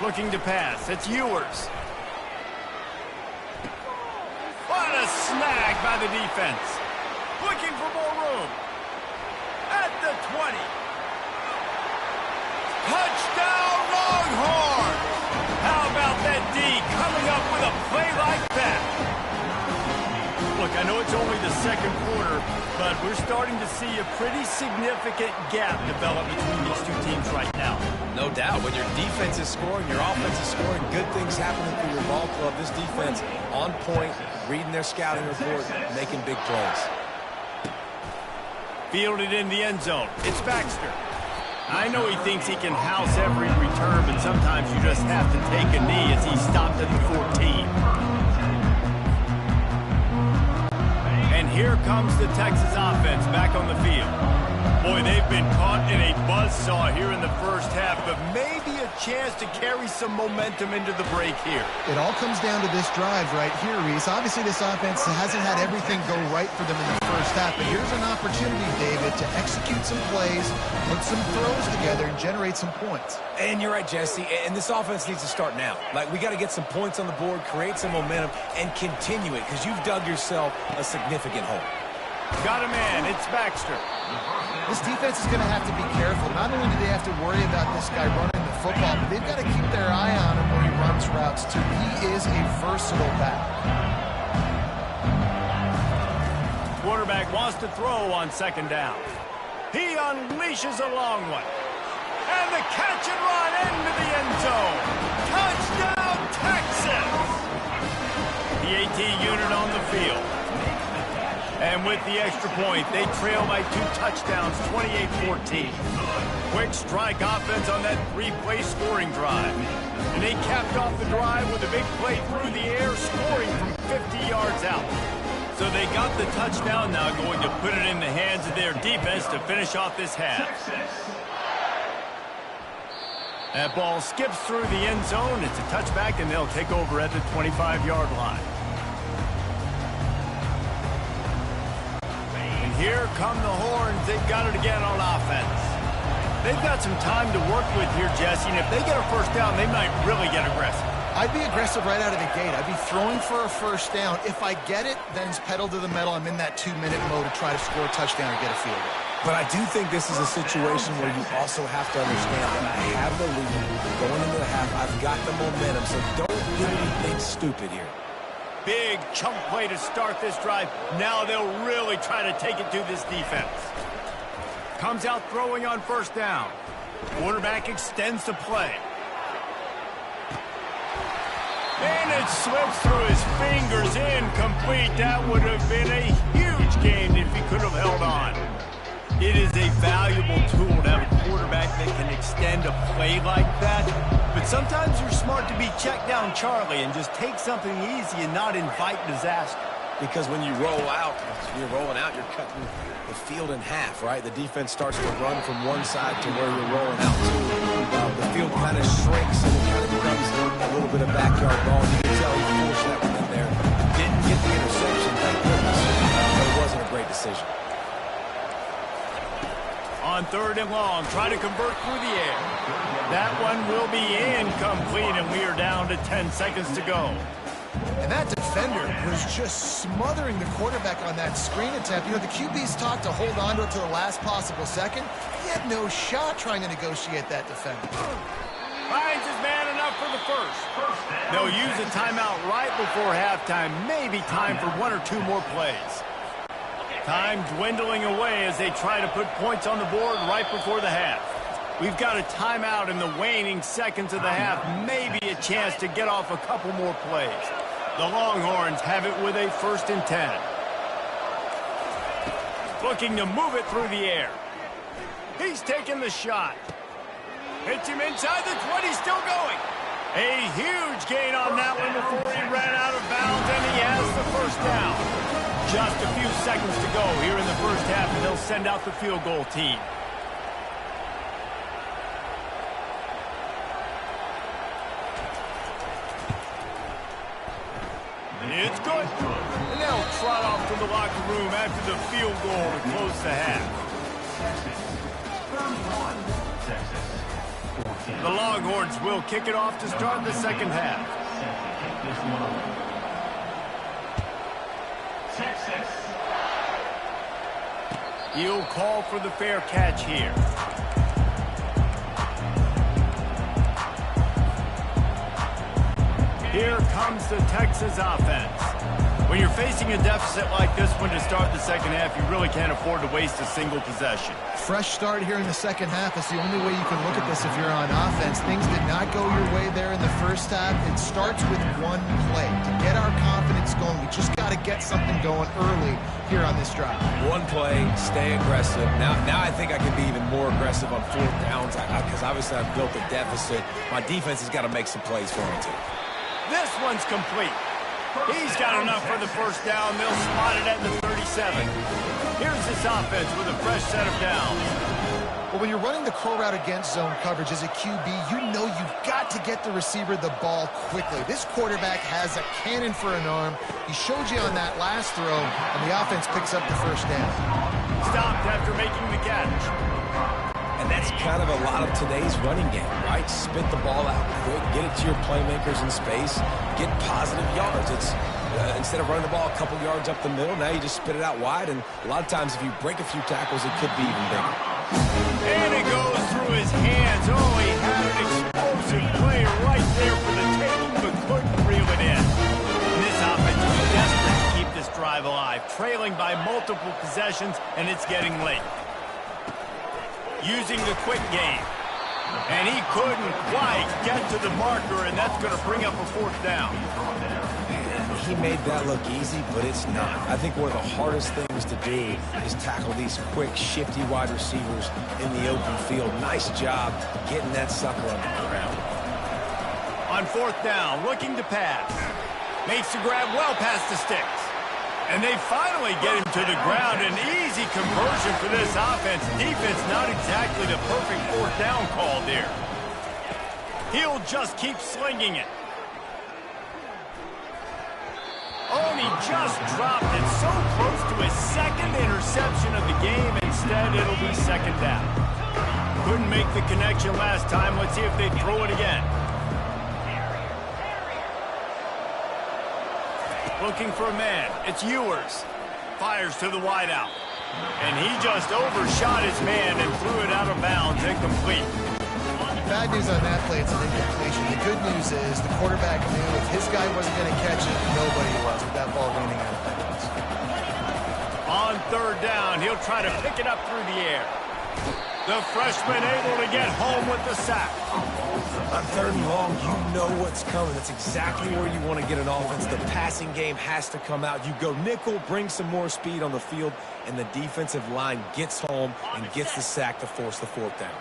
[SPEAKER 1] Looking to pass. It's Ewers. What a snag by the defense. Looking for more room. At the 20. Touchdown, Longhorns! How about that D coming up with a play like that? Look, I know it's only the second quarter, but we're starting to see a pretty significant gap develop between these two teams right now.
[SPEAKER 3] No doubt. When your defense is scoring, your offense is scoring, good things happening for your ball club. This defense on point, reading their scouting report, making big plays.
[SPEAKER 1] Fielded in the end zone. It's Baxter. I know he thinks he can house every return, but sometimes you just have to take a knee as he's stopped at the 14. And here comes the Texas offense back on the field. Boy, they've been caught in a buzzsaw here in the first half, but maybe a chance to carry some momentum into the break here.
[SPEAKER 4] It all comes down to this drive right here, Reese. Obviously, this offense hasn't had everything go right for them in the first half, but here's an opportunity, David, to execute some plays, put some throws together, and generate some points.
[SPEAKER 3] And you're right, Jesse, and this offense needs to start now. Like, we got to get some points on the board, create some momentum, and continue it, because you've dug yourself a significant hole.
[SPEAKER 1] Got a man. It's Baxter.
[SPEAKER 4] This defense is going to have to be careful. Not only do they have to worry about this guy running the football, but they've got to keep their eye on him when he runs routes, too. He is a versatile back.
[SPEAKER 1] Quarterback wants to throw on second down. He unleashes a long one. And the catch and run into the end zone. Touchdown, Texas! The AT unit on the field. And with the extra point, they trail by 2 touchdowns, 28-14. Quick strike offense on that 3-play scoring drive. And they capped off the drive with a big play through the air, scoring from 50 yards out. So they got the touchdown, now going to put it in the hands of their defense to finish off this half. That ball skips through the end zone. It's a touchback, and they'll take over at the 25-yard line. Here come the Horns. They've got it again on offense. They've got some time to work with here, Jesse, and if they get a first down, they might really get aggressive.
[SPEAKER 4] I'd be aggressive right out of the gate. I'd be throwing for a first down. If I get it, then it's pedal to the metal. I'm in that 2-minute mode to try to score a touchdown or get a field goal.
[SPEAKER 3] But I do think this is a situation where you also have to understand that I have the lead going into the half. I've got the momentum, so don't do anything stupid here.
[SPEAKER 1] Big chunk play to start this drive. Now they'll really try to take it to this defense. Comes out throwing on first down. Quarterback extends the play. And it slips through his fingers, incomplete. That would have been a huge gain if he could have held on. It is a valuable tool to have a quarterback that can extend a play like that. But Sometimes you're smart to be check down Charlie and just take something easy and not invite disaster.
[SPEAKER 3] Because when you roll out, you're rolling out, you're cutting the field in half, right? The defense starts to run from one side to where you're rolling out to. The field kind of shrinks and it kind of becomes a little bit of backyard ball. You can tell he forced that one in there. Didn't get the interception, thank goodness. But it wasn't a great decision.
[SPEAKER 1] On 3rd and long, try to convert through the air. That one will be incomplete, and we are down to 10 seconds to go.
[SPEAKER 4] And that defender was just smothering the quarterback on that screen attempt. You know, the QB's taught to hold on to it to the last possible second. He had no shot trying to negotiate that defender.
[SPEAKER 1] Finds his man enough for the first. They'll use a timeout right before halftime. Maybe time for 1 or 2 more plays. Time dwindling away as they try to put points on the board right before the half. We've got a timeout in the waning seconds of the half. Maybe a chance to get off a couple more plays. The Longhorns have it with a 1st and 10. Looking to move it through the air. He's taking the shot. Hits him inside the 20, still going. A huge gain on that one before he ran out of bounds, and he has the 1st down. Just a few seconds to go here in the 1st half, and they'll send out the field goal team. It's good. And they'll trot off to the locker room after the field goal to close the half. The Longhorns will kick it off to start the 2nd half. He'll call for the fair catch here. Here comes the Texas offense. When you're facing a deficit like this one to start the 2nd half, you really can't afford to waste a single possession.
[SPEAKER 4] Fresh start here in the 2nd half. That's the only way you can look at this if you're on offense. Things did not go your way there in the 1st half. It starts with one play. To get our confidence going, we just got to get something going early here on this drive.
[SPEAKER 3] One play, stay aggressive. Now I think I can be even more aggressive on 4th downs because obviously I've built a deficit. My defense has got to make some plays for me too.
[SPEAKER 1] This one's complete. He's got enough for the 1st down. They'll spot it at the 37. Here's this offense with a fresh set of downs.
[SPEAKER 4] Well, when you're running the crow route against zone coverage as a QB, you know you've got to get the receiver the ball quickly. This quarterback has a cannon for an arm. He showed you on that last throw, and the offense picks up the 1st down.
[SPEAKER 1] Stopped after making the catch.
[SPEAKER 3] And that's kind of a lot of today's running game, right? Spit the ball out quick, get it to your playmakers in space, get positive yards. It's instead of running the ball a couple yards up the middle, now you just spit it out wide, and a lot of times if you break a few tackles, it could be even bigger.
[SPEAKER 1] And it goes through his hands. Oh, he had an explosive play right there for the taking, but couldn't reel it in. And this offense is desperate to keep this drive alive, trailing by multiple possessions, and it's getting late. Using the quick game. And he couldn't quite get to the marker, and that's going to bring up a 4th down.
[SPEAKER 3] He made that look easy, but it's not. I think one of the hardest things to do is tackle these quick, shifty wide receivers in the open field. Nice job getting that sucker on the ground.
[SPEAKER 1] On 4th down, looking to pass. Makes the grab well past the sticks. And they finally get him to the ground. An easy conversion for this offense. Defense not exactly the perfect 4th down call there. He'll just keep slinging it. Oh, and he just dropped it so close to his 2nd interception of the game. Instead, it'll be 2nd down. Couldn't make the connection last time. Let's see if they throw it again. Looking for a man. It's Ewers. Fires to the wideout. And he just overshot his man and threw it out of bounds, incomplete.
[SPEAKER 4] Bad news on that play, it's an incompletion. The good news is the quarterback knew if his guy wasn't going to catch it, nobody was with that ball raining out of bounds.
[SPEAKER 1] On 3rd down, he'll try to pick it up through the air. The freshman able to get home with the sack.
[SPEAKER 3] On 3rd and long, you know what's coming. That's exactly where you want to get an offense. The passing game has to come out. You go nickel, bring some more speed on the field, and the defensive line gets home and gets the sack to force the 4th down.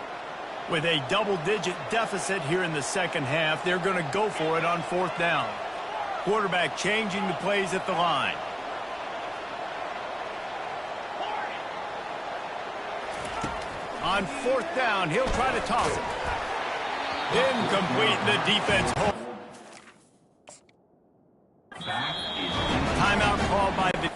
[SPEAKER 1] With a double-digit deficit here in the second half, they're going to go for it on fourth down. Quarterback changing the plays at the line. On fourth down, he'll try to toss it. Incomplete. The defense holds. Timeout called by the...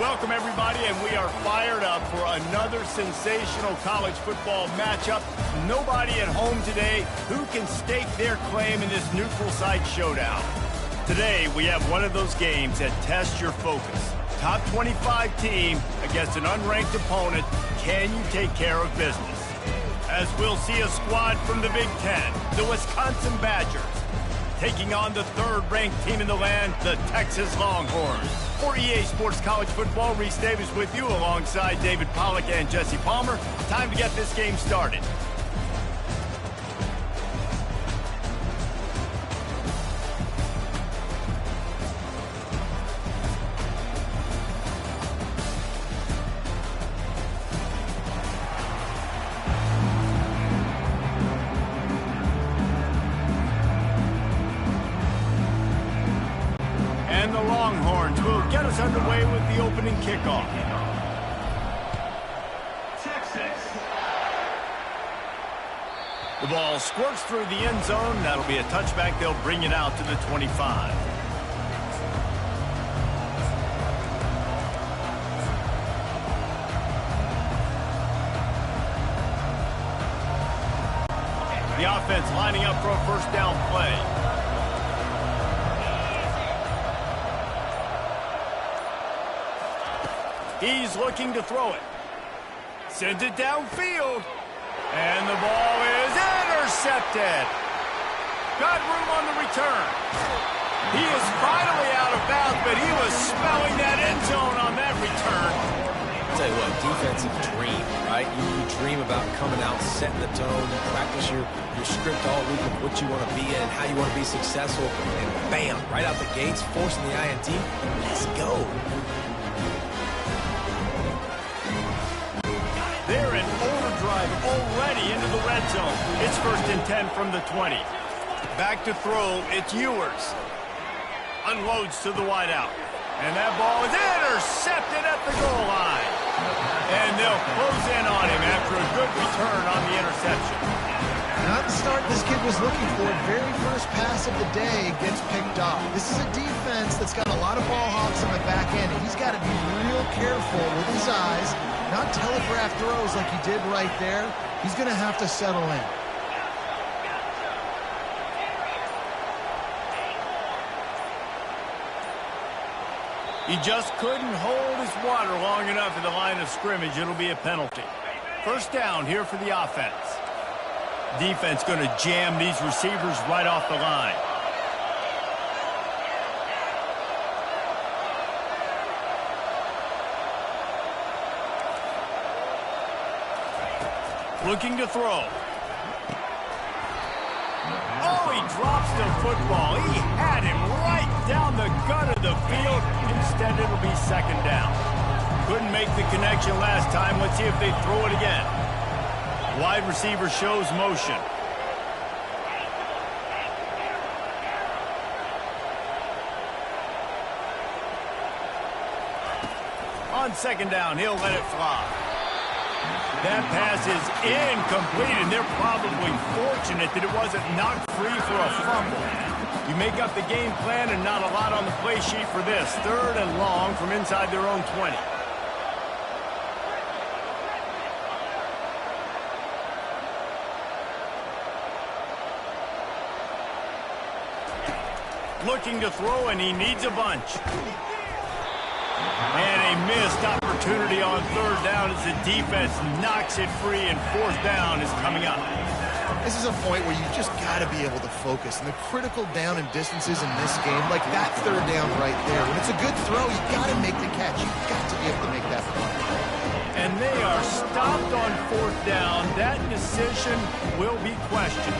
[SPEAKER 1] Welcome, everybody, and we are fired up for another sensational college football matchup. Nobody at home today who can stake their claim in this neutral site showdown. Today, we have one of those games that tests your focus. Top 25 team against an unranked opponent. Can you take care of business? As we'll see a squad from the Big Ten, the Wisconsin Badgers, taking on the third-ranked team in the land, the Texas Longhorns. For EA Sports College Football, Reese Davis with you alongside David Pollack and Jesse Palmer. Time to get this game started. And the Longhorns will get us underway with the opening kickoff.
[SPEAKER 2] Texas.
[SPEAKER 1] The ball squirts through the end zone. That'll be a touchback. They'll bring it out to the 25. The offense lining up for a first down play. He's looking to throw it. Sends it downfield. And the ball is intercepted. Got room on the return. He is finally out of bounds, but he was smelling that end zone on that return.
[SPEAKER 3] I'll tell you what, defensive dream, right? You dream about coming out, setting the tone, you practice your script all week of what you want to be in, how you want to be successful, and bam, right out the gates, forcing the INT. Let's go.
[SPEAKER 1] They're in overdrive already into the red zone. It's 1st and 10 from the 20. Back to throw, it's Ewers. Unloads to the wideout. And that ball is intercepted at the goal line. And they'll close in on him after a good return on the interception.
[SPEAKER 4] Not the start this kid was looking for. Very first pass of the day gets picked off. This is a defense that's got a lot of ball hawks on the back end. He's got to be real careful with his eyes, not telegraph throws like he did right there. He's going to have to settle in.
[SPEAKER 1] He just couldn't hold his water long enough in the line of scrimmage. It'll be a penalty. First down here for the offense. Defense going to jam these receivers right off the line. Looking to throw. Oh, he drops the football. He had him right down the gut of the field. Instead, it'll be second down. Couldn't make the connection last time. Let's see if they throw it again. Wide receiver shows motion. On second down, he'll let it fly. That pass is incomplete, and they're probably fortunate that it wasn't knocked free for a fumble. You make up the game plan and not a lot on the play sheet for this. 3rd and long from inside their own 20. Looking to throw, and he needs a bunch. And a missed opportunity on 3rd down as the defense knocks it free, and 4th down is coming up.
[SPEAKER 4] This is a point where you just got to be able to focus. And the critical down and distances in this game, like that 3rd down right there, when it's a good throw, you got to make the catch. You've got to be able to make that play.
[SPEAKER 1] And they are stopped on 4th down. That decision will be questioned.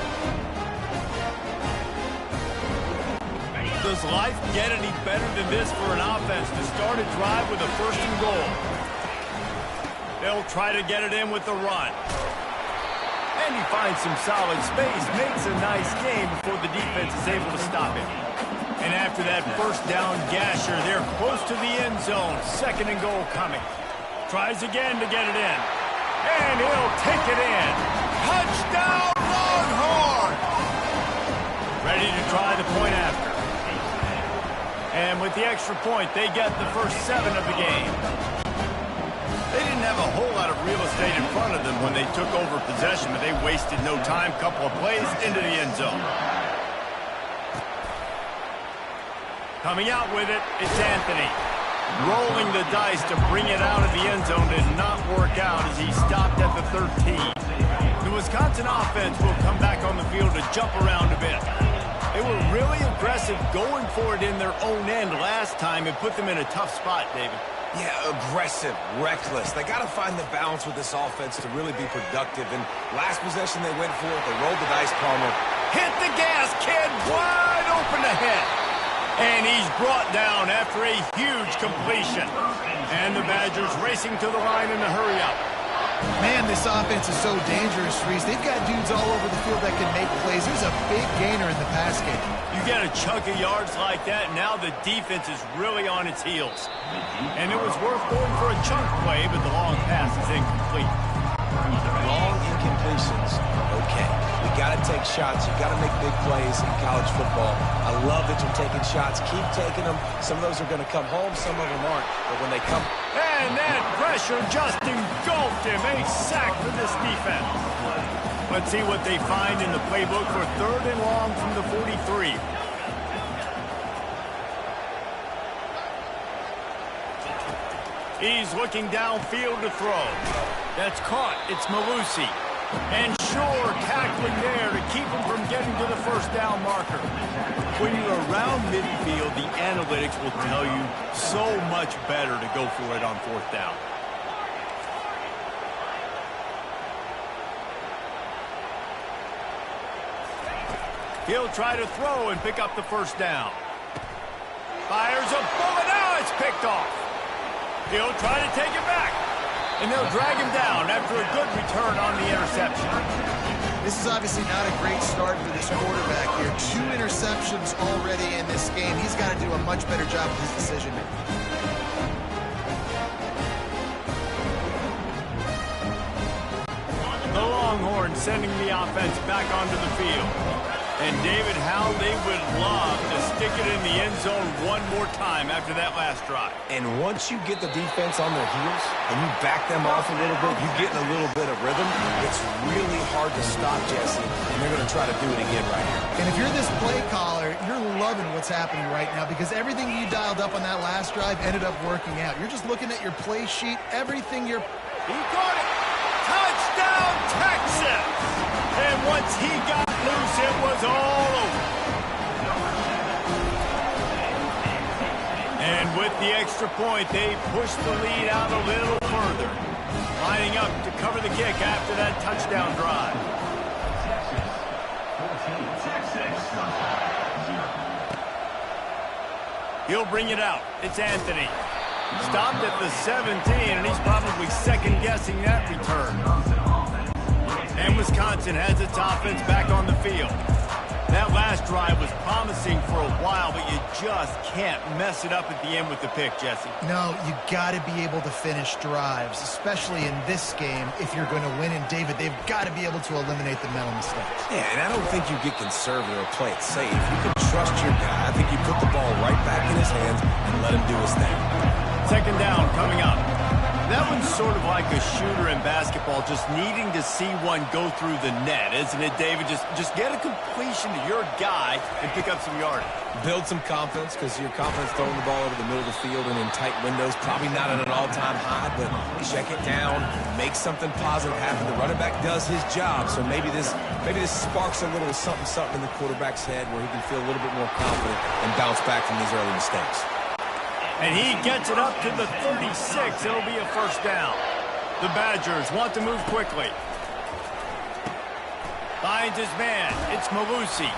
[SPEAKER 1] Does life get any better than this for an offense to start a drive with a 1st and goal? They'll try to get it in with the run. And he finds some solid space, makes a nice game before the defense is able to stop him. And after that 1st down gasher, they're close to the end zone. 2nd and goal coming. Tries again to get it in. And he'll take it in. Touchdown, Longhorns! Ready to try the point after. And with the extra point, they get the first 7 of the game. They didn't have a whole lot of real estate in front of them when they took over possession, but they wasted no time. Couple of plays into the end zone. Coming out with it, it's Anthony. Rolling the dice to bring it out of the end zone did not work out as he stopped at the 13. The Wisconsin offense will come back on the field to jump around a bit. They were really aggressive going for it in their own end last time and put them in a tough spot, David.
[SPEAKER 3] Yeah, aggressive, reckless. They got to find the balance with this offense to really be productive. And last possession they went for it. They rolled the dice, Palmer.
[SPEAKER 1] Hit the gas, kid. Wide open ahead. And he's brought down after a huge completion. And the Badgers racing to the line in a hurry-up.
[SPEAKER 4] Man, this offense is so dangerous, Reese. They've got dudes all over the field that can make plays. There's a big gainer in the pass game.
[SPEAKER 1] You get a chunk of yards like that, now the defense is really on its heels. And it was worth going for a chunk play, but the long pass is incomplete.
[SPEAKER 3] Long incompletions. Okay. We got to take shots. You got to make big plays in college football. I love that you're taking shots. Keep taking them. Some of those are going to come home. Some of them aren't. But when they come...
[SPEAKER 1] And that pressure just engulfed him. A sack for this defense. Let's see what they find in the playbook for 3rd and long from the 43. He's looking downfield to throw. That's caught. It's Malusi. And Shore tackling there to keep him from getting to the first down marker. When you're around midfield, the analytics will tell you so much better to go for it on 4th down. He'll try to throw and pick up the first down. Fires a bullet. Now it's picked off. He'll try to take it back. And they'll drag him down after a good return on the interception.
[SPEAKER 4] This is obviously not a great start for this quarterback here. 2 interceptions already in this game. He's got to do a much better job with his decision-making.
[SPEAKER 1] The Longhorns sending the offense back onto the field. And David, how they would love to stick it in the end zone one more time after that last drive.
[SPEAKER 3] And once you get the defense on their heels and you back them off a little bit, you get in a little bit of rhythm, it's really hard to stop, Jesse. And they're going to try to do it again right here.
[SPEAKER 4] And if you're this play caller, you're loving what's happening right now because everything you dialed up on that last drive ended up working out. You're just looking at your play sheet, everything you're...
[SPEAKER 1] He caught it! Touchdown, Texas! And once he got loose, it was all over. And with the extra point, they pushed the lead out a little further. Lining up to cover the kick after that touchdown drive. He'll bring it out. It's Anthony. Stopped at the 17, and he's probably second-guessing that return. And Wisconsin has its offense back on the field. That last drive was promising for a while, but you just can't mess it up at the end with the pick, Jesse.
[SPEAKER 4] No, you got to be able to finish drives, especially in this game if you're going to win. And, David, they've got to be able to eliminate the mental mistakes.
[SPEAKER 3] Yeah, and I don't think you get conservative or play it safe. You can trust your guy. I think you put the ball right back in his hands and let him do his thing.
[SPEAKER 1] 2nd down coming up. That one's sort of like a shooter in basketball, just needing to see one go through the net, isn't it, David? Just get a completion to your guy and pick up some yardage.
[SPEAKER 3] Build some confidence because your confidence throwing the ball over the middle of the field and in tight windows, probably not at an all-time high, but check it down, make something positive happen. The running back does his job, so maybe this sparks a little something in the quarterback's head where he can feel a little bit more confident and bounce back from these early mistakes.
[SPEAKER 1] And he gets it up to the 36. It'll be a first down. The Badgers want to move quickly. Finds his man. It's Malusi.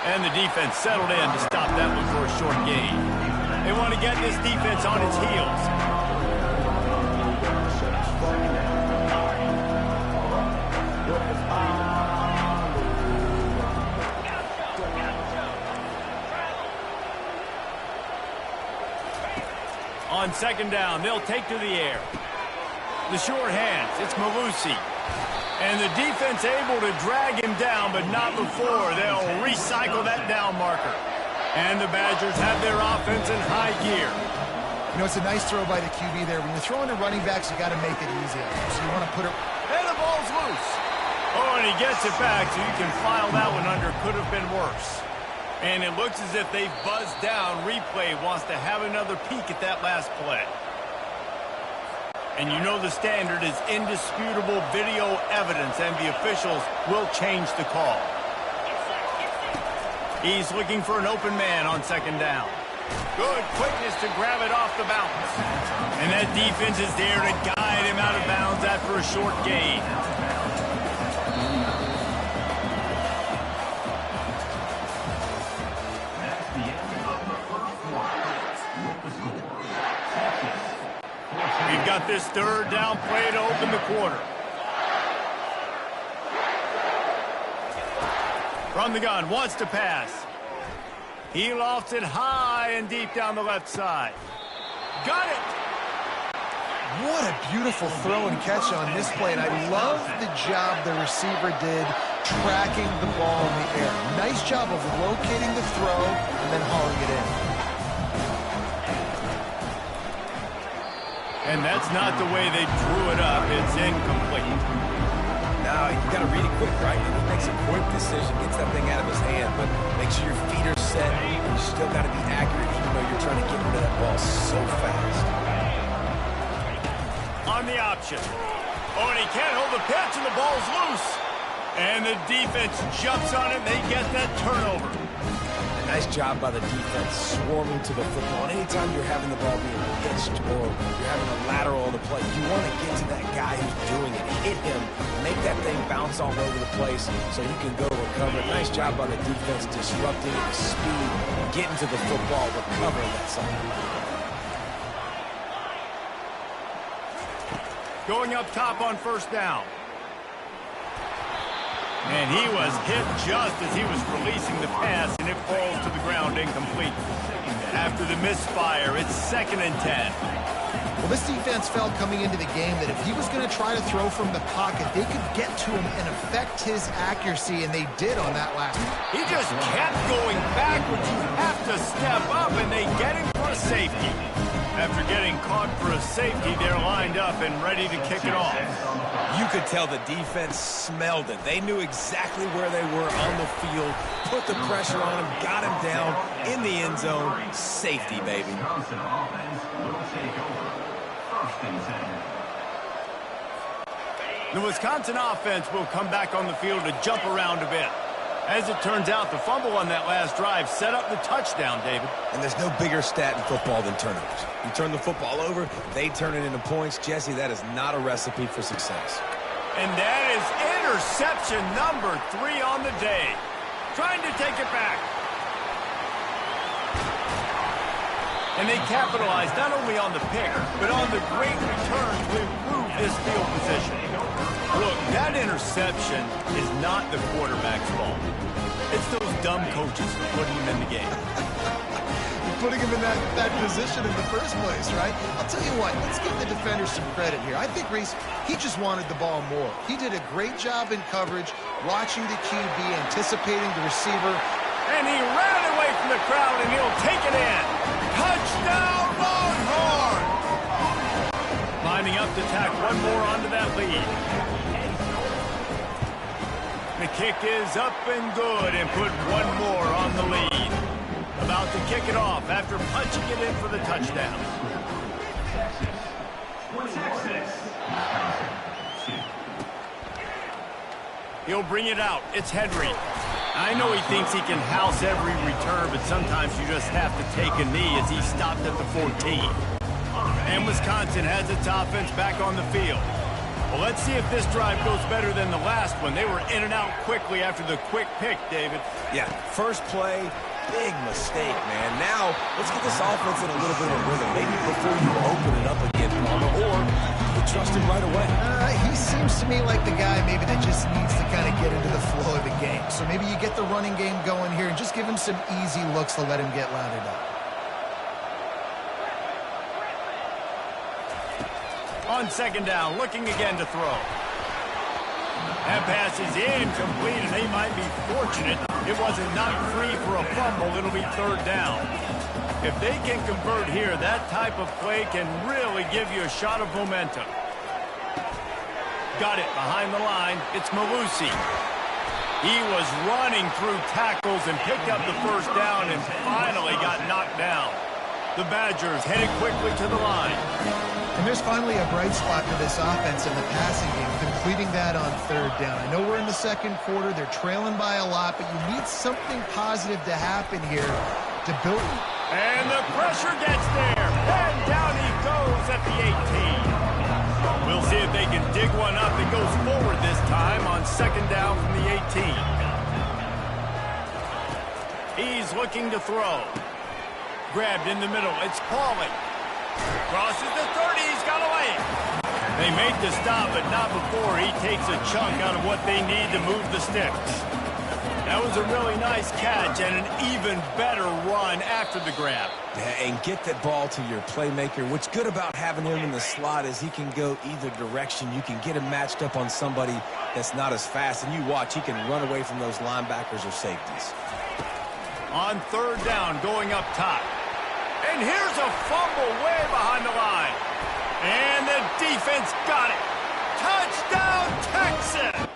[SPEAKER 1] And the defense settled in to stop that one for a short gain. They want to get this defense on its heels. On 2nd down, they'll take to the air. The short hands, it's Malusi. And the defense able to drag him down, but not before. They'll recycle that down marker. And the Badgers have their offense in high gear.
[SPEAKER 4] You know, it's a nice throw by the QB there. When you're throwing to running backs, you got to make it easy. So you want to put it...
[SPEAKER 1] And the ball's loose. Oh, and he gets it back, so you can file that one under. Could have been worse. And it looks as if they've buzzed down. Replay wants to have another peek at that last play. And you know the standard is indisputable video evidence, and the officials will change the call. He's looking for an open man on second down. Good quickness to grab it off the bounce. And that defense is there to guide him out of bounds after a short gain.
[SPEAKER 2] That's the end of the first quarter. With the score, Texas 14.
[SPEAKER 1] We've got this third down play to open the quarter. From the gun, wants to pass. He lofts it high and deep down the left side. Got it!
[SPEAKER 4] What a beautiful throw and catch on this play. And I love the job the receiver did tracking the ball in the air. Nice job of locating the throw and then hauling it in.
[SPEAKER 1] And that's not the way they drew it up. It's incomplete.
[SPEAKER 3] Now, you got to read it quick, right? He makes a quick decision, gets that thing out of his hand, but make sure your feet are set, and you still got to be accurate, even though you're trying to get rid of that ball so fast.
[SPEAKER 1] On the option. Oh, and he can't hold the pitch, and the ball's loose. And the defense jumps on it, and they get that turnover.
[SPEAKER 3] Nice job by the defense, swarming to the football. And anytime you're having the ball being pitched or you're having a lateral on the play, you want to get to that guy who's doing it, hit him, make that thing bounce all over the place so you can go recover it. Nice job by the defense, disrupting it with speed, getting to the football, recovering that side.
[SPEAKER 1] Going up top on first down. And he was hit just as he was releasing the pass, and it falls to the ground incomplete. After the misfire, it's 2nd and 10.
[SPEAKER 4] Well, this defense felt coming into the game that if he was going to try to throw from the pocket, they could get to him and affect his accuracy, and they did on that last one.
[SPEAKER 1] He just kept going backwards. You have to step up, and they get him for a safety. After getting caught for a safety, they're lined up and ready to kick it off.
[SPEAKER 3] You could tell the defense smelled it. They knew exactly where they were on the field, put the pressure on him, got him down in the end zone. Safety, baby.
[SPEAKER 2] Wisconsin offense will take over. 1st and 10.
[SPEAKER 1] The Wisconsin offense will come back on the field to jump around a bit. As it turns out, the fumble on that last drive set up the touchdown, David.
[SPEAKER 3] And there's no bigger stat in football than turnovers. You turn the football over, they turn it into points. Jesse, that is not a recipe for success.
[SPEAKER 1] And that is interception number 3 on the day. Trying to take it back. And they capitalized not only on the pick, but on the great return to improve this field position. Look, that interception is not the quarterback's fault. It's those dumb coaches for putting him in the game.
[SPEAKER 4] Putting him in that position in the first place, right? I'll tell you what, let's give the defenders some credit here. I think Reese, he just wanted the ball more. He did a great job in coverage, watching the QB, anticipating the receiver.
[SPEAKER 1] And he ran it away from the crowd, and he'll take it in. Touchdown, Longhorn! Lining up to tack one more onto that lead. The kick is up and good, and put one more on the lead. About to kick it off after punching it in for the touchdown.
[SPEAKER 2] Texas.
[SPEAKER 1] He'll bring it out. It's Henry. I know he thinks he can house every return, but sometimes you just have to take a knee as he stopped at the 14. And Wisconsin has its offense back on the field. Well, let's see if this drive goes better than the last one. They were in and out quickly after the quick pick, David.
[SPEAKER 3] Yeah, first play, big mistake, man. Now, let's get this offense in a little bit of a rhythm. Maybe before you open it up again, Palmer, or you trust him right away.
[SPEAKER 4] He seems to me like the guy maybe that just needs to kind of get into the flow of the game. So maybe you get the running game going here and just give him some easy looks to let him get lathered up.
[SPEAKER 1] On second down, looking again to throw. That pass is incomplete, and they might be fortunate it wasn't knocked free for a fumble. It'll be third down. If they can convert here, that type of play can really give you a shot of momentum. Got it behind the line. It's Malusi. He was running through tackles and picked up the first down and finally got knocked down. The Badgers headed quickly to the line.
[SPEAKER 4] And there's finally a bright spot for this offense in the passing game, completing that on third down. I know we're in the second quarter. They're trailing by a lot, but you need something positive to happen here to build.
[SPEAKER 1] And the pressure gets there. And down he goes at the 18. We'll see if they can dig one up. It goes forward this time on second down from the 18. He's looking to throw. Grabbed in the middle. It's Pauly. Crosses the 30. He's got away. They make the stop, but not before he takes a chunk out of what they need to move the sticks. That was a really nice catch and an even better run after the grab.
[SPEAKER 3] Yeah, and get that ball to your playmaker. What's good about having him in the slot is he can go either direction. You can get him matched up on somebody that's not as fast, and you watch, he can run away from those linebackers or safeties.
[SPEAKER 1] On third down, going up top. And here's a fumble way behind the line. And the defense got it. Touchdown, Texas!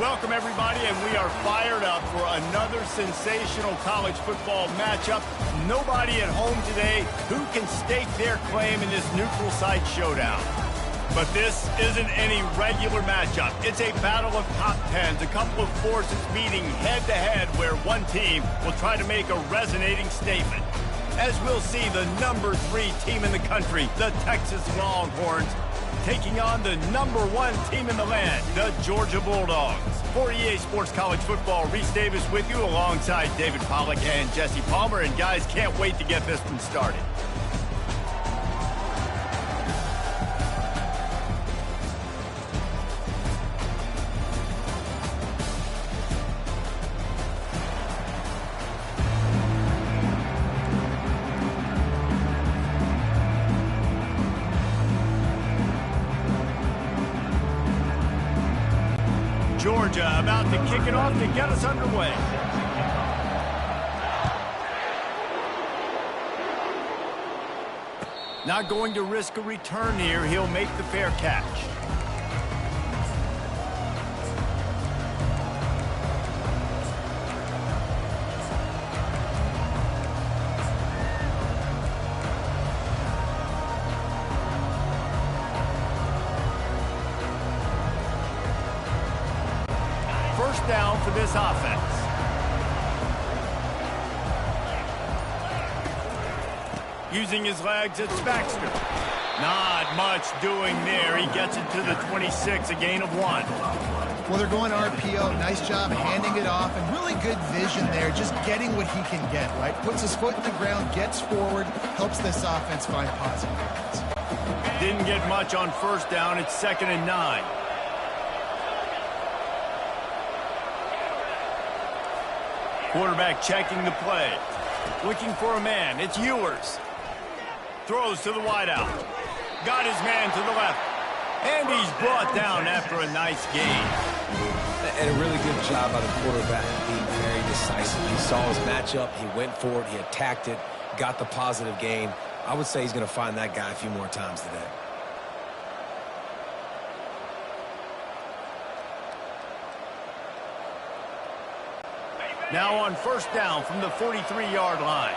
[SPEAKER 1] Welcome, everybody, and we are fired up for another sensational college football matchup. Nobody at home today who can stake their claim in this neutral site showdown. But this isn't any regular matchup. It's a battle of top tens, a couple of forces meeting head-to-head where one team will try to make a resonating statement. As we'll see, the number 3 team in the country, the Texas Longhorns, taking on the number 1 team in the land, the Georgia Bulldogs. For EA Sports College Football, Reese Davis with you alongside David Pollack and Jesse Palmer. And guys, can't wait to get this one started. Georgia about to kick it off to get us underway. Not going to risk a return here. He'll make the fair catch. First down for this offense. Using his legs, it's Baxter. Not much doing there. He gets it to the 26, a gain of 1.
[SPEAKER 4] Well, they're going RPO. Nice job handing it off, and really good vision there, just getting what he can get, right? Puts his foot in the ground, gets forward, helps this offense find positive yards.
[SPEAKER 1] Didn't get much on first down. It's 2nd and 9. Quarterback checking the play. Looking for a man. It's Ewers. Throws to the wideout. Got his man to the left. And he's brought down after a nice gain.
[SPEAKER 3] And a really good job by the quarterback being very decisive. He saw his matchup. He went for it. He attacked it. Got the positive gain. I would say he's going to find that guy a few more times today.
[SPEAKER 1] Now on first down from the 43-yard line.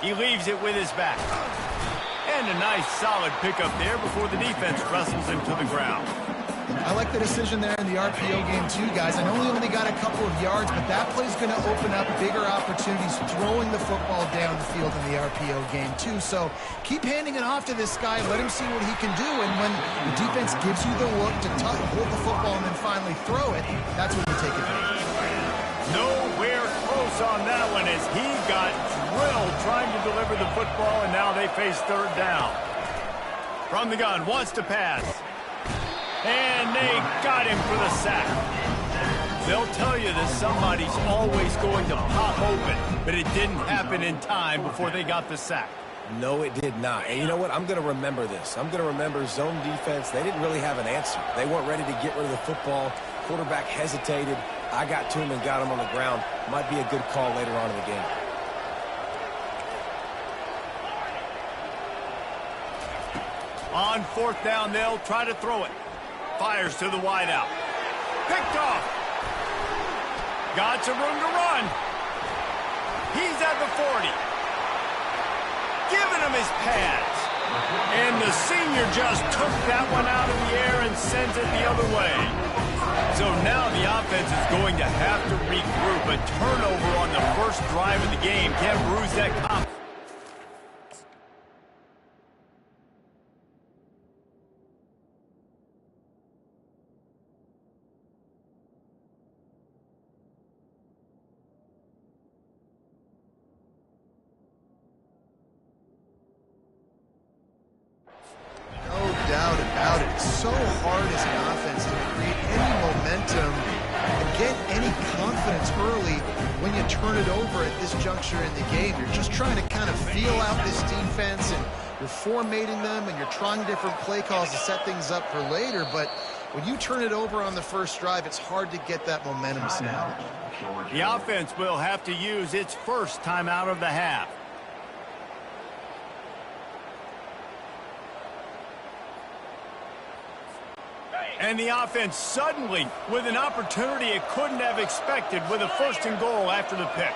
[SPEAKER 1] He leaves it with his back. And a nice solid pickup there before the defense wrestles him to the ground.
[SPEAKER 4] I like the decision there in the RPO game too, guys. I know he only got a couple of yards, but that play's going to open up bigger opportunities throwing the football down the field in the RPO game too. So keep handing it off to this guy. Let him see what he can do. And when the defense gives you the look to hold the football and then finally throw it, that's when you take advantage.
[SPEAKER 1] Nowhere close on that one as he got drilled trying to deliver the football, and now they face third down. From the gun, wants to pass. And they got him for the sack. They'll tell you that somebody's always going to pop open, but it didn't happen in time before they got the sack.
[SPEAKER 3] No, it did not. And you know what? I'm going to remember this. I'm going to remember zone defense. They didn't really have an answer. They weren't ready to get rid of the football. Quarterback hesitated. I got to him and got him on the ground. Might be a good call later on in the game.
[SPEAKER 1] On fourth down, they'll try to throw it. Fires to the wideout. Picked off. Got some room to run. He's at the 40. Giving him his pads. And the senior just took that one out of the air and sends it the other way. So now the offense is going to have to regroup. A turnover on the first drive of the game can't bruise that confidence.
[SPEAKER 4] Doubt about it. It's so hard as an offense to create any momentum and get any confidence early when you turn it over at this juncture in the game. You're just trying to kind of feel out this defense, and you're formatting them, and you're trying different play calls to set things up for later. But when you turn it over on the first drive, it's hard to get that momentum established.
[SPEAKER 1] The offense will have to use its first timeout of the half. And the offense suddenly with an opportunity it couldn't have expected with a 1st and goal after the pick.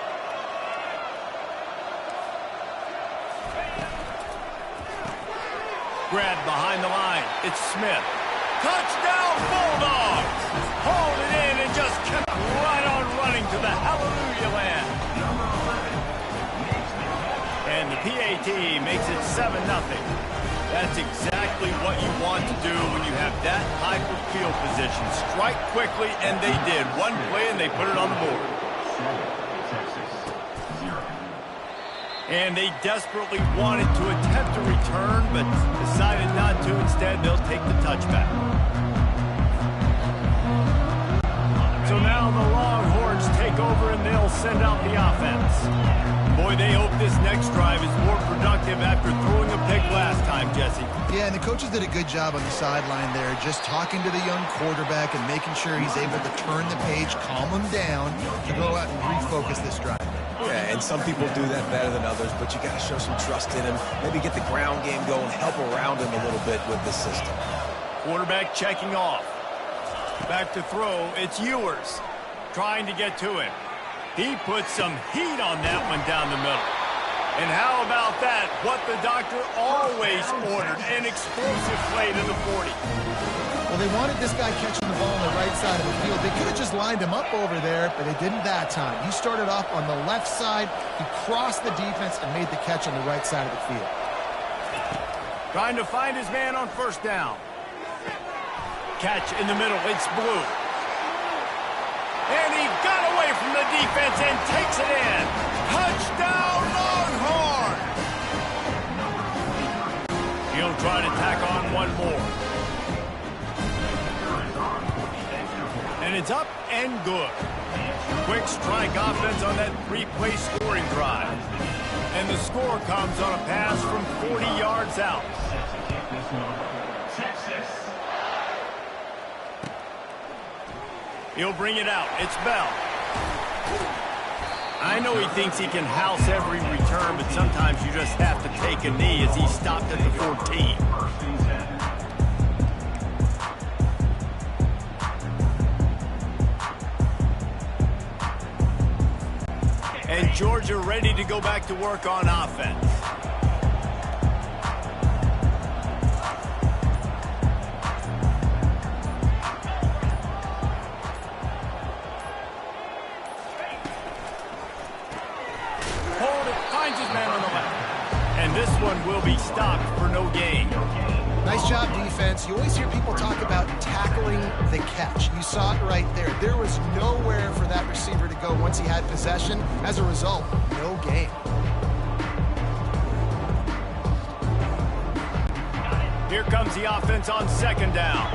[SPEAKER 1] Grabbed behind the line. It's Smith. Touchdown Bulldogs! Hauled it in and just kept right on running to the hallelujah land. And the PAT makes it 7-0. That's exactly what you want to do when you have that type of field position. Strike quickly, and they did. One play, and they put it on the board. And they desperately wanted to attempt a return, but decided not to. Instead, they'll take the touchback. So now the Longhorns take over, and they'll send out the offense. Boy, they hope this next drive is more productive after throwing a pick last time, Jesse.
[SPEAKER 4] Yeah, and the coaches did a good job on the sideline there, just talking to the young quarterback and making sure he's able to turn the page, calm him down, to go out and refocus this drive.
[SPEAKER 3] Yeah, and some people do that better than others, but you got to show some trust in him. Maybe get the ground game going, help around him a little bit with the system.
[SPEAKER 1] Quarterback checking off. Back to throw, it's Ewers trying to get to him. He put some heat on that one down the middle. And how about that? What the doctor always ordered, an explosive play to the 40.
[SPEAKER 4] Well, they wanted this guy catching the ball on the right side of the field. They could have just lined him up over there, but they didn't that time. He started off on the left side. He crossed the defense and made the catch on the right side of the field.
[SPEAKER 1] Trying to find his man on 1st down. Catch in the middle. It's Blue. And he got away from the defense and takes it in. Touchdown, Longhorn! He'll try to tack on one more. And it's up and good. Quick strike offense on that 3-play scoring drive. And the score comes on a pass from 40 yards out. He'll bring it out. It's Bell. I know he thinks he can house every return, but sometimes you just have to take a knee as he stopped at the 14. And Georgia ready to go back to work on offense. Finds his man on the left. And this one will be stopped for no gain.
[SPEAKER 4] Nice job, defense. You always hear people talk about tackling the catch. You saw it right there. There was nowhere for that receiver to go once he had possession. As a result, no gain.
[SPEAKER 1] Here comes the offense on 2nd down.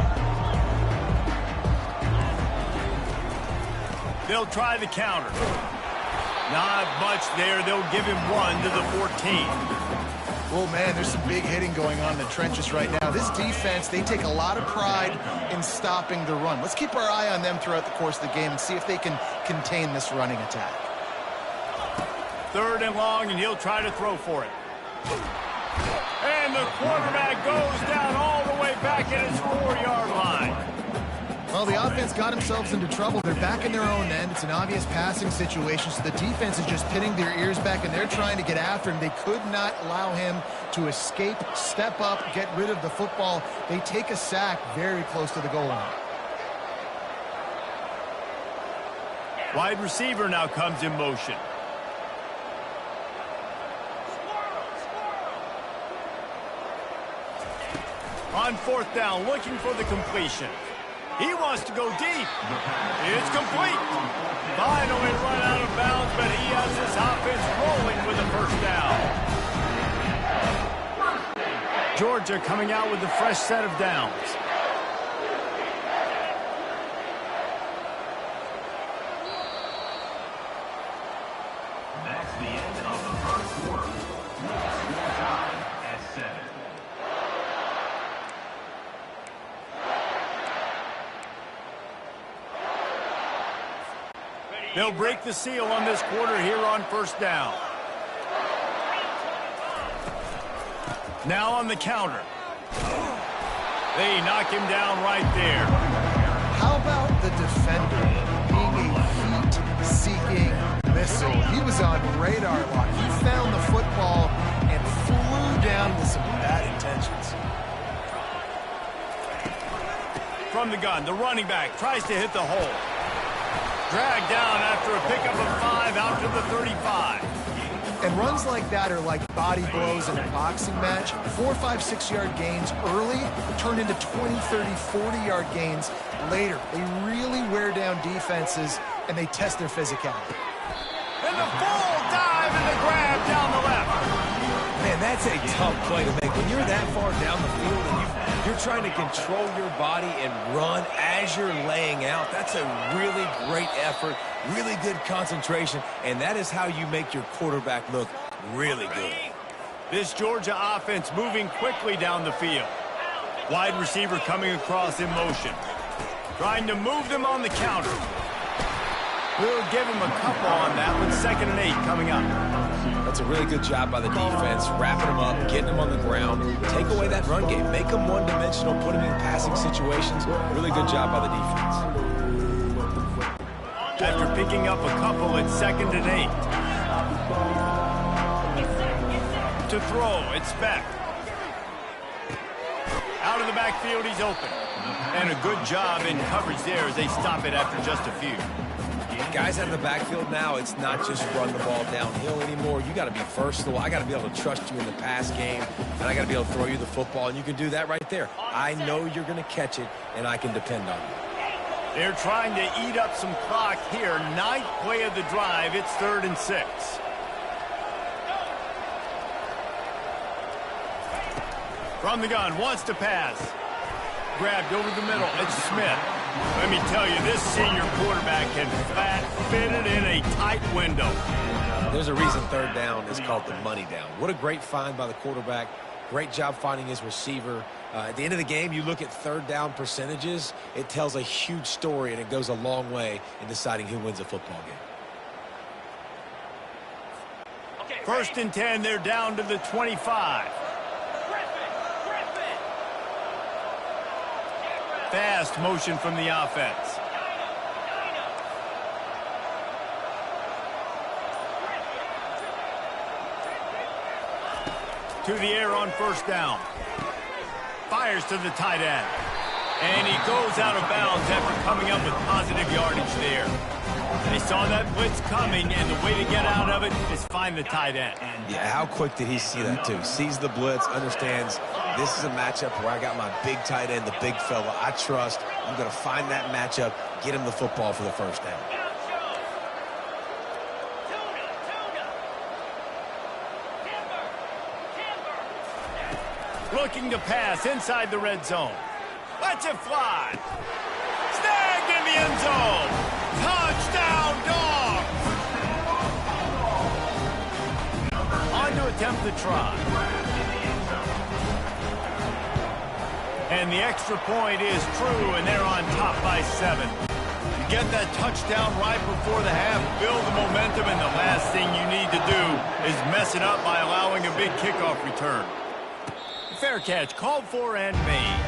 [SPEAKER 1] They'll try the counter. Not much there. They'll give him one to the 14.
[SPEAKER 4] Oh, man, there's some big hitting going on in the trenches right now. This defense, they take a lot of pride in stopping the run. Let's keep our eye on them throughout the course of the game and see if they can contain this running attack.
[SPEAKER 1] 3rd and long, and he'll try to throw for it. And the quarterback goes down all the way back at his 4-yard line.
[SPEAKER 4] Well, the offense got themselves into trouble. They're back in their own end. It's an obvious passing situation, so the defense is just pinning their ears back, and they're trying to get after him. They could not allow him to escape, step up, get rid of the football. They take a sack very close to the goal line.
[SPEAKER 1] Wide receiver now comes in motion. On 4th down, looking for the completion. He wants to go deep. It's complete. Finally run out of bounds, but he has this offense rolling with a 1st down. Georgia coming out with a fresh set of downs.
[SPEAKER 2] That's the end of the 1st quarter. Score time at 7.
[SPEAKER 1] They'll break the seal on this quarter here on 1st down. Now on the counter. They knock him down right there.
[SPEAKER 4] How about the defender being a heat-seeking missile? He was on radar lock. He found the football and flew down with some bad intentions.
[SPEAKER 1] From the gun, the running back tries to hit the hole. Dragged down after a pickup of 5 out to the 35.
[SPEAKER 4] And runs like that are like body blows in a boxing match. 4, 5, 6-yard gains early turn into 20, 30, 40-yard gains later. They really wear down defenses, and they test their physicality.
[SPEAKER 1] And the full dive and the grab down the left.
[SPEAKER 3] Man, that's a tough play to make. When you're that far down the field and you're trying to control your body and run as you're laying out, that's a really great effort, really good concentration, and that is how you make your quarterback look really good.
[SPEAKER 1] This Georgia offense moving quickly down the field. Wide receiver coming across in motion. Trying to move them on the counter. We'll give him a couple on that one. 2nd and 8 coming up.
[SPEAKER 3] That's a really good job by the defense, wrapping them up, getting them on the ground. Take away that run game. Make them one-dimensional, put them in passing situations. Really good job by the defense.
[SPEAKER 1] After picking up a couple, it's 2nd and 8. To throw, it's Beck. Out of the backfield, he's open. And a good job in coverage there as they stop it after just a few.
[SPEAKER 3] Guys out of the backfield now, it's not just run the ball downhill anymore. You got to be versatile. I got to be able to trust you in the pass game, and I got to be able to throw you the football, and you can do that right there. I know you're going to catch it, and I can depend on you.
[SPEAKER 1] They're trying to eat up some clock here. 9th play of the drive. It's 3rd and 6. From the gun, wants to pass. Grabbed over the middle. It's Smith. Let me tell you, this senior quarterback can flat fit it in a tight window.
[SPEAKER 3] There's a reason 3rd down is called the money down. What a great find by the quarterback. Great job finding his receiver. At the end of the game, you look at 3rd down percentages. It tells a huge story, and it goes a long way in deciding who wins a football game.
[SPEAKER 5] Okay,
[SPEAKER 1] 1st and 10, they're down to the 25. Fast motion from the offense. To the air on 1st down. Fires to the tight end. And he goes out of bounds after coming up with positive yardage there. They saw that blitz coming, and the way to get out of it is find the tight end.
[SPEAKER 3] Yeah, how quick did he see that, too? Sees the blitz, understands this is a matchup where I got my big tight end, the big fella I trust. I'm going to find that matchup, get him the football for the 1st down.
[SPEAKER 1] Looking to pass inside the red zone. Let's it fly. Snagged in the end zone. Touchdown, Dogs. On to attempt the try. And the extra point is true, and they're on top by 7. Get that touchdown right before the half, build the momentum, and the last thing you need to do is mess it up by allowing a big kickoff return. Fair catch, called for and made.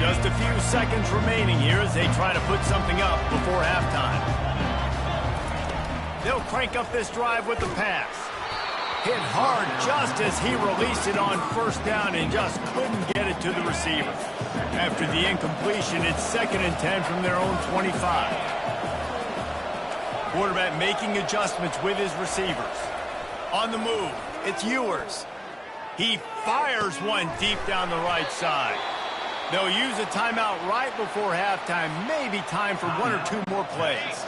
[SPEAKER 1] Just a few seconds remaining here as they try to put something up before halftime. They'll crank up this drive with the pass. Hit hard just as he released it on 1st down and just couldn't get it to the receiver. After the incompletion, it's 2nd and 10 from their own 25. Quarterback making adjustments with his receivers. On the move, it's Ewers. He fires one deep down the right side. They'll use a timeout right before halftime, maybe time for 1 or 2 more plays.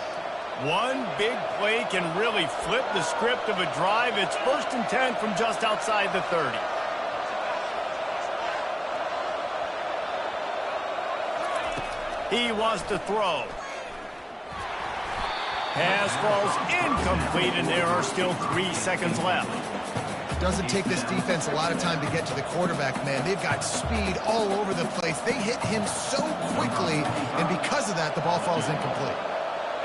[SPEAKER 1] One big play can really flip the script of a drive. It's 1st and 10 from just outside the 30. He wants to throw. Pass falls incomplete, and there are still 3 seconds left.
[SPEAKER 4] Doesn't take this defense a lot of time to get to the quarterback, man. They've got speed all over the place. They hit him so quickly, and because of that, the ball falls incomplete.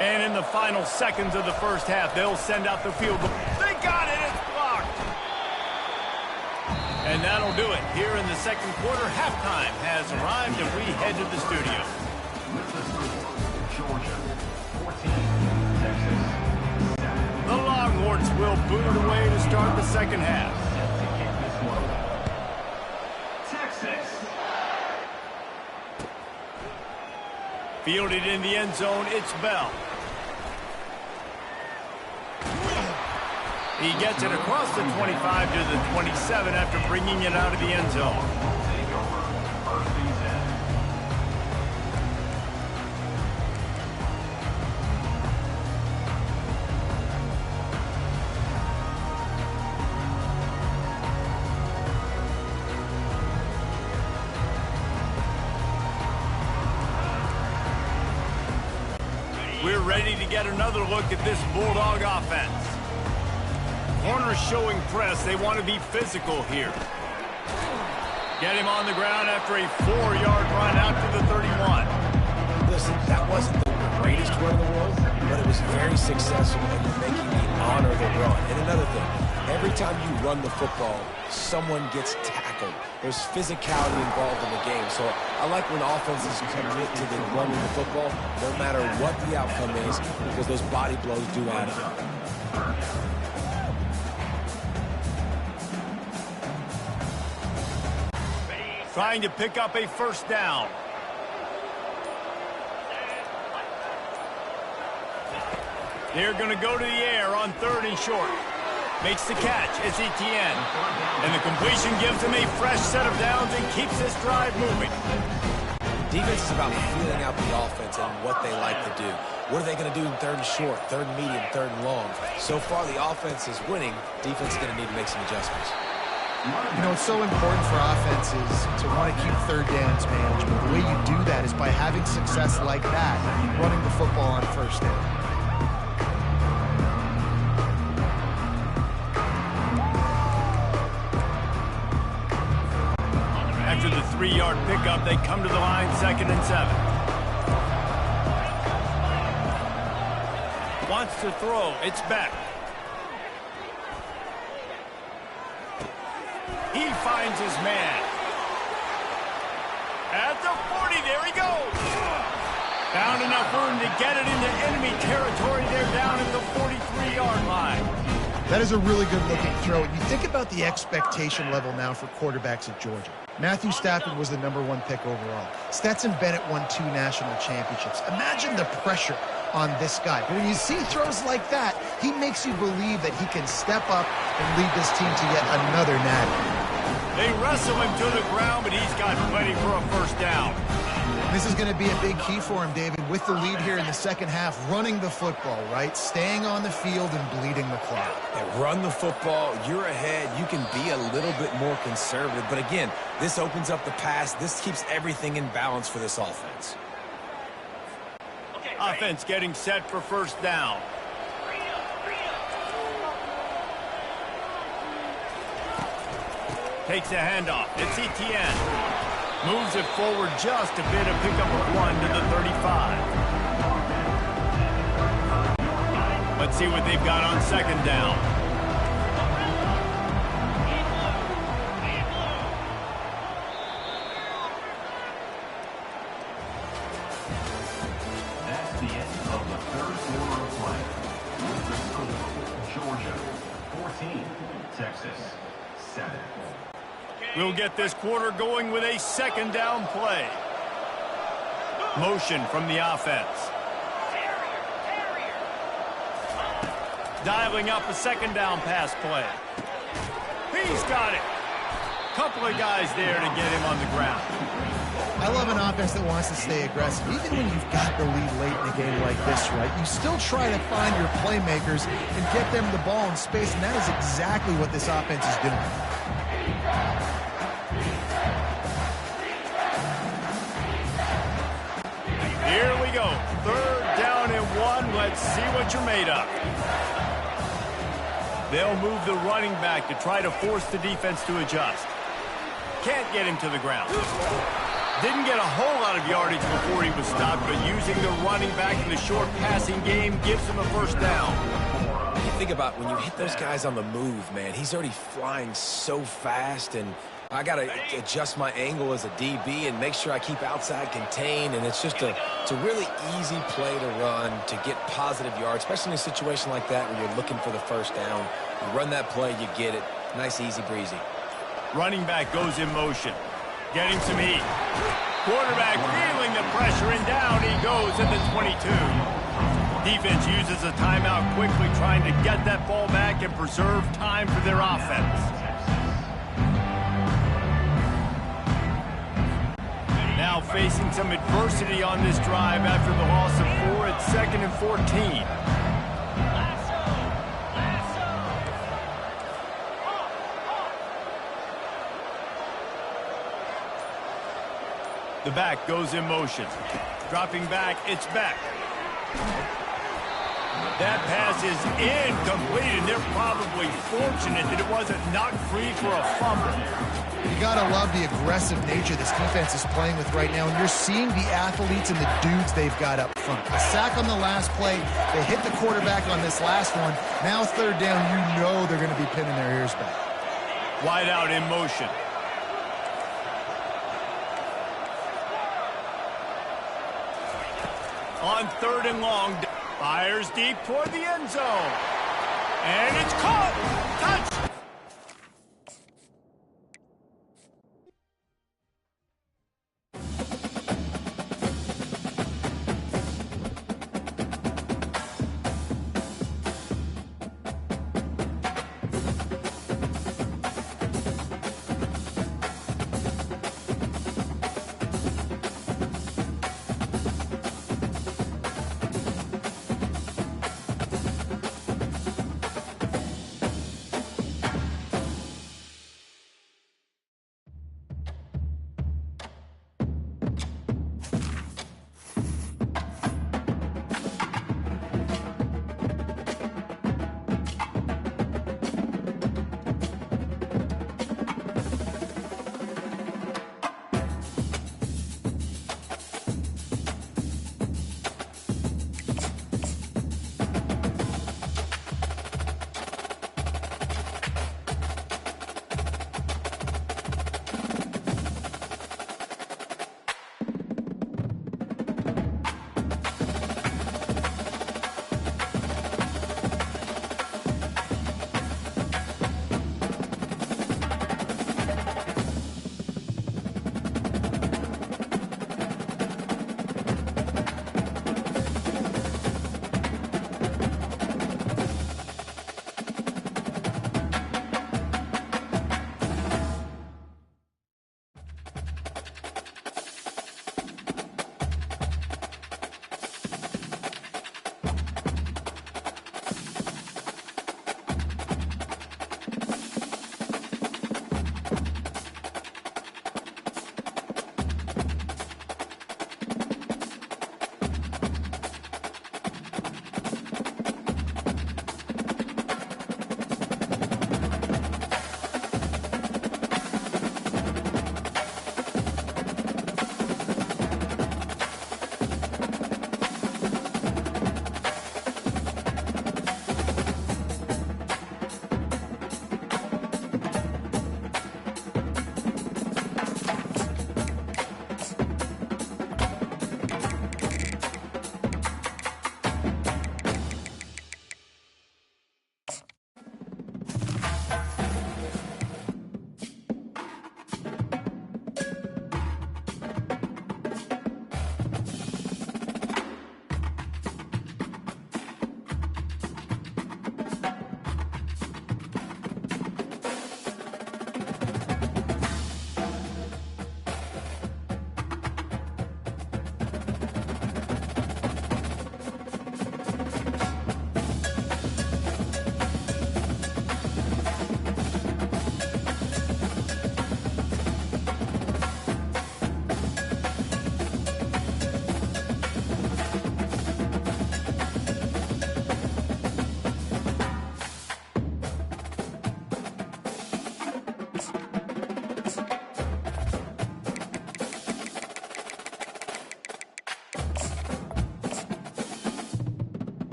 [SPEAKER 1] And in the final seconds of the first half, they'll send out the field goal. They got it. It's blocked. And that'll do it. Here in the second quarter, halftime has arrived, and we head to the studio.
[SPEAKER 2] With the score, Georgia 14, Texas 7.
[SPEAKER 1] The Longhorns will boot it away to start the second half.
[SPEAKER 2] Set to kick this one. Texas.
[SPEAKER 1] Fielded in the end zone, it's Bell. He gets it across the 25 to the 27 after bringing it out of the end zone.
[SPEAKER 2] Take over. First and 10.
[SPEAKER 1] We're ready to get another look at this Bulldog offense. Corners showing press. They want to be physical here. Get him on the ground after a 4-yard run out to the 31.
[SPEAKER 3] Listen, that wasn't the greatest run in the world, but it was very successful, and you're making me honor the run. And another thing, every time you run the football, someone gets tackled. There's physicality involved in the game. So I like when offenses commit to the running the football, no matter what the outcome is, because those body blows do add up.
[SPEAKER 1] Trying to pick up a first down. They're going to go to the air on 3rd and short. Makes the catch. It's Etienne. And the completion gives him a fresh set of downs and keeps this drive moving.
[SPEAKER 3] Defense is about feeling out the offense and what they like to do. What are they going to do in 3rd and short, 3rd and medium, 3rd and long? So far, the offense is winning. Defense is going to need to make some adjustments.
[SPEAKER 4] You know, it's so important for offenses to want to keep 3rd downs manageable. The way you do that is by having success like that, running the football on 1st down.
[SPEAKER 1] After the 3-yard pickup, they come to the line 2nd and 7. Wants to throw. It's Beck. He finds his man. At the 40, there he goes. Found enough room to get it into enemy territory. They're down at the 43-yard line.
[SPEAKER 4] That is a really good-looking throw. And you think about the expectation level now for quarterbacks at Georgia. Matthew Stafford was the #1 pick overall. Stetson Bennett won 2 national championships. Imagine the pressure on this guy. But when you see throws like that, he makes you believe that he can step up and lead this team to yet another natty.
[SPEAKER 1] They wrestle him to the ground, but he's got plenty for a first down.
[SPEAKER 4] This is going to be a big key for him, David, with the lead here in the second half, running the football, right? Staying on the field and bleeding the clock.
[SPEAKER 3] And run the football, you're ahead, you can be a little bit more conservative. But again, this opens up the pass. This keeps everything in balance for this offense.
[SPEAKER 1] Offense getting set for first down. Takes a handoff. It's Etienne. Moves it forward just a bit, a pickup of 1 to the 35. Let's see what they've got on 2nd down.
[SPEAKER 2] That's the end of the 3rd quarter of play. With the score, Georgia 14, Texas 7.
[SPEAKER 1] We'll get this quarter going with a 2nd down play. Motion from the offense. Dialing up a 2nd down pass play. He's got it. Couple of guys there to get him on the ground.
[SPEAKER 4] I love an offense that wants to stay aggressive. Even when you've got the lead late in a game like this, right, you still try to find your playmakers and get them the ball in space, and that is exactly what this offense is doing.
[SPEAKER 1] Here we go. 3rd down and 1. Let's see what you're made of. They'll move the running back to try to force the defense to adjust. Can't get him to the ground. Didn't get a whole lot of yardage before he was stopped, but using the running back in the short passing game gives him a first down.
[SPEAKER 3] You think about when you hit those guys on the move, man, he's already flying so fast, and I got to adjust my angle as a DB and make sure I keep outside contained, and it's just it's a really easy play to run to get positive yards, especially in a situation like that where you're looking for the first down. You run that play, you get it. Nice, easy breezy.
[SPEAKER 1] Running back goes in motion. Getting some heat. Quarterback feeling the pressure, and down he goes at the 22. Defense uses a timeout quickly, trying to get that ball back and preserve time for their offense. Now facing some adversity on this drive after the loss of 4 at 2nd and 14. The back goes in motion. Dropping back, it's Beck. That pass is incomplete, and they're probably fortunate that it wasn't knocked free for a fumble.
[SPEAKER 4] You got to love the aggressive nature this defense is playing with right now, and you're seeing the athletes and the dudes they've got up front. A sack on the last play. They hit the quarterback on this last one. Now third down, you know they're going to be pinning their ears back.
[SPEAKER 1] Wide out in motion. On 3rd and long, fires deep toward the end zone. And it's caught. Touch.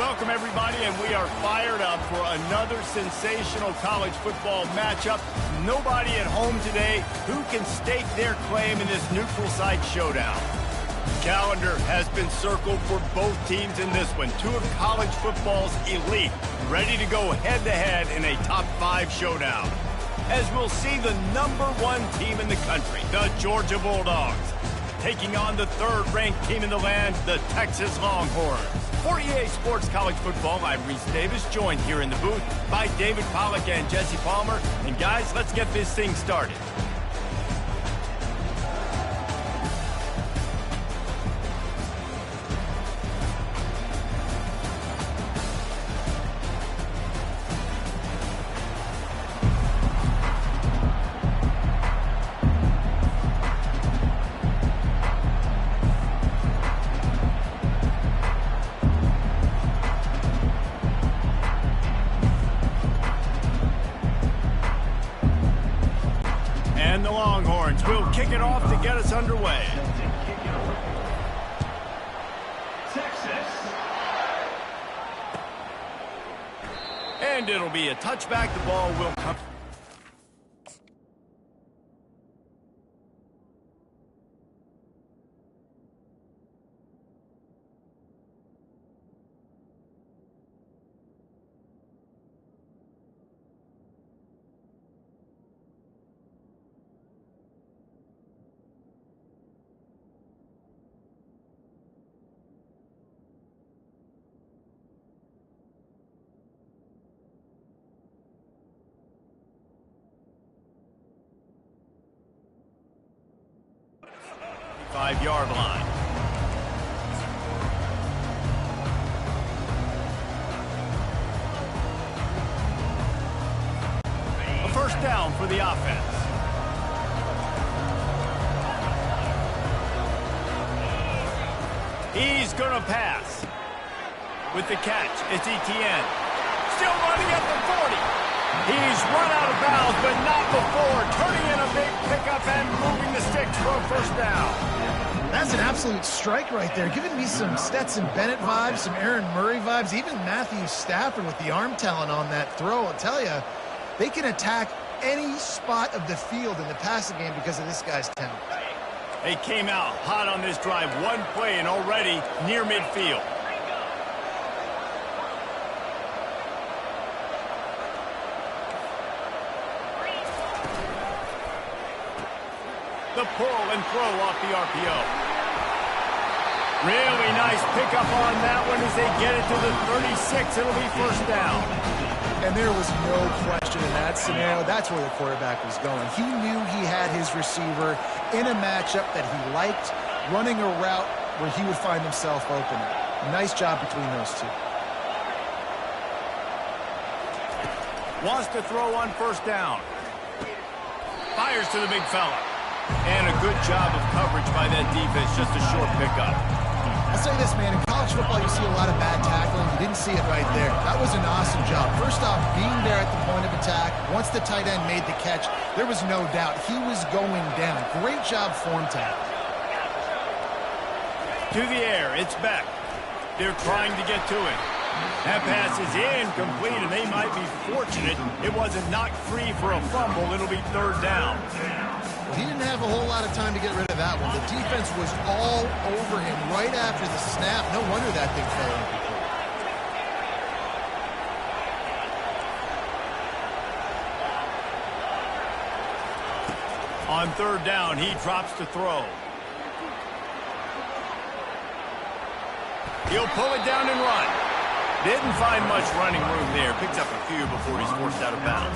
[SPEAKER 1] Welcome, everybody, and we are fired up for another sensational college football matchup. Nobody at home today who can stake their claim in this neutral site showdown. The calendar has been circled for both teams in this one. Two of college football's elite, ready to go head-to-head in a top-5 showdown. As we'll see the #1 team in the country, the Georgia Bulldogs, taking on the third-ranked team in the land, the Texas Longhorns. For EA Sports College Football, I'm Reese Davis, joined here in the booth by David Pollack and Jesse Palmer. And guys, let's get this thing started. And the Longhorns will kick it off to get us underway.
[SPEAKER 2] Texas.
[SPEAKER 1] And it'll be a touchback. The ball will come. Five-yard line. A first down for the offense. He's going to pass. With the catch, it's Etienne. Still running at the 40. He's run out of bounds, but not before. Turning in a big pickup and moving the sticks for a first down.
[SPEAKER 4] That's an absolute strike right there. Giving me some Stetson Bennett vibes, some Aaron Murray vibes, even Matthew Stafford with the arm talent on that throw. I'll tell you, they can attack any spot of the field in the passing game because of this guy's talent.
[SPEAKER 1] They came out hot on this drive. One play and already near midfield. The pull and throw off the RPO. Really nice pickup on that one as they get it to the 36. It'll be first down.
[SPEAKER 4] And there was no question in that scenario. That's where the quarterback was going. He knew he had his receiver in a matchup that he liked, running a route where he would find himself open. Nice job between those two.
[SPEAKER 1] Wants to throw on first down. Fires to the big fella. And a good job of coverage by that defense, just a short pickup.
[SPEAKER 4] I'll say this, man, in college football you see a lot of bad tackling. You didn't see it right there. That was an awesome job. First off, being there at the point of attack. Once the tight end made the catch, there was no doubt he was going down. Great job form tackle.
[SPEAKER 1] To the air, it's Beck. They're trying to get to it. That pass is incomplete, and they might be fortunate it wasn't knocked free for a fumble. It'll be third down.
[SPEAKER 4] He didn't have a whole lot of time to get rid of that one. The defense was all over him right after the snap. No wonder that thing fell incomplete.
[SPEAKER 1] On third down, he drops to throw. He'll pull it down and run. Didn't find much running room there. Picks up a few before he's forced out of bounds.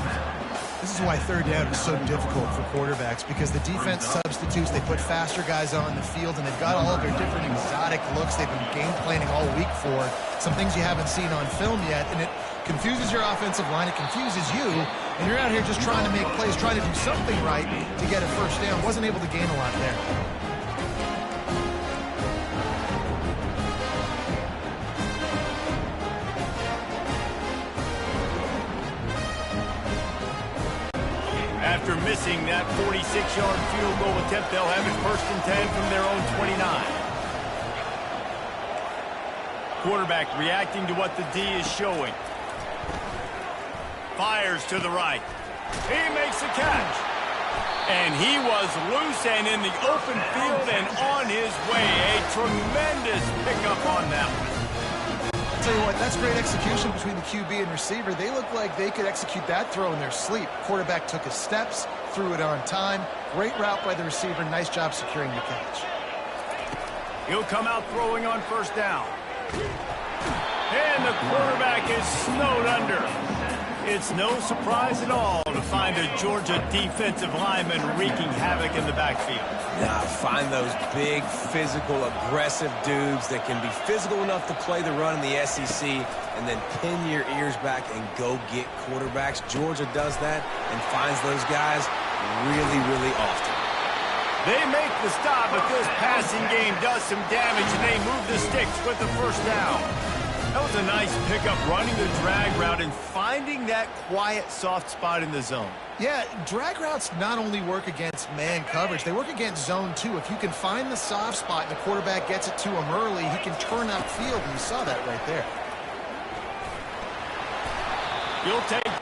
[SPEAKER 4] This is why third down is so difficult for quarterbacks, because the defense substitutes. They put faster guys on the field, and they've got all of their different exotic looks they've been game planning all week for. Some things you haven't seen on film yet, and it confuses your offensive line. It confuses you, and you're out here just trying to make plays, trying to do something right to get a first down. Wasn't able to gain a lot there.
[SPEAKER 1] After missing that 46-yard field goal attempt, they'll have it 1st and 10 from their own 29. Quarterback reacting to what the D is showing. Fires to the right. He makes the catch. And he was loose and in the open field and on his way. A tremendous pickup on that one.
[SPEAKER 4] I'll tell you what, that's great execution between the QB and receiver. They look like they could execute that throw in their sleep. Quarterback took his steps, threw it on time. Great route by the receiver. Nice job securing the catch.
[SPEAKER 1] He'll come out throwing on first down. And the quarterback is snowed under. It's no surprise at all to find a Georgia defensive lineman wreaking havoc in the backfield.
[SPEAKER 3] Now, find those big, physical, aggressive dudes that can be physical enough to play the run in the SEC and then pin your ears back and go get quarterbacks. Georgia does that and finds those guys really, really often.
[SPEAKER 1] They make the stop, but this passing game does some damage, and they move the sticks with the first down. That was a nice pickup, running the drag route and finding that quiet, soft spot in the zone.
[SPEAKER 4] Yeah, drag routes not only work against man coverage, they work against zone too. If you can find the soft spot and the quarterback gets it to him early, he can turn upfield, and you saw that right there.
[SPEAKER 1] You'll take